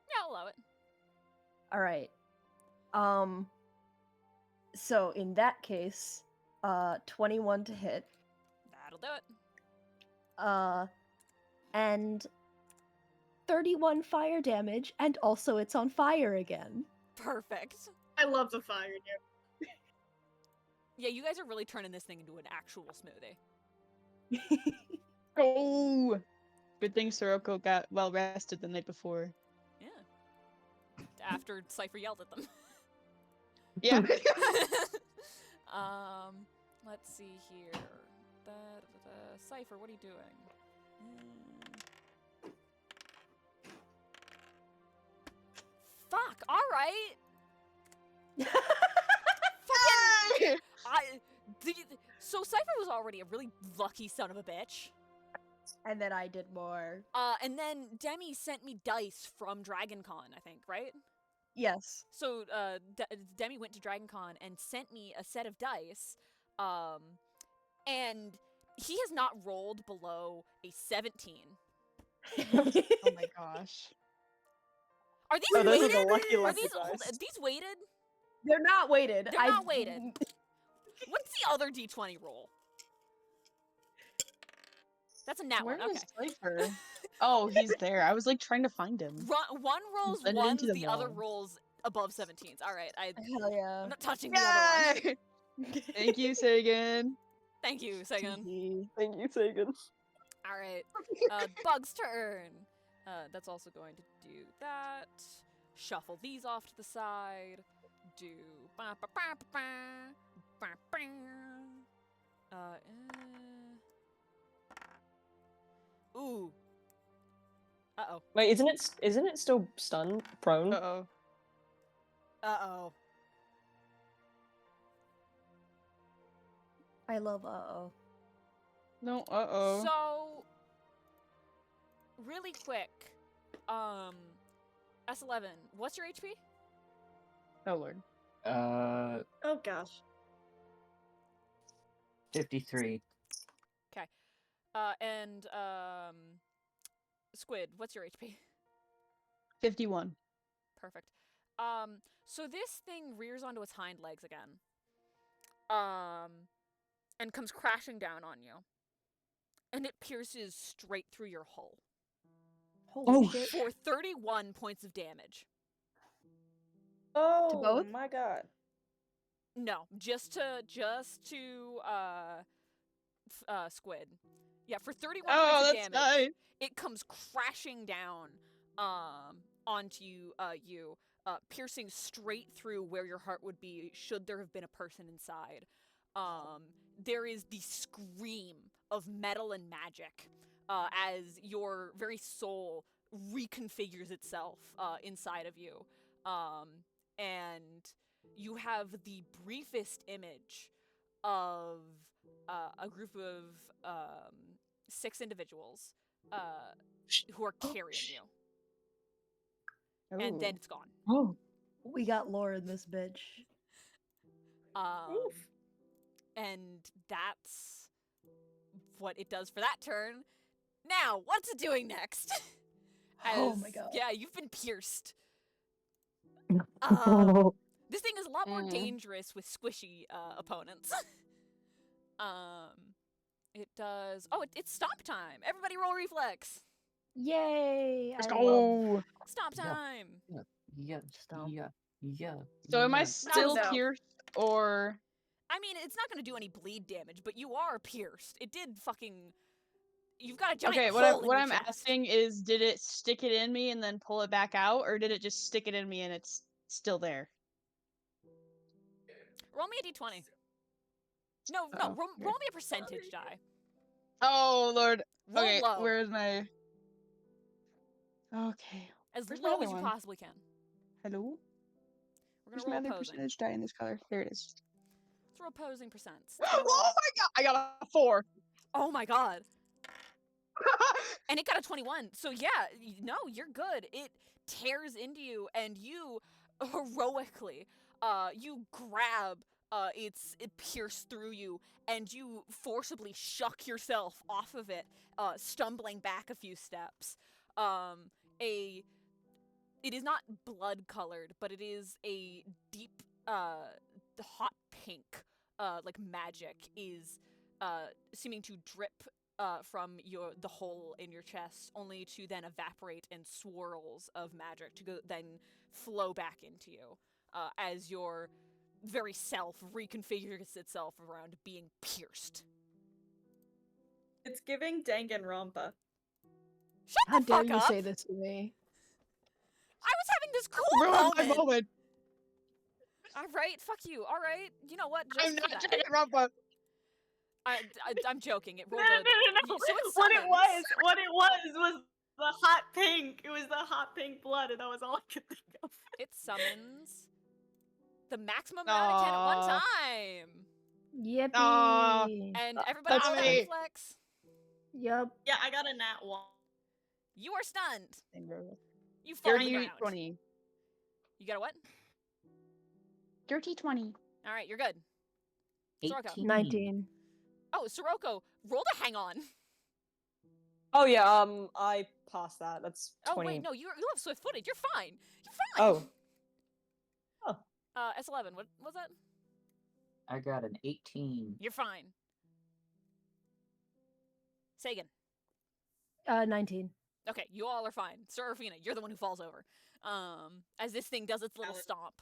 Yeah, I'll allow it. All right. So in that case, 21 to hit, That'll do it. and 31 fire damage, and also it's on fire again. Perfect. I love the fire dude. Yeah, you guys are really turning this thing into an actual smoothie. Oh. Good thing Sirocco got well rested the night before. Yeah. After Cypher yelled at them. Yeah. Let's see here. Cypher, what are you doing? Fuck, alright! Fucking... So Cypher was already a really lucky son of a bitch. And then I did more. And then Demi sent me dice from DragonCon, I think, right? Yes. So Demi went to DragonCon and sent me a set of dice, and he has not rolled below a 17. Oh my gosh. Are these Oh, those are weighted? the lucky Are lucky these dice. these weighted? They're not weighted. They're not weighted. What's the other D20 roll? That's a nat Where one. Okay. is Cypher? Oh, he's there. I was like trying to find him. One rolls blended ones, into the them other all. rolls above 17s. All right, Hell yeah. I'm not touching the other one. Yay! Thank you, Sagan. Thank you, Sagan. Thank you, Sagan. All right, Bug's turn. That's also going to do that. Shuffle these off to the side. Do ba ba ba ba ba ba. Ooh. Uh-oh. Wait, isn't it still stun prone? Uh-oh. Uh-oh. I love uh-oh. No, uh-oh. So, really quick, S11, what's your HP? Oh, Lord. Oh gosh. 53. And, Squid, what's your HP? 51. Perfect. So this thing rears onto its hind legs again. And comes crashing down on you. And it pierces straight through your hull. Holy shit. For 31 points of damage. Oh both? my god. No, just to Squid. Yeah, for 31 Oh, points of that's damage. nice. It comes crashing down onto you, piercing straight through where your heart would be should there have been a person inside. There is the scream of metal and magic as your very soul reconfigures itself inside of you. And you have the briefest image of a group of 6 individuals who are carrying you. And then Ooh. it's gone. Oh. We got lore in this bitch. And that's what it does for that turn. Now, what's it doing next? Oh my god. Yeah, you've been pierced. This thing is a lot more Mm. dangerous with squishy opponents. It does. Oh, it's stomp time. Everybody roll reflex. Yay! Let's I love go. Stomp Yeah. time. Yeah, Stomp. yeah. So am I yeah. still No. pierced or I mean, it's not going to do any bleed damage, but you are pierced. It did fucking. You've got a giant okay? hole in What your I'm chest. asking is, did it stick it in me and then pull it back out, or did it just stick it in me and it's still there? Roll me a d20. No, Oh, roll okay. me a percentage die. Oh Lord. Roll Okay, low, where's my? Okay. as where's my low other as you one? possibly can. Hello. We're Where's gonna my roll other opposing. percentage die in this color? There it is. Let's roll opposing percents. Oh my god! I got a 4. Oh my god. And it got a 21. So yeah, no, you're good. It tears into you, and you heroically, you grab it pierced through you, and you forcibly shuck yourself off of it, stumbling back a few steps. It is not blood colored, but it is a deep, hot pink, like magic is seeming to drip from the hole in your chest, only to then evaporate in swirls of magic to then flow back into you as your very self reconfigures itself around being pierced. It's giving Danganronpa. Shut How the dare fuck you up! say this to me? I was having this cool Ruined my moment. moment. All right, fuck you. All right, you know what? Just I'm for not that. taking Rumpa. I'm joking. It No, rolled no, a. no, no. So it What it summons. was the hot pink. It was the hot pink blood, and that was all I could think of. It summons the maximum amount it can at one Aw. time. Yippee! Aw. And everybody That's roll that me. reflex. Yup. Yeah, I got a nat 1. You are stunned. You fall to the Dirty ground. 20. You got a what? Dirty 20. All right, you're good. Soroko. 18. 19. Oh, Soroko, roll to hang on. Oh yeah, I passed that. That's 20. Oh wait, no, you have swift footed. You're fine. You're fine. Oh. S11. What was that? I got an 18. You're fine. Sagan. 19. Okay, you all are fine. Serafina, you're the one who falls over. As this thing does its little Valid. stomp.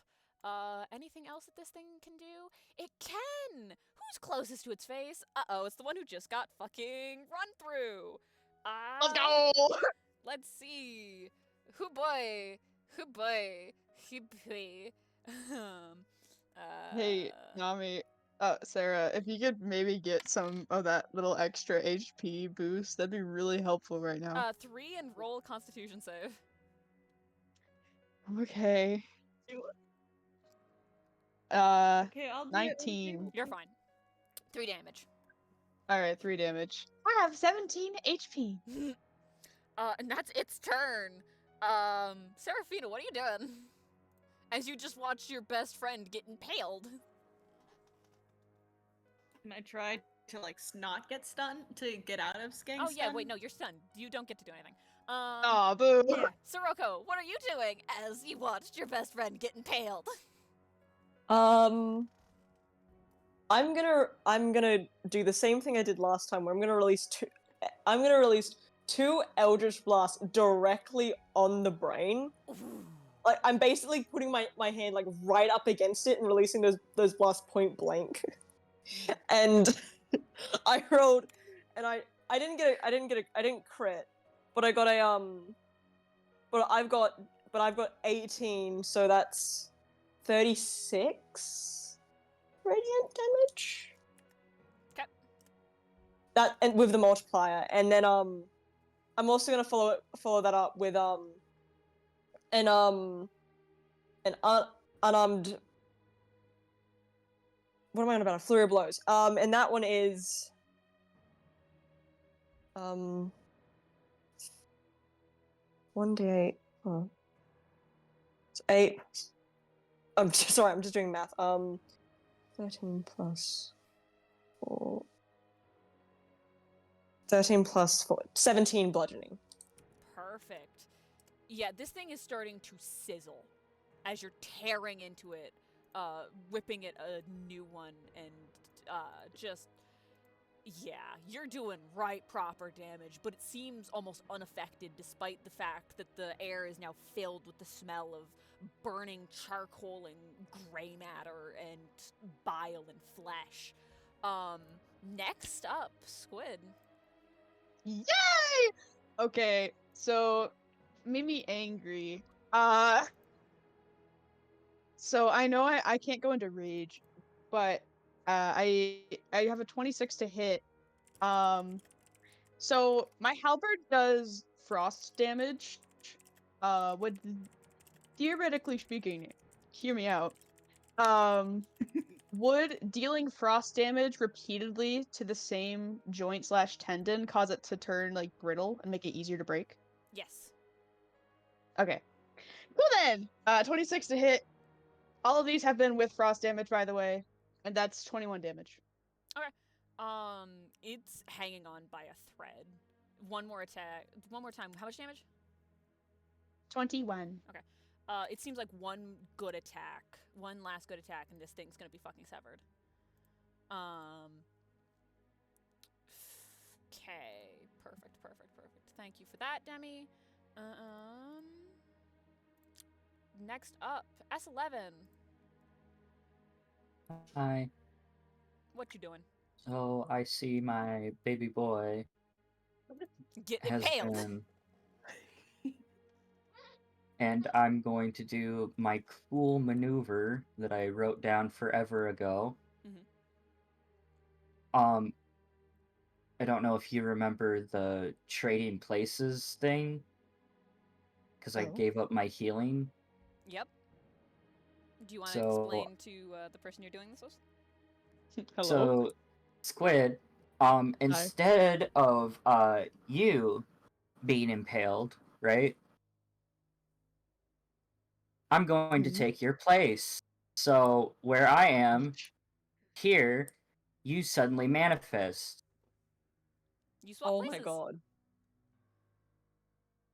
Anything else that this thing can do? It can! Who's closest to its face? Uh-oh, it's the one who just got fucking run through. Let's go! Let's see. Hoo boy. Hoo boy. Hoo boy. Hey, Nami. Sarah, if you could maybe get some of that little extra HP boost, that'd be really helpful right now. 3 and roll a constitution save. Okay. Okay, I'll do 19. You're fine. 3 damage. Alright, 3 damage. I have 17 HP. And that's its turn. Serafina, what are you doing? As you just watched your best friend get impaled. Can I try to not get stunned to get out of getting Oh stunned? yeah, wait, no, you're stunned. You don't get to do anything. Aw, boo. Yeah. Soroko, what are you doing as you watched your best friend get impaled? I'm gonna do the same thing I did last time, where I'm gonna release two Eldritch Blasts directly on the brain. Like I'm basically putting my hand like right up against it and releasing those blasts point blank. And I rolled, and I didn't crit, but I got I've got 18, so that's 36 radiant damage. Okay. That, and with the multiplier, and then I'm also gonna follow that up with an unarmed. What am I on about? A flurry of blows. And that one is 1d8. Oh. It's 8. I'm just doing math. 13 plus 4. 13 plus 4. 17 bludgeoning. Perfect. Yeah, this thing is starting to sizzle as you're tearing into it. whipping it a new one and just yeah, you're doing right proper damage, but it seems almost unaffected despite the fact that the air is now filled with the smell of burning charcoal and gray matter and bile and flesh. Next up, Squid. Yay! Okay, so made me angry. So I know I can't go into rage, but I have a 26 to hit. So my halberd does frost damage. Would theoretically speaking, hear me out. Would dealing frost damage repeatedly to the same joint / tendon cause it to turn like brittle and make it easier to break? Yes. Okay. Cool then. 26 to hit. All of these have been with frost damage, by the way, and that's 21 damage. It's hanging on by a thread. One more attack. One more time. How much damage? 21. Okay. It seems like one good attack, one last good attack, and this thing's gonna be fucking severed. Okay. Perfect. Thank you for that, Demi. Next up, S11. Hi. What you doing? So I see my baby boy Get has impaled. been, and I'm going to do my cool maneuver that I wrote down forever ago. Mhm. I don't know if you remember the trading places thing, because I Oh. gave up my healing. Yep. Do you want to So- explain to the person you're doing this with? Hello. So, Squid, instead of you being impaled, right? I'm going to Mhm. take your place. So, where I am, here, you suddenly manifest. You swap Oh places. my god.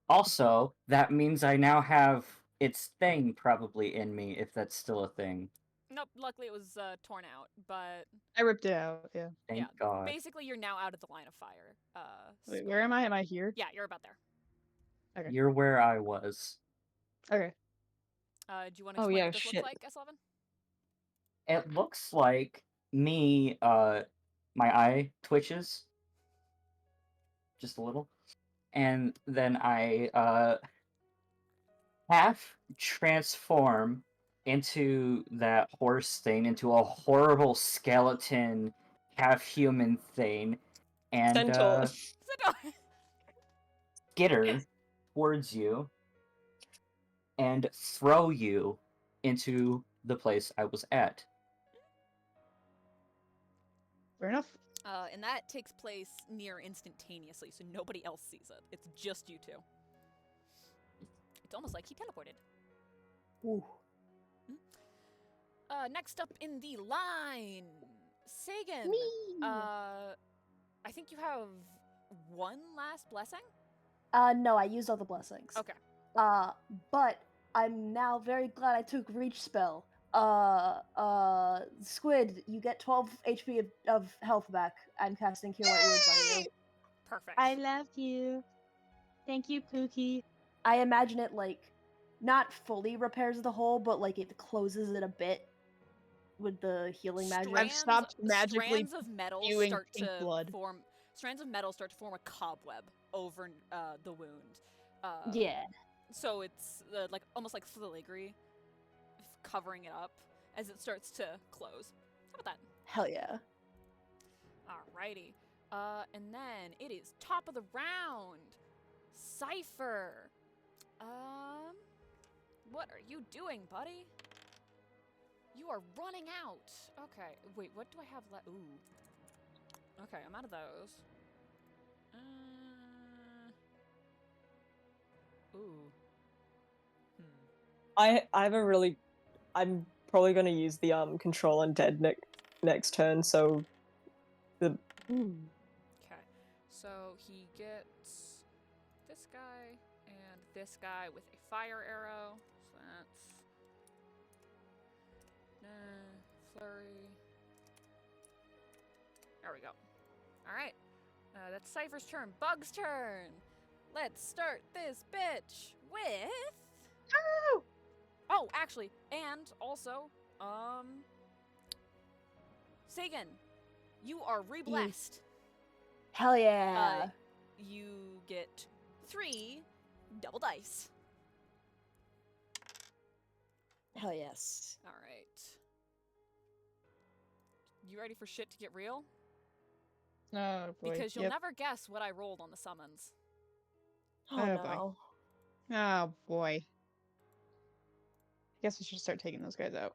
Also, that means I now have its thing probably in me, if that's still a thing. Nope. Luckily, it was torn out, but I ripped it out. Yeah. Thank yeah. God. Basically, you're now out of the line of fire. Wait, Squid. where am I? Am I here? Yeah, you're about there. Okay. You're where I was. Okay. Do you want to Oh, explain yeah, what this shit. looks like, S11? It looks like me, my eye twitches. Just a little. And then I, half transform into that horse thing, into a horrible skeleton, half human thing, and Centaur. skitter towards you and throw you into the place I was at. Fair enough. And that takes place near instantaneously, so nobody else sees it. It's just you two. It's almost like he teleported. Ooh. Next up in the line, Sagan. Me. I think you have one last blessing. No, I used all the blessings. Okay. But I'm now very glad I took Reach spell. Squid, you get 12 HP of health back. I'm casting Cure Light Wounds on you. Perfect. I love you. Thank you, Pookie. I imagine it like not fully repairs the hole, but like it closes it a bit with the healing magic. I've stopped magically strands of metal spewing start pink to blood. form. Strands of metal start to form a cobweb over the wound. Yeah. So it's like almost like filigree, covering it up as it starts to close. How about that? Hell yeah. Alrighty. And then it is top of the round. Cypher. What are you doing, buddy? You are running out. Okay, wait, what do I have left? Ooh. Okay, I'm out of those. Ooh. I have a really. I'm probably gonna use the control undead next turn. So the. Okay, so he gets this guy and this guy with a fire arrow. So that's Flurry. There we go. Alright. That's Cypher's turn. Bug's turn! Let's start this bitch with... Oh! Oh, actually, and also, Sagan, you are re-blessed. Hell yeah. You get 3 double dice. Hell yes. Alright. You ready for shit to get real? Oh boy. Because you'll Yep. never guess what I rolled on the summons. Oh, Oh, boy. no. Oh boy. I guess we should start taking those guys out.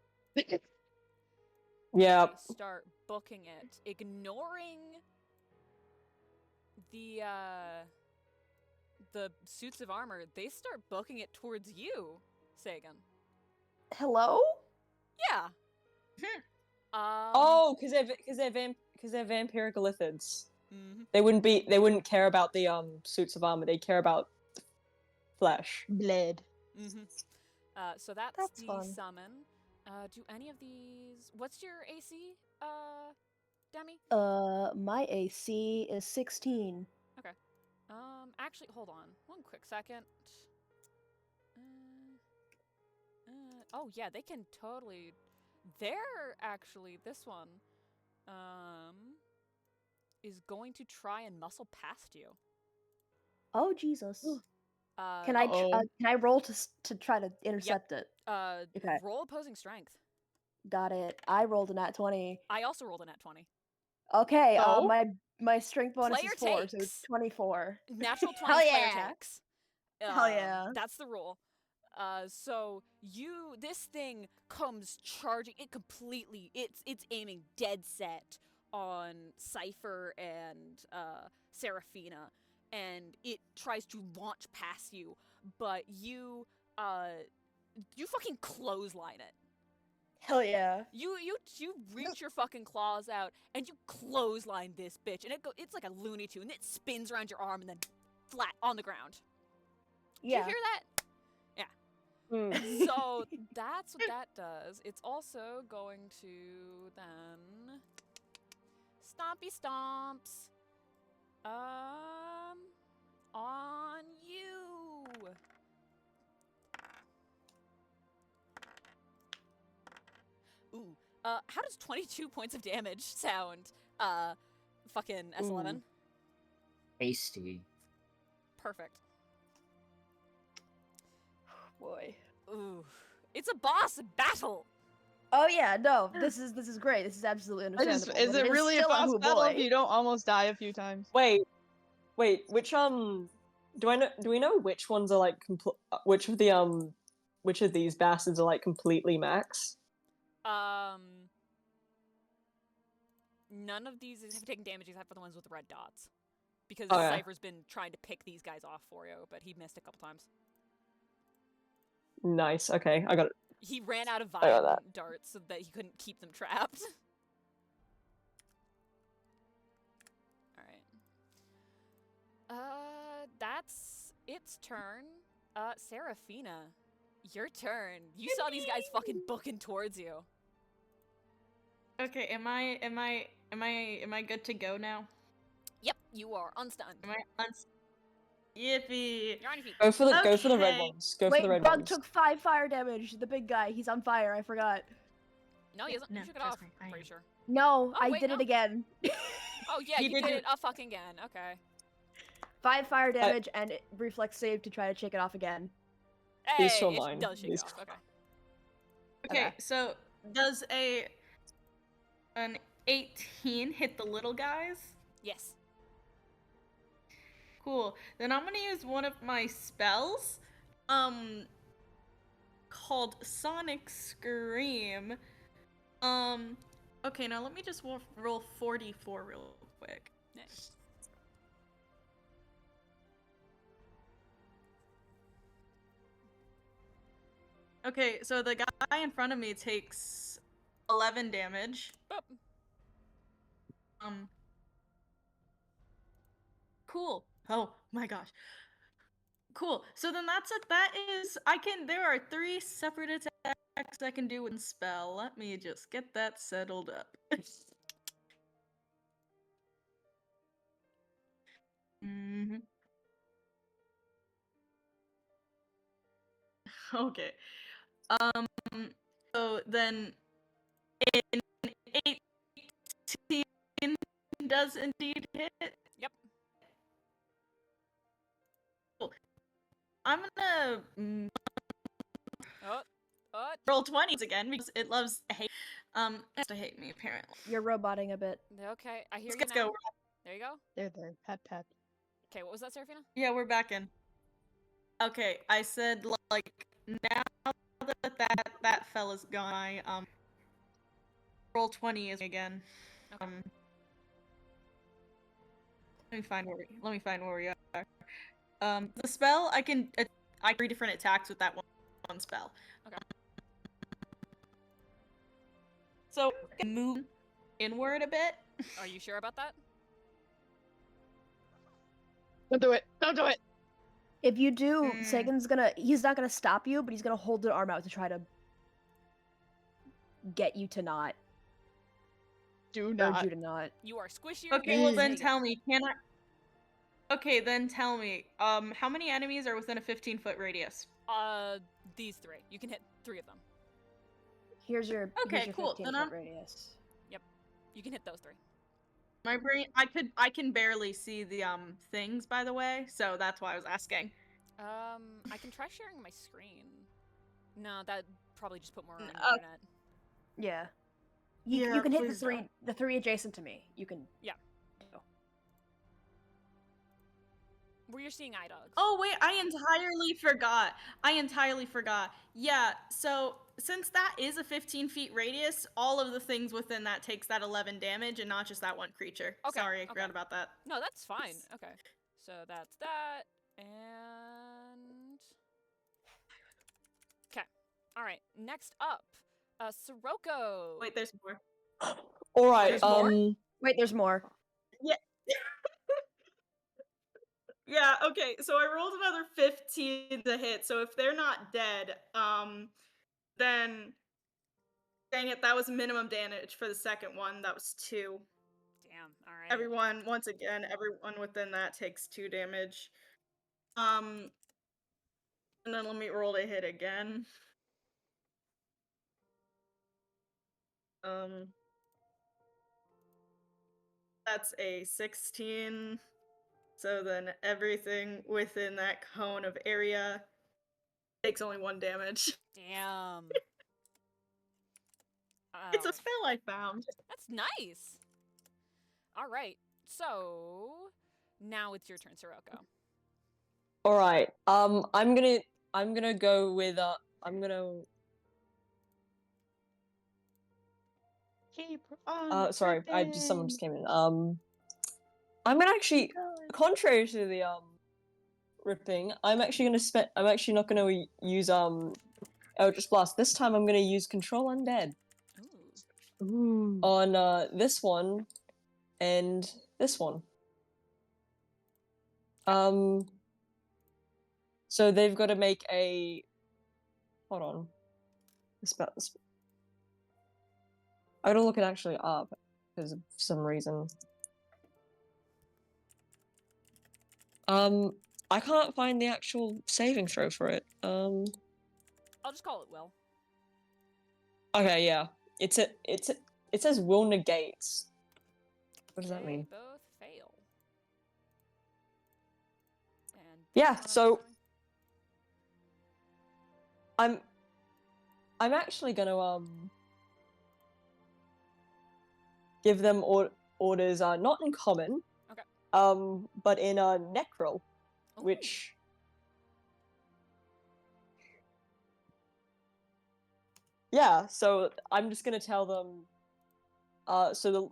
Yeah. They start booking it, ignoring the suits of armor. They start booking it towards you, Sagan. Hello? Yeah. Oh, because they're vampiric lithids. Mhm. They wouldn't care about the suits of armor. They care about flesh. Blood. Mhm. So that's That's the fun. summon. Do any of these? What's your AC, Demi? My AC is 16. Actually, hold on one quick second. Oh yeah, they can totally. They're actually this one, is going to try and muscle past you. Oh Jesus. Can Uh-oh. I roll to try to intercept it? Okay. Roll opposing strength. Got it. I rolled a nat 20. I also rolled a nat 20. Okay, Oh? my strength bonus Player is 4, so takes. it's 24. Natural 20 Hell player yeah. takes. Hell yeah. That's the rule. So this thing comes charging. It's aiming dead set on Cypher and Seraphina, and it tries to launch past you, but you fucking clothesline it. Hell yeah. You reach your fucking claws out and you clothesline this bitch, and it's like a Looney Tune. It spins around your arm and then flat on the ground. Yeah. Did you hear that? Mm. So that's what that does. It's also going to then stompy stomps on you. Ooh. How does 22 points of damage sound? Fucking S11. Hasty. Perfect. Boy. Ooh. It's a boss battle. Oh yeah, no. This is great. This is absolutely understandable. Is but it really a still boss Who battle boy. if you don't almost die a few times? Wait, which do we know which ones are like which of these bastards are like completely max? None of these have taken damage except for the ones with red dots. Because Okay. Cypher's been trying to pick these guys off for you, but he missed a couple times. Nice. Okay, I got it. He ran out of I got violent darts so that he couldn't keep them trapped. Alright. That's its turn. Seraphina, your turn. You saw these guys fucking booking towards you. Okay, am I good to go now? Yep, you are unstunned. Am I Yippee! You're on your feet. Go for the red Okay. ones. Go Wait, for the red Bug ones. took 5 fire damage. The big guy. He's on fire. I forgot. No, he hasn't. No, You took it trust off. me, I I'm pretty am. sure. No, Oh, I wait, did no. it again. Oh yeah, He you did did it. it a fucking again. Okay. 5 fire damage and reflex save to try to shake it off again. Hey, These still it mine. does shake These- off. Okay. Okay, Okay. so does an 18 hit the little guys? Yes. Cool. Then I'm gonna use one of my spells, called Sonic Scream. Okay, now let me just roll 44 real quick. Nice. Okay, so the guy in front of me takes 11 damage. Boop. Cool. Oh my gosh. Cool. So then that is there are 3 separate attacks attacks I can do with spell. Let me just get that settled up. hmm Okay. So then in 18 does indeed hit. Yep. Cool. I'm gonna Oh, oh, roll 20s again because it loves hate. It has to hate me apparently. You're roboting a bit. okay. I hear you Let's now. go. There you go. There. Pat, pat. Okay, what was that, Seraphina? Yeah, we're back in. Okay, I said like now that fella's gone, I roll 20 is again. Okay. Let me find where we are. The spell I can 3 different attacks with that one spell. Okay. So move inward a bit. Are you sure about that? Don't do it. Don't do it. If you do, Mm. Sagan's he's not gonna stop you, but he's gonna hold an arm out to try to get you to not. Do Urge not. you to not. You are squishier. Okay, than well then Sagan. tell me, can I? Okay, then tell me. How many enemies are within a 15-foot radius? These 3. You can hit 3 of them. Here's your Okay, cool. 15 Then foot I'm- radius. You can hit those 3. My brain, I can barely see the things, by the way, so that's why I was asking. I can try sharing my screen. No, that probably just put more on the Oh. internet. Yeah. You Yeah, can hit please don't. the three adjacent to me. You can. Yeah. do. Where you're seeing eye dogs. Oh wait, I entirely forgot. Yeah, so since that is a 15 feet radius, all of the things within that takes that 11 damage and not just that one creature. Okay, Sorry, I okay. forgot about that. No, that's fine. Okay. So that's that. And. Okay. All right. Next up, Sirocco. Wait, there's more. All right. There's more? Wait, there's more. Yeah, okay, so I rolled another 15 to hit, so if they're not dead, then dang it, that was minimum damage for the second one. That was 2. Damn. All right. Everyone, once again, everyone within that takes 2 damage. And then let me roll to hit again. That's a 16. So then everything within that cone of area takes only 1 damage. Damn. It's a Alright. spell I found. That's nice. All right. So now it's your turn, Sirocco. All right. I'm gonna go with I'm gonna. Keep on. Sorry, someone tripping. just came in. I'm gonna actually, contrary to the ripping, I'm actually not gonna use Eldritch Blast. This time I'm gonna use Control Undead Ooh. Ooh. on this one and this one. So they've got to make a. Hold on. I gotta look it actually up because of some reason. I can't find the actual saving throw for it. I'll just call it Will. Okay, yeah. It says will negates. What does that They mean? both fail. And Yeah, so I'm actually gonna give them orders not in common. Okay. But in Necrol, Ooh. which yeah, so I'm just gonna tell them so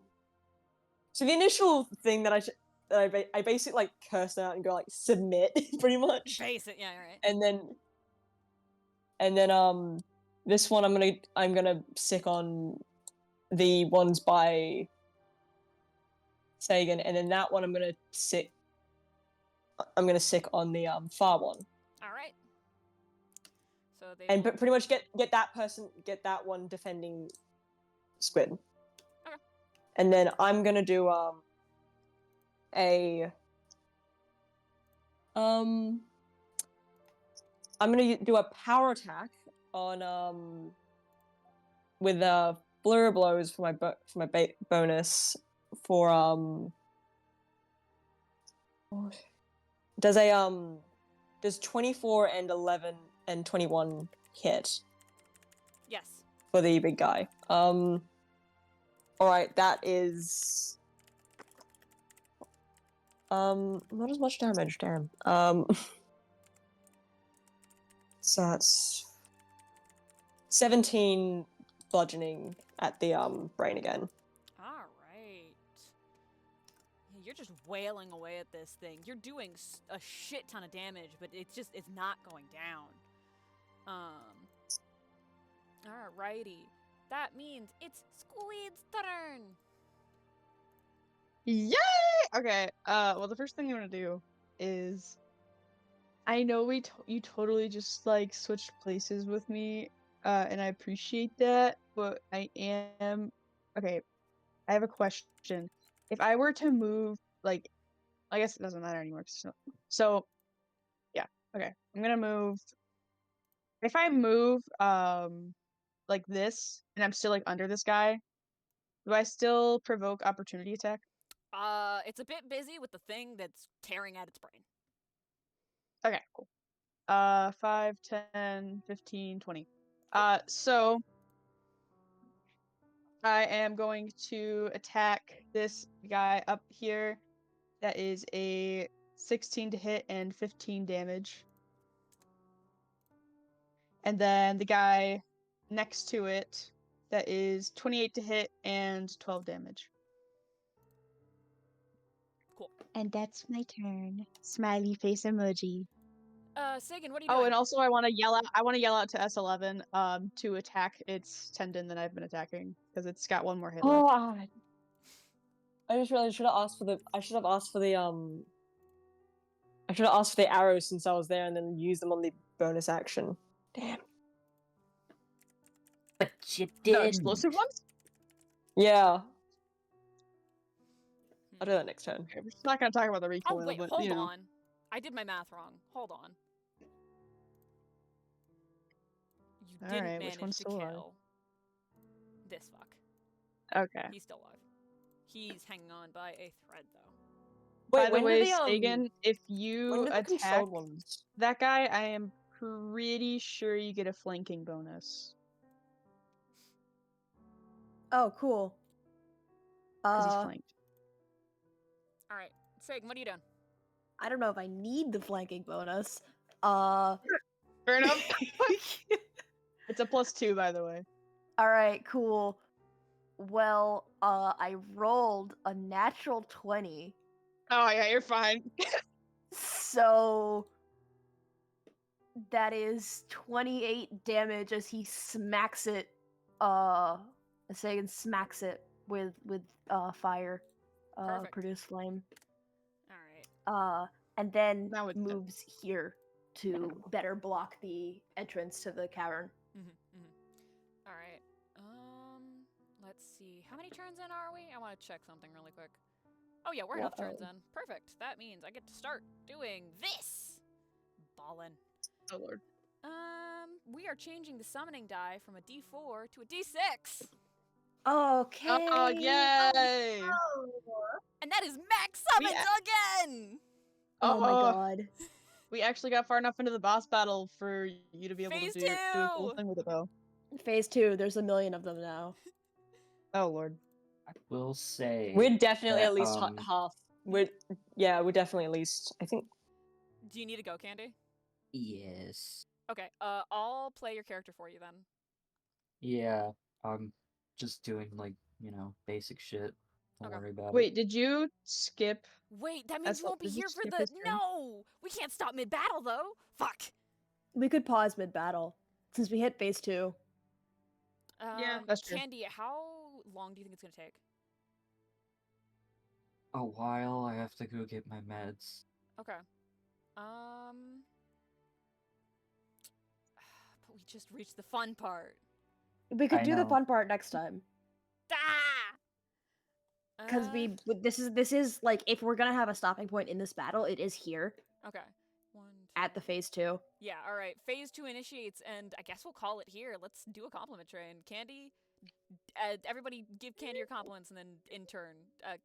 the initial thing that I basically like curse out and go like submit pretty much. Base it, yeah, all right. And then this one I'm gonna sick on the ones by Sagan, and then that one I'm gonna sick on the far one. All right. So they and will- pretty much get that one defending squid. Okay. And then I'm gonna do I'm gonna do a power attack on with flurry blows for my bonus for does a does 24 and 11 and 21 hit Yes. for the big guy. All right, that is not as much damage, damn. So that's 17 bludgeoning at the brain again. All right. Yeah, you're just wailing away at this thing. You're doing a shit ton of damage, but it's not going down. Alrighty. That means it's Squid's turn. Yay! Okay. Well, the first thing I'm gonna do is, I know you totally just like switched places with me, and I appreciate that. But I am okay. I have a question. If I were to move, like, I guess it doesn't matter anymore. So, yeah. Okay. I'm gonna move. If I move, like this, and I'm still like under this guy, do I still provoke opportunity attack? It's a bit busy with the thing that's tearing at its brain. Okay, cool. 5, 10, 15, 20. So I am going to attack this guy up here. That is a 16 to hit and 15 damage. And then the guy next to it, that is 28 to hit and 12 damage. Cool. And that's my turn. Smiley face emoji. Sagan, what are you Oh, doing? and also I want to yell out to S11 to attack its tendon that I've been attacking because it's got one more hit left. Oh, I just realized I should have asked for the arrows since I was there and then use them on the bonus action. Damn. But you The did. explosive ones? Yeah. I'll do that next turn. Okay, we're just not gonna talk about the Oh, recoil, wait, but hold you know. on. I did my math wrong. Hold on. You didn't Alright, manage which one's to still alive? kill this fuck. Okay. He's still alive. He's hanging on by a thread, though. By Wait, the when way, do the Sagan, if when you do the attack controlled ones? that guy, I am pretty sure you get a flanking bonus. Oh, cool. Because he's flanked. All right, Sagan, what are you doing? I don't know if I need the flanking bonus. Fair enough. It's a +2, by the way. All right, cool. Well, I rolled a natural 20. Oh yeah, you're fine. So that is 28 damage as he smacks it. Sagan smacks it with fire. Perfect. Produce flame. All right. And then Now it's done. moves here to better block the entrance to the cavern. All right. Let's see. How many turns in are we? I want to check something really quick. Oh yeah, we're half turns in. Perfect. That means I get to start doing this. Ballin'. Oh lord. We are changing the summoning die from a D4 to a D6. Okay. Oh yay! And that is max summons again! Oh my god. We actually got far enough into the boss battle for you to be able Phase to do a cool 2! thing with it though. Phase 2, there's a million of them now. Oh lord. I will say We're definitely that, at least half. We're definitely at least. I think. Do you need to go, Candy? yes. Okay, I'll play your character for you then. Yeah, I'm just doing like, basic shit. Don't Okay. worry about it. Wait, did you skip? Wait, that means That's you won't be did you here for skip the. his turn? No! We can't stop mid battle though! Fuck! We could pause mid battle since we hit phase 2. Yeah, that's true. Candy, how long do you think it's gonna take? A while, I have to go get my meds. Okay. we just reached the fun part. We could I do the know. fun part next time. Ah! Because this is like, if we're gonna have a stopping point in this battle, it is here Okay. One, at the two. phase 2. Yeah, alright. Phase 2 initiates, and I guess we'll call it here. Let's do a compliment train. Candy, everybody give Candy your compliments, and then in turn.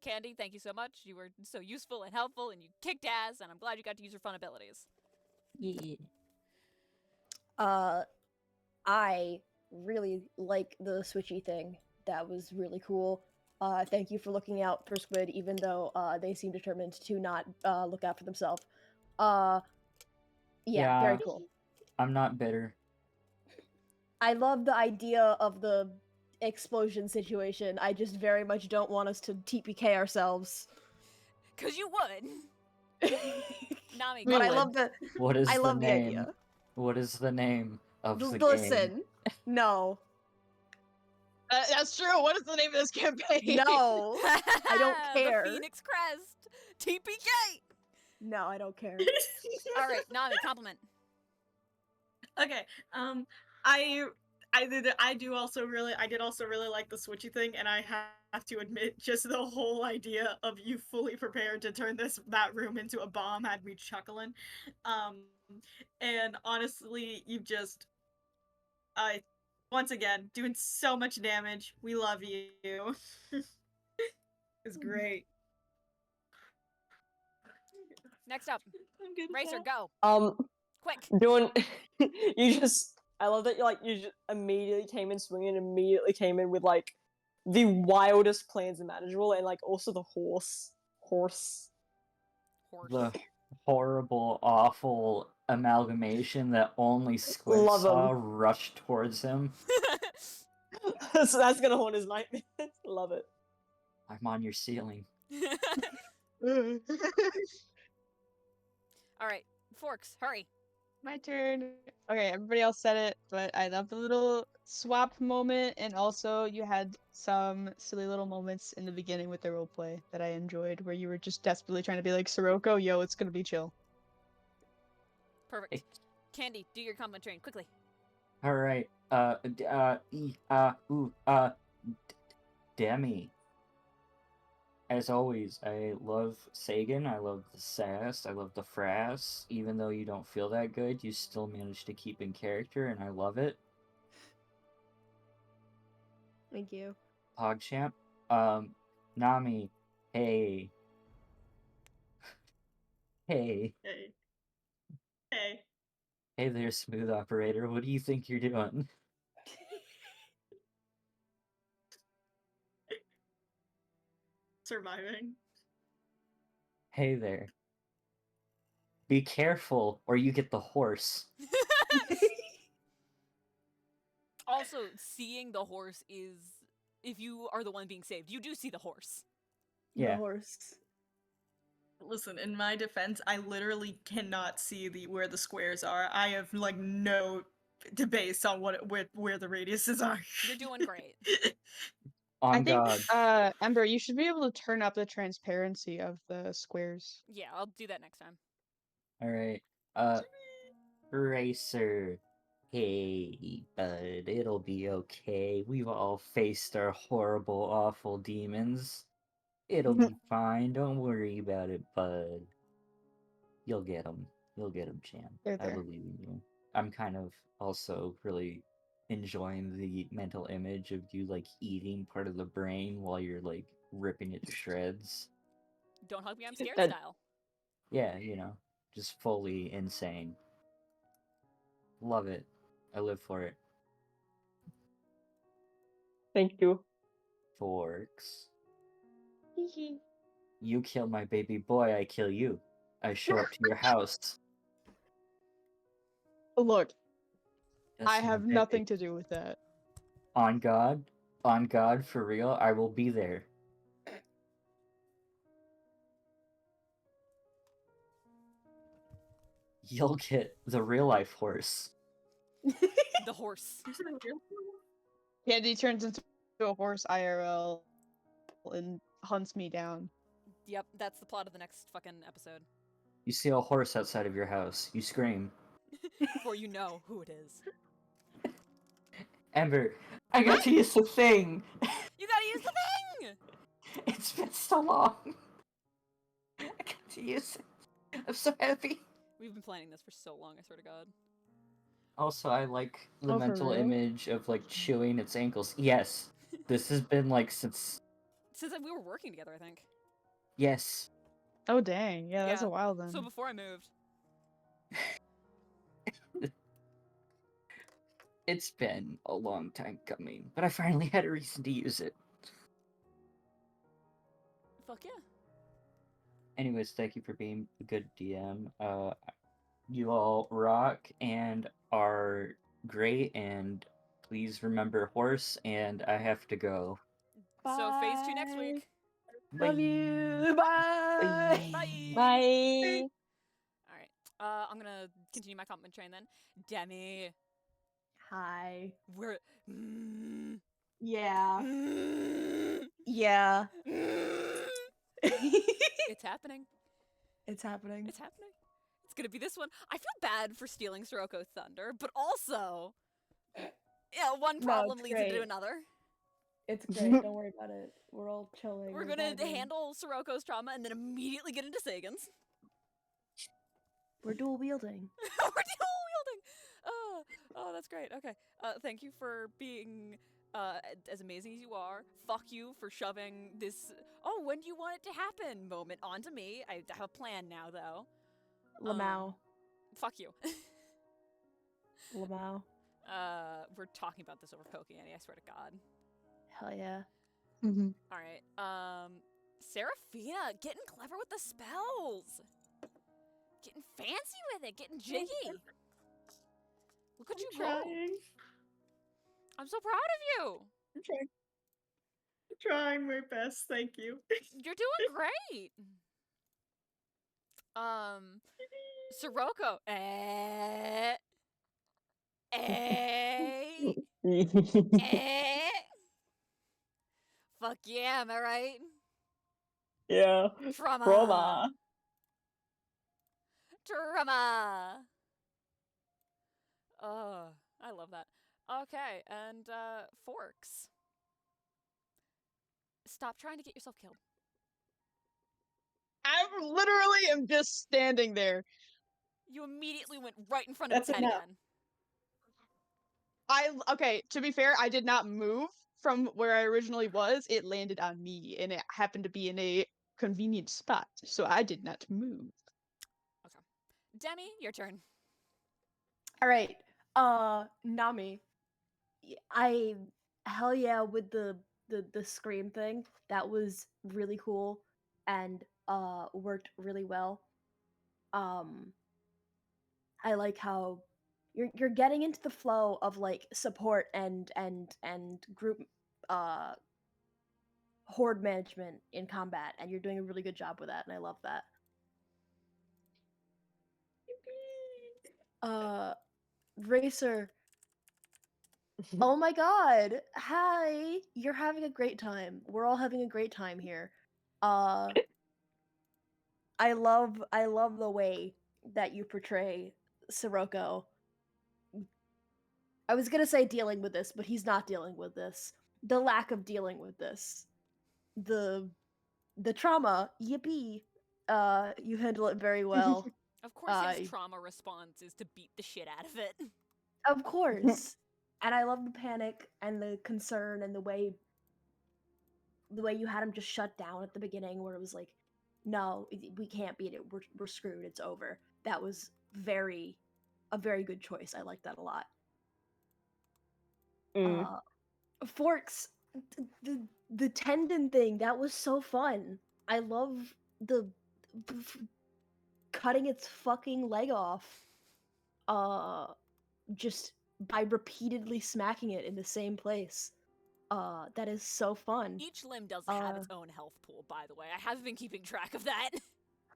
Candy, thank you so much. You were so useful and helpful, and you kicked ass, and I'm glad you got to use your fun abilities. Yeah. I really like the switchy thing. That was really cool. Thank you for looking out for Squid, even though they seem determined to not look out for themselves. Yeah, very Yeah. cool. I'm not bitter. I love the idea of the explosion situation. I just very much don't want us to TPK ourselves. Because you would. Nami, We But I would. love the What is I the love the name? idea. What is the name of the game? Listen, no, That's true. What is the name of this campaign? no, I don't care. The Phoenix Crest. TPK. no, I don't care. All right, Nami, compliment. Okay. I did also really like the switchy thing, and I have to admit, just the whole idea of you fully prepared to turn that room into a bomb had me chuckling. And honestly, you've just once again doing so much damage. We love you. It's great. Next up, I'm good. Racer, go. Quick. Doing I love that you just immediately came in swinging, immediately came in with like the wildest plans imaginable, and like also the horse. Horse. The horrible, awful amalgamation that only Squid Love saw rush towards him. So that's gonna haunt his nightmares. Love it. I'm on your ceiling. All right, Forks, hurry. My turn. Okay, everybody else said it, but I love the little swap moment, and also you had some silly little moments in the beginning with the roleplay that I enjoyed, where you were just desperately trying to be like, Sirocco, yo, it's gonna be chill. Perfect. Hey. Candy, do your compliment train quickly. All right. Demi. As always, I love Sagan. I love the sass. I love the frass. Even though you don't feel that good, you still manage to keep in character, and I love it. Thank you. PogChamp. Nami. Hey. Hey. Hey. Hey. Hey there, smooth operator. What do you think you're doing? Surviving. Hey there. Be careful, or you get the horse. Also, seeing the horse is, if you are the one being saved, you do see the horse. The Yeah. horse. Listen, in my defense, I literally cannot see where the squares are. I have like no debate on where the radiuses are. You're doing great. On I think, God. Ember, you should be able to turn up the transparency of the squares. Yeah, I'll do that next time. Alright. Racer. Hey, bud, it'll be okay. We've all faced our horrible, awful demons. It'll be fine. Don't worry about it, bud. You'll get them. You'll get them, champ. They're I there. believe in you. I'm kind of also really enjoying the mental image of you, like, eating part of the brain while you're, like, ripping it to shreds. Don't hug me, I'm scared That- style. Yeah, you know, just fully insane. Love it. I live for it. Thank you. Forks. You kill my baby boy, I kill you. I show up to your house. Look, That's I my have baby. nothing to do with that. On God, for real, I will be there. You'll get the real life horse. The horse. Candy turns into a horse IRL and hunts me down. Yep, that's the plot of the next fucking episode. You see a horse outside of your house. You scream. Before you know who it is. Ember, I got to use the thing. You gotta use the thing! It's been so long. I got to use it. I'm so happy. We've been planning this for so long, I swear to God. Also, I like the Oh, for mental real? image of like chewing its ankles. Yes, this has been like since. Since we were working together, I think. Yes. Oh dang, yeah, that's Yeah, a while then. So before I moved. It's been a long time coming, but I finally had a reason to use it. Fuck yeah. Anyways, thank you for being a good DM. You all rock and are great, and please remember horse, and I have to go. So phase 2 next week. Love you. Bye. Bye. Bye. All right. I'm gonna continue my compliment train then. Demi, Hi. we're. Yeah. Yeah. It's happening. It's happening. It's happening. It's gonna be this one. I feel bad for stealing Siroko's thunder, but also, yeah, one No, problem it's leads into great. another. It's great. Don't worry about it. We're all chilling. We're we're gonna vibing. handle Siroko's trauma and then immediately get into Sagan's. We're dual wielding. We're dual wielding. Oh, that's great. Okay. Thank you for being as amazing as you are. Fuck you for shoving this. Oh, when do you want it to happen? Moment onto me. I have a plan now, though. Lamau. Fuck you. Lamau. We're talking about this over Poke Annie. I swear to God. Hell yeah. All right. Seraphina, getting clever with the spells. Getting fancy with it. Getting jiggy. Look at you go. I'm so proud of you. I'm trying my best, thank you. You're doing great. Sirocco. Fuck yeah, am I right? Yeah. Trauma. Trauma. Trauma. Oh, I love that. Okay, and Forks. Stop trying to get yourself killed. I literally am just standing there. You immediately went right in front of That's its head enough. again. Okay, to be fair, I did not move from where I originally was. It landed on me, and it happened to be in a convenient spot, so I did not move. Demi, your turn. All right. Nami. Hell yeah with the scream thing. That was really cool and worked really well. I like how you're getting into the flow of like support and group horde management in combat, and you're doing a really good job with that, and I love that. Racer. Oh my god. Hi. You're having a great time. We're all having a great time here. I love the way that you portray Sirocco. I was gonna say dealing with this, but he's not dealing with this. The lack of dealing with this. The trauma, yippee. You handle it very well. Of course, his trauma response is to beat the shit out of it. Of course. And I love the panic and the concern and the way you had him just shut down at the beginning, where it was like, no, we can't beat it. We're screwed. It's over. That was a very good choice. I like that a lot. Forks, the tendon thing, that was so fun. I love the cutting its fucking leg off. Just by repeatedly smacking it in the same place. That is so fun. Each limb does have its own health pool, by the way. I haven't been keeping track of that.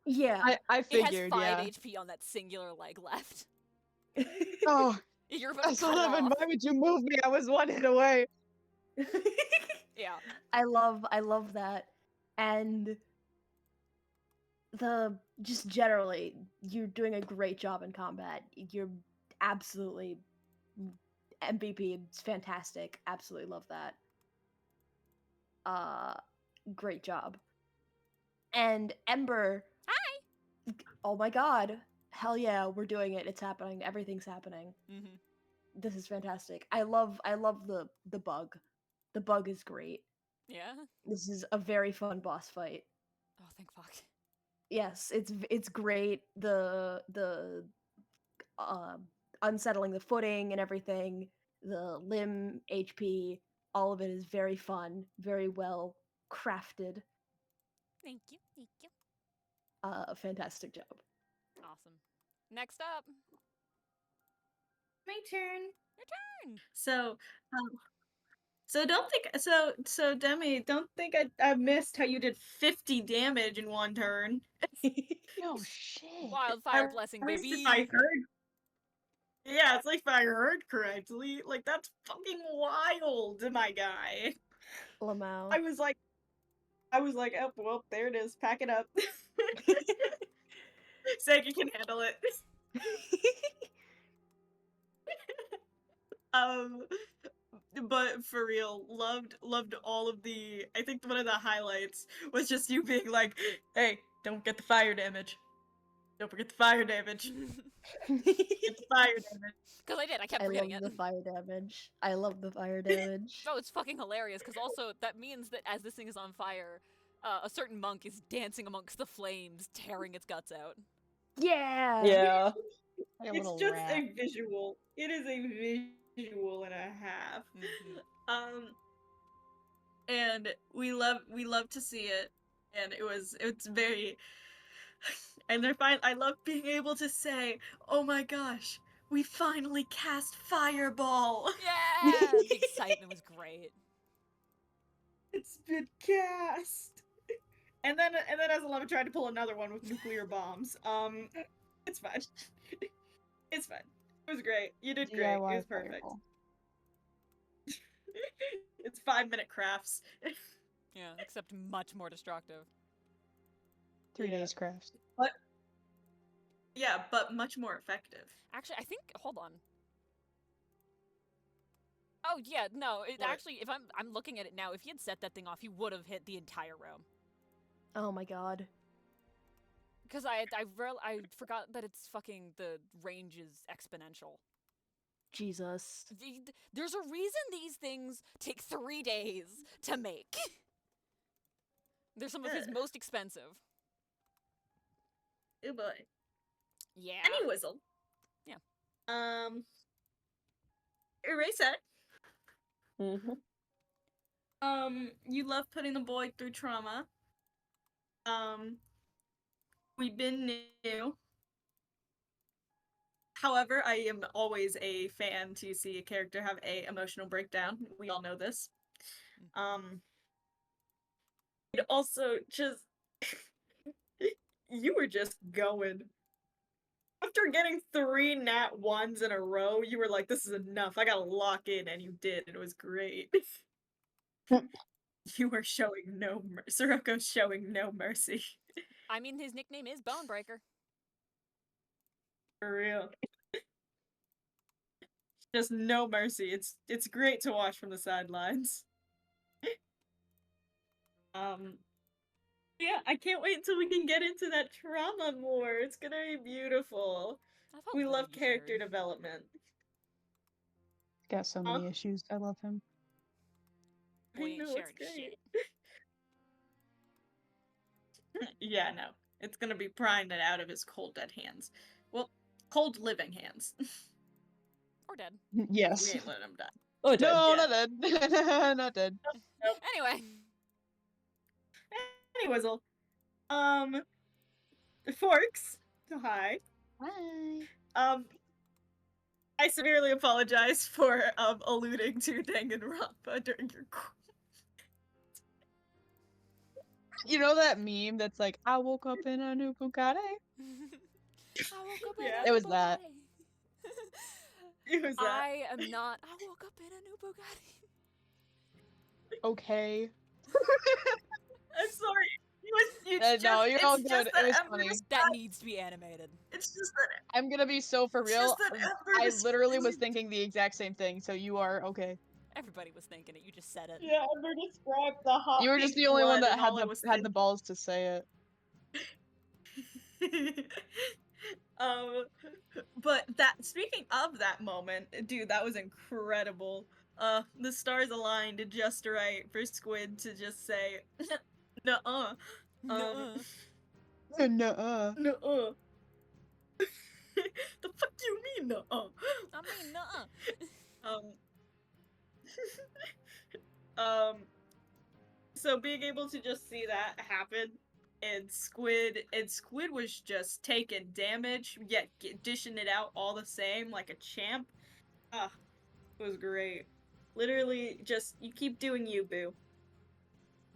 Yeah. I figured, it has 5 yeah. HP on that singular leg left. Oh, You're about to that's cut it 11. off. Why would you move me? I was 1 hit away. Yeah. I love that. And just generally, you're doing a great job in combat. You're absolutely MVP. It's fantastic. Absolutely love that. Great job. And Ember. Hi. Oh my god. Hell yeah, we're doing it. It's happening. Everything's happening. Mm-hmm. This is fantastic. I love the bug. The bug is great. Yeah. This is a very fun boss fight. Oh, thank fuck. Yes, it's great. The unsettling the footing and everything, the limb HP, all of it is very fun, very well crafted. Thank you. Thank you. Fantastic job. Awesome. Next up, My turn. your turn. So don't think so Demi, don't think I missed how you did 50 damage in one turn. No shit. Wildfire At blessing, least baby. if I heard. Yeah, it's like if I heard correctly. Like that's fucking wild, my guy. Lamau. I was like, oh well, there it is. Pack it up. Sega can handle it. But for real, loved all of the. I think one of the highlights was just you being like, "Hey, don't get the fire damage. Don't forget the fire damage. Get the fire damage." Because I did. I kept I forgetting love it. the fire damage. I love the fire damage. Oh, it's fucking hilarious. Because also that means that as this thing is on fire, a certain monk is dancing amongst the flames, tearing its guts out. Yeah. Yeah. Like a It's little just rat. a visual. It is a visual and a half. Mhm. And we love to see it, and it's very. And I love being able to say, "Oh my gosh, we finally cast Fireball. Yeah, the excitement was great. It's been cast." And then Azalema tried to pull another one with nuclear bombs. It's fine. It's fine. It was great. You did great. It DIY was perfect. fireball. It's 5-minute crafts. Yeah, except much more destructive. 3 Yeah. days crafts. Yeah, but much more effective. Actually, I think. Hold on. Oh yeah, no. It What? actually, if I'm looking at it now, if he had set that thing off, he would have hit the entire room. Oh my god. Because I forgot that it's fucking the range is exponential. Jesus. There's a reason these things take 3 days to make. They're some of his Ugh. most expensive. Oh boy. Yeah. Any whistle. Yeah. Erase it. Mm-hmm. You love putting the boy through trauma. We've been new. However, I am always a fan to see a character have a emotional breakdown. We all know this. It also just you were just going. After getting 3 nat 1s in a row, you were like, "This is enough. I gotta lock in," and you did. And it was great. You were showing no Siroko's showing no mercy. I mean, his nickname is Bonebreaker. For real. Just no mercy. It's great to watch from the sidelines. Yeah, I can't wait until we can get into that trauma more. It's gonna be beautiful. I felt We love really character shared. development. Got so many issues. I love him. We I ain't know, it's sharing great. shit. Yeah, no. It's gonna be prying it out of his cold dead hands. Well, cold living hands. Or dead. Yes. We ain't letting him die. Oh, dead. No, Yeah. not dead. Not dead. Anyway. Anyways, Forks. Hi. Hi. I severely apologize for alluding to Danganronpa during your You know that meme that's like, I woke up in a new Bugatti? I woke up in Yeah. a It new was that. Bugatti. It was that. I am not. I woke up in a new Bugatti. Okay. I'm sorry. No, you're all it's good. just It that was Ember funny. is That not- needs to be animated. It's just that I'm gonna be so for It's real. just that Ember I is literally was really- thinking the exact same thing, so you are okay. Everybody was thinking it. You just said it. Yeah, Ember described the hot. You were just pink the only one blood that and all I was had the balls to say it. But speaking of that moment, dude, that was incredible. The stars aligned just right for Squid to just say, nuh-uh. Nuh-uh. Nuh-uh. Nuh-uh. The fuck you mean, nuh-uh? I mean, nuh-uh. So being able to just see that happen, and Squid was just taking damage, yet dishing it out all the same like a champ. It was great. Literally, just you keep doing you, boo.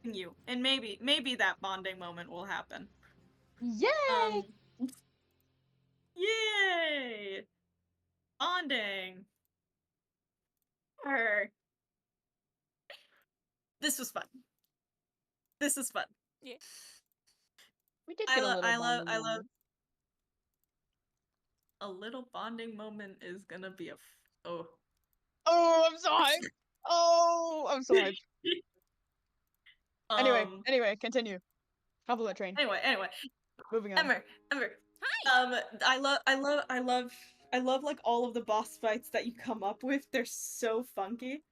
You, and maybe that bonding moment will happen. Yay! Yay! Bonding. Her. This was fun. This is fun. We did get a little I love bonding moment. a little bonding moment is gonna be oh. Oh, I'm so hyped. Oh, I'm so hyped. Anyway, continue. Compliment train. Anyway, Moving on. Ember. Hi. I love like all of the boss fights that you come up with. They're so funky,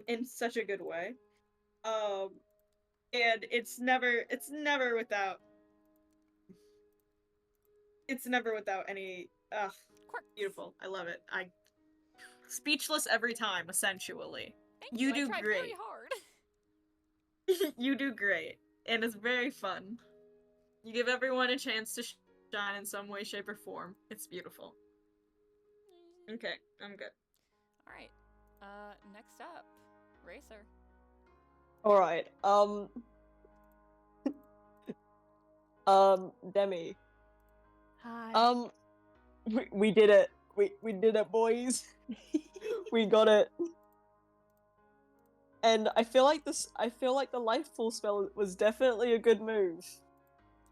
in such a good way. And it's never without any beautiful. I love it. I speechless every time, essentially. Thank You I do tried great. very hard. You do great, and it's very fun. You give everyone a chance to shine in some way, shape, or form. It's beautiful. Okay, I'm good. All right. Next up, Racer. All right. Demi. Hi. We did it. We did it, boys. We got it. And I feel like the life full spell was definitely a good move.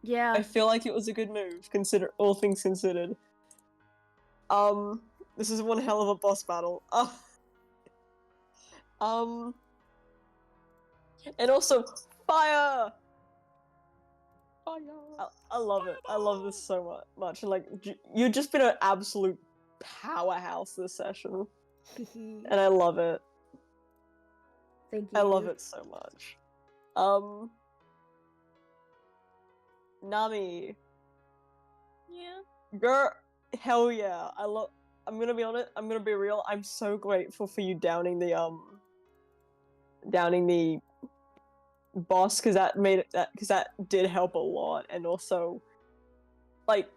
Yeah. I feel like it was a good move, consider all things considered. This is one hell of a boss battle. And also fire. I love it. I love this so much. And like, you've just been an absolute powerhouse this session, and I love it. Thank you. I love it so much. Nami. Yeah. Girl, hell yeah. I'm gonna be honest, I'm gonna be real, I'm so grateful for you downing the boss, because that did help a lot. And also, like,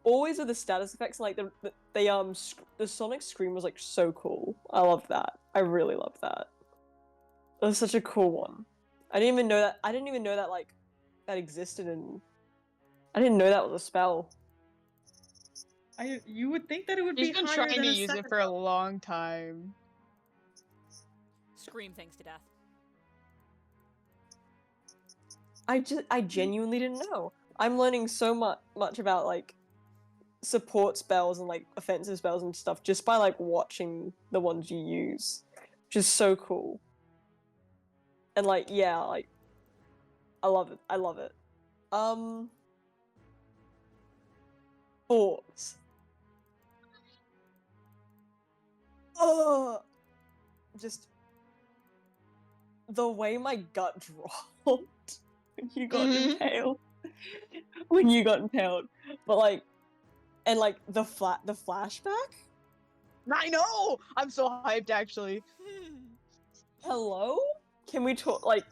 always with the status effects, like the sonic scream was like so cool. I love that. I really love that. It was such a cool one. I didn't even know that like that existed, and I didn't know that was a spell. You would think that it would He's be been higher trying than to a use it second for a level. long time. Scream things to death. I genuinely didn't know. I'm learning so much about like support spells and like offensive spells and stuff just by like watching the ones you use, which is so cool. And like, yeah, like I love it. I love it. Thoughts. Oh, just the way my gut dropped when you got Mhm. impaled. When you got impaled, but like, and like the flashback. I know! I'm so hyped, actually. Hello? Can we talk, like,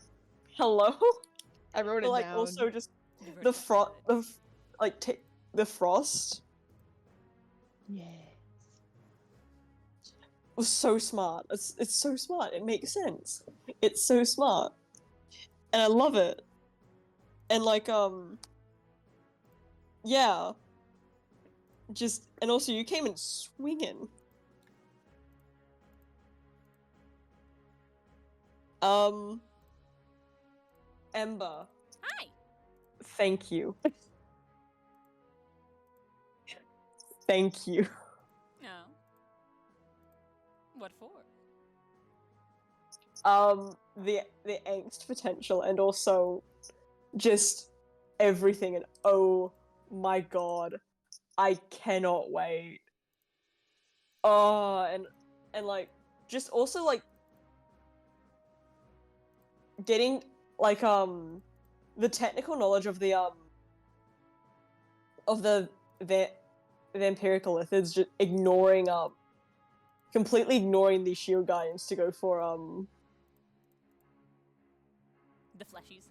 hello? I wrote But it like down. also just You've already the talked frost, about it. the frost Yeah. was so smart. It's so smart. It makes sense. It's so smart, and I love it. And like yeah, just, and also you came in swinging. Ember, Hi. Thank you. Thank you. No. What for? The angst potential and also just everything, and oh my god, I cannot wait. Oh, and like just also like getting like the technical knowledge of the vampirical lithids, just ignoring completely ignoring the shield guardians to go for The fleshies.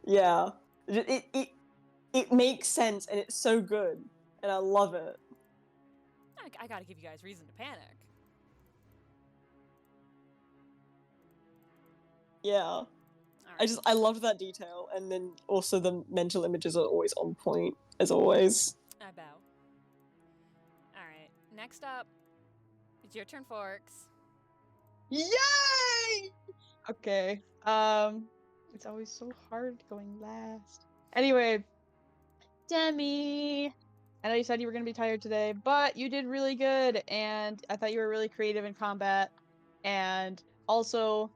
yeah, it makes sense and it's so good and I love it. I gotta give you guys reason to panic. Yeah, All I right. loved that detail, and then also the mental images are always on point as always. I bow. All right. Next up, it's your turn, Forks. Yay! Okay. It's always so hard going last. Anyway, Demi, I know you said you were gonna be tired today, but you did really good, and I thought you were really creative in combat, and also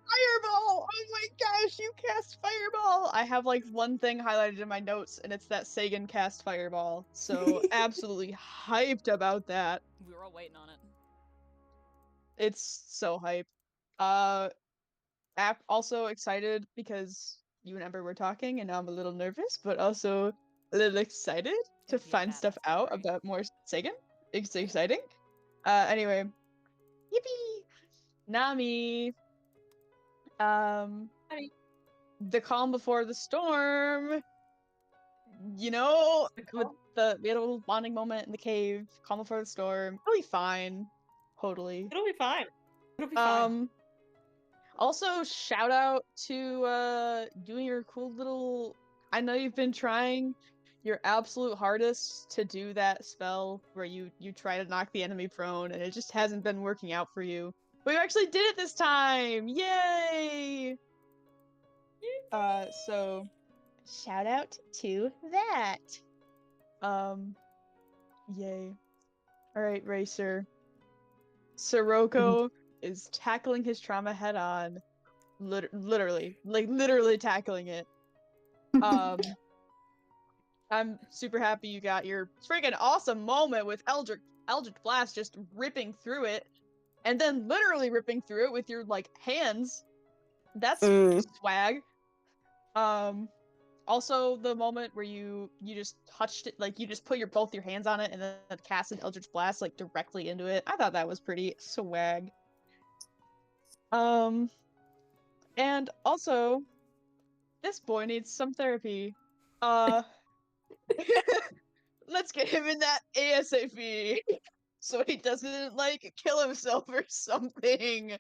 Fireball! Oh my gosh, you cast Fireball! I have like one thing highlighted in my notes, and it's that Sagan cast Fireball. So absolutely hyped about that. We were all waiting on it. It's so hype. Also excited because you and Ember were talking, and now I'm a little nervous, but also a little excited to It'll be a find stuff badass, don't out worry. about more Sagan. It's exciting. Anyway, yippee! Nami. The calm before the storm. You know, with we had a little bonding moment in the cave. Calm before the storm. It'll be fine. Totally. It'll be fine. It'll be fine. Also, shout out to doing your cool little. I know you've been trying your absolute hardest to do that spell where you try to knock the enemy prone, and it just hasn't been working out for you. But you actually did it this time! Yay! So shout out to that. Yay. All right, Racer. Sirocco is tackling his trauma head on. Literally tackling it. I'm super happy you got your freaking awesome moment with Eldritch Blast just ripping through it, and then literally ripping through it with your like hands. That's swag. Also the moment where you just touched it, like you just put both your hands on it and then cast an Eldritch Blast like directly into it. I thought that was pretty swag. And also, this boy needs some therapy. Let's get him in that ASAP so he doesn't like kill himself or something.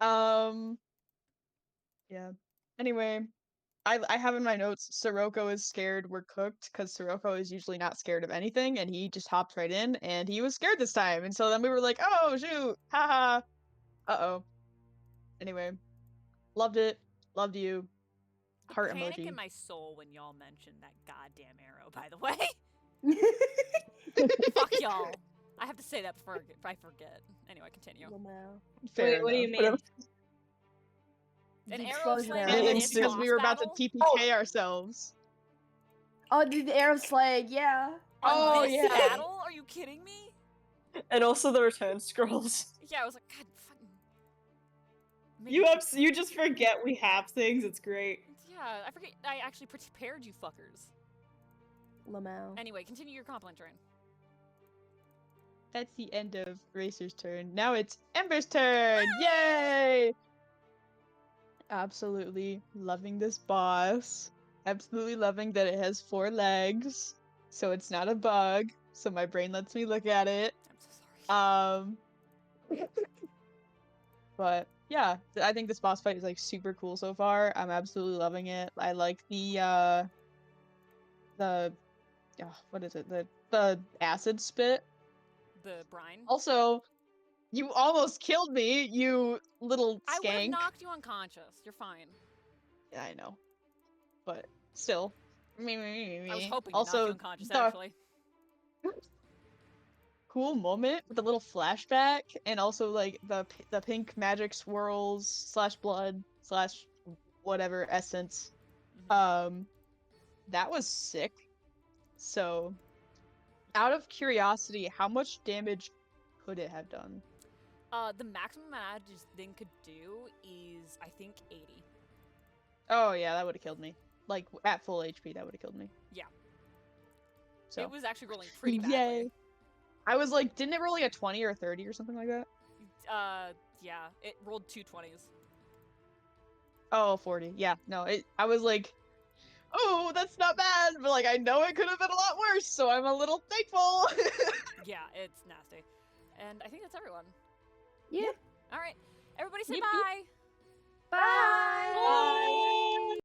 Yeah. Anyway, I have in my notes Sirocco is scared we're cooked because Sirocco is usually not scared of anything, and he just hopped right in and he was scared this time, and so then we were like, oh shoot, haha. Uh-oh. Anyway, loved it. Loved you. Heart Panic emoji. in my soul when y'all mentioned that goddamn arrow, by the way. Fuck y'all. I have to say that before I forget. Anyway, continue. Fair What do you enough. mean? An The arrow explosion slaying arrow. in It's a because boss we were about to battle? TPK ourselves. Oh, the arrow slag, yeah. On Oh, this yeah. battle? Are you kidding me? And also the return scrolls. Yeah, I was like, God, fucking. You just forget we have things. It's great. Yeah, I forget. I actually prepared you fuckers. Lamau. Anyway, continue your compliment train. That's the end of Racer's turn. Now it's Ember's turn! Yay! Absolutely loving this boss. Absolutely loving that it has 4 legs. So it's not a bug. So my brain lets me look at it. I'm so sorry. But yeah, I think this boss fight is like super cool so far. I'm absolutely loving it. I like the what is it? The acid spit. The brine. Also, you almost killed me, you little I would have skank. knocked you unconscious. You're fine. Yeah, I know. but still. I was hoping to knock you Also, unconscious, the actually. cool moment with the little flashback, and also like the pink magic swirls slash blood slash whatever essence. Mhm. That was sick. So, out of curiosity, how much damage could it have done? The maximum amount this thing could do is, I think, 80. Oh yeah, that would have killed me. Like at full HP, that would have killed me. Yeah. So It was actually rolling pretty badly. yay. I was like, didn't it roll like a 20 or a 30 or something like that? Yeah, it rolled 2 20s. Oh, 40. Yeah, no, I was like, oh, that's not bad, but like I know it could have been a lot worse, so I'm a little thankful. Yeah, it's nasty. And I think that's everyone. Yeah. All right, everybody say Yep, bye. yep. Bye. Bye.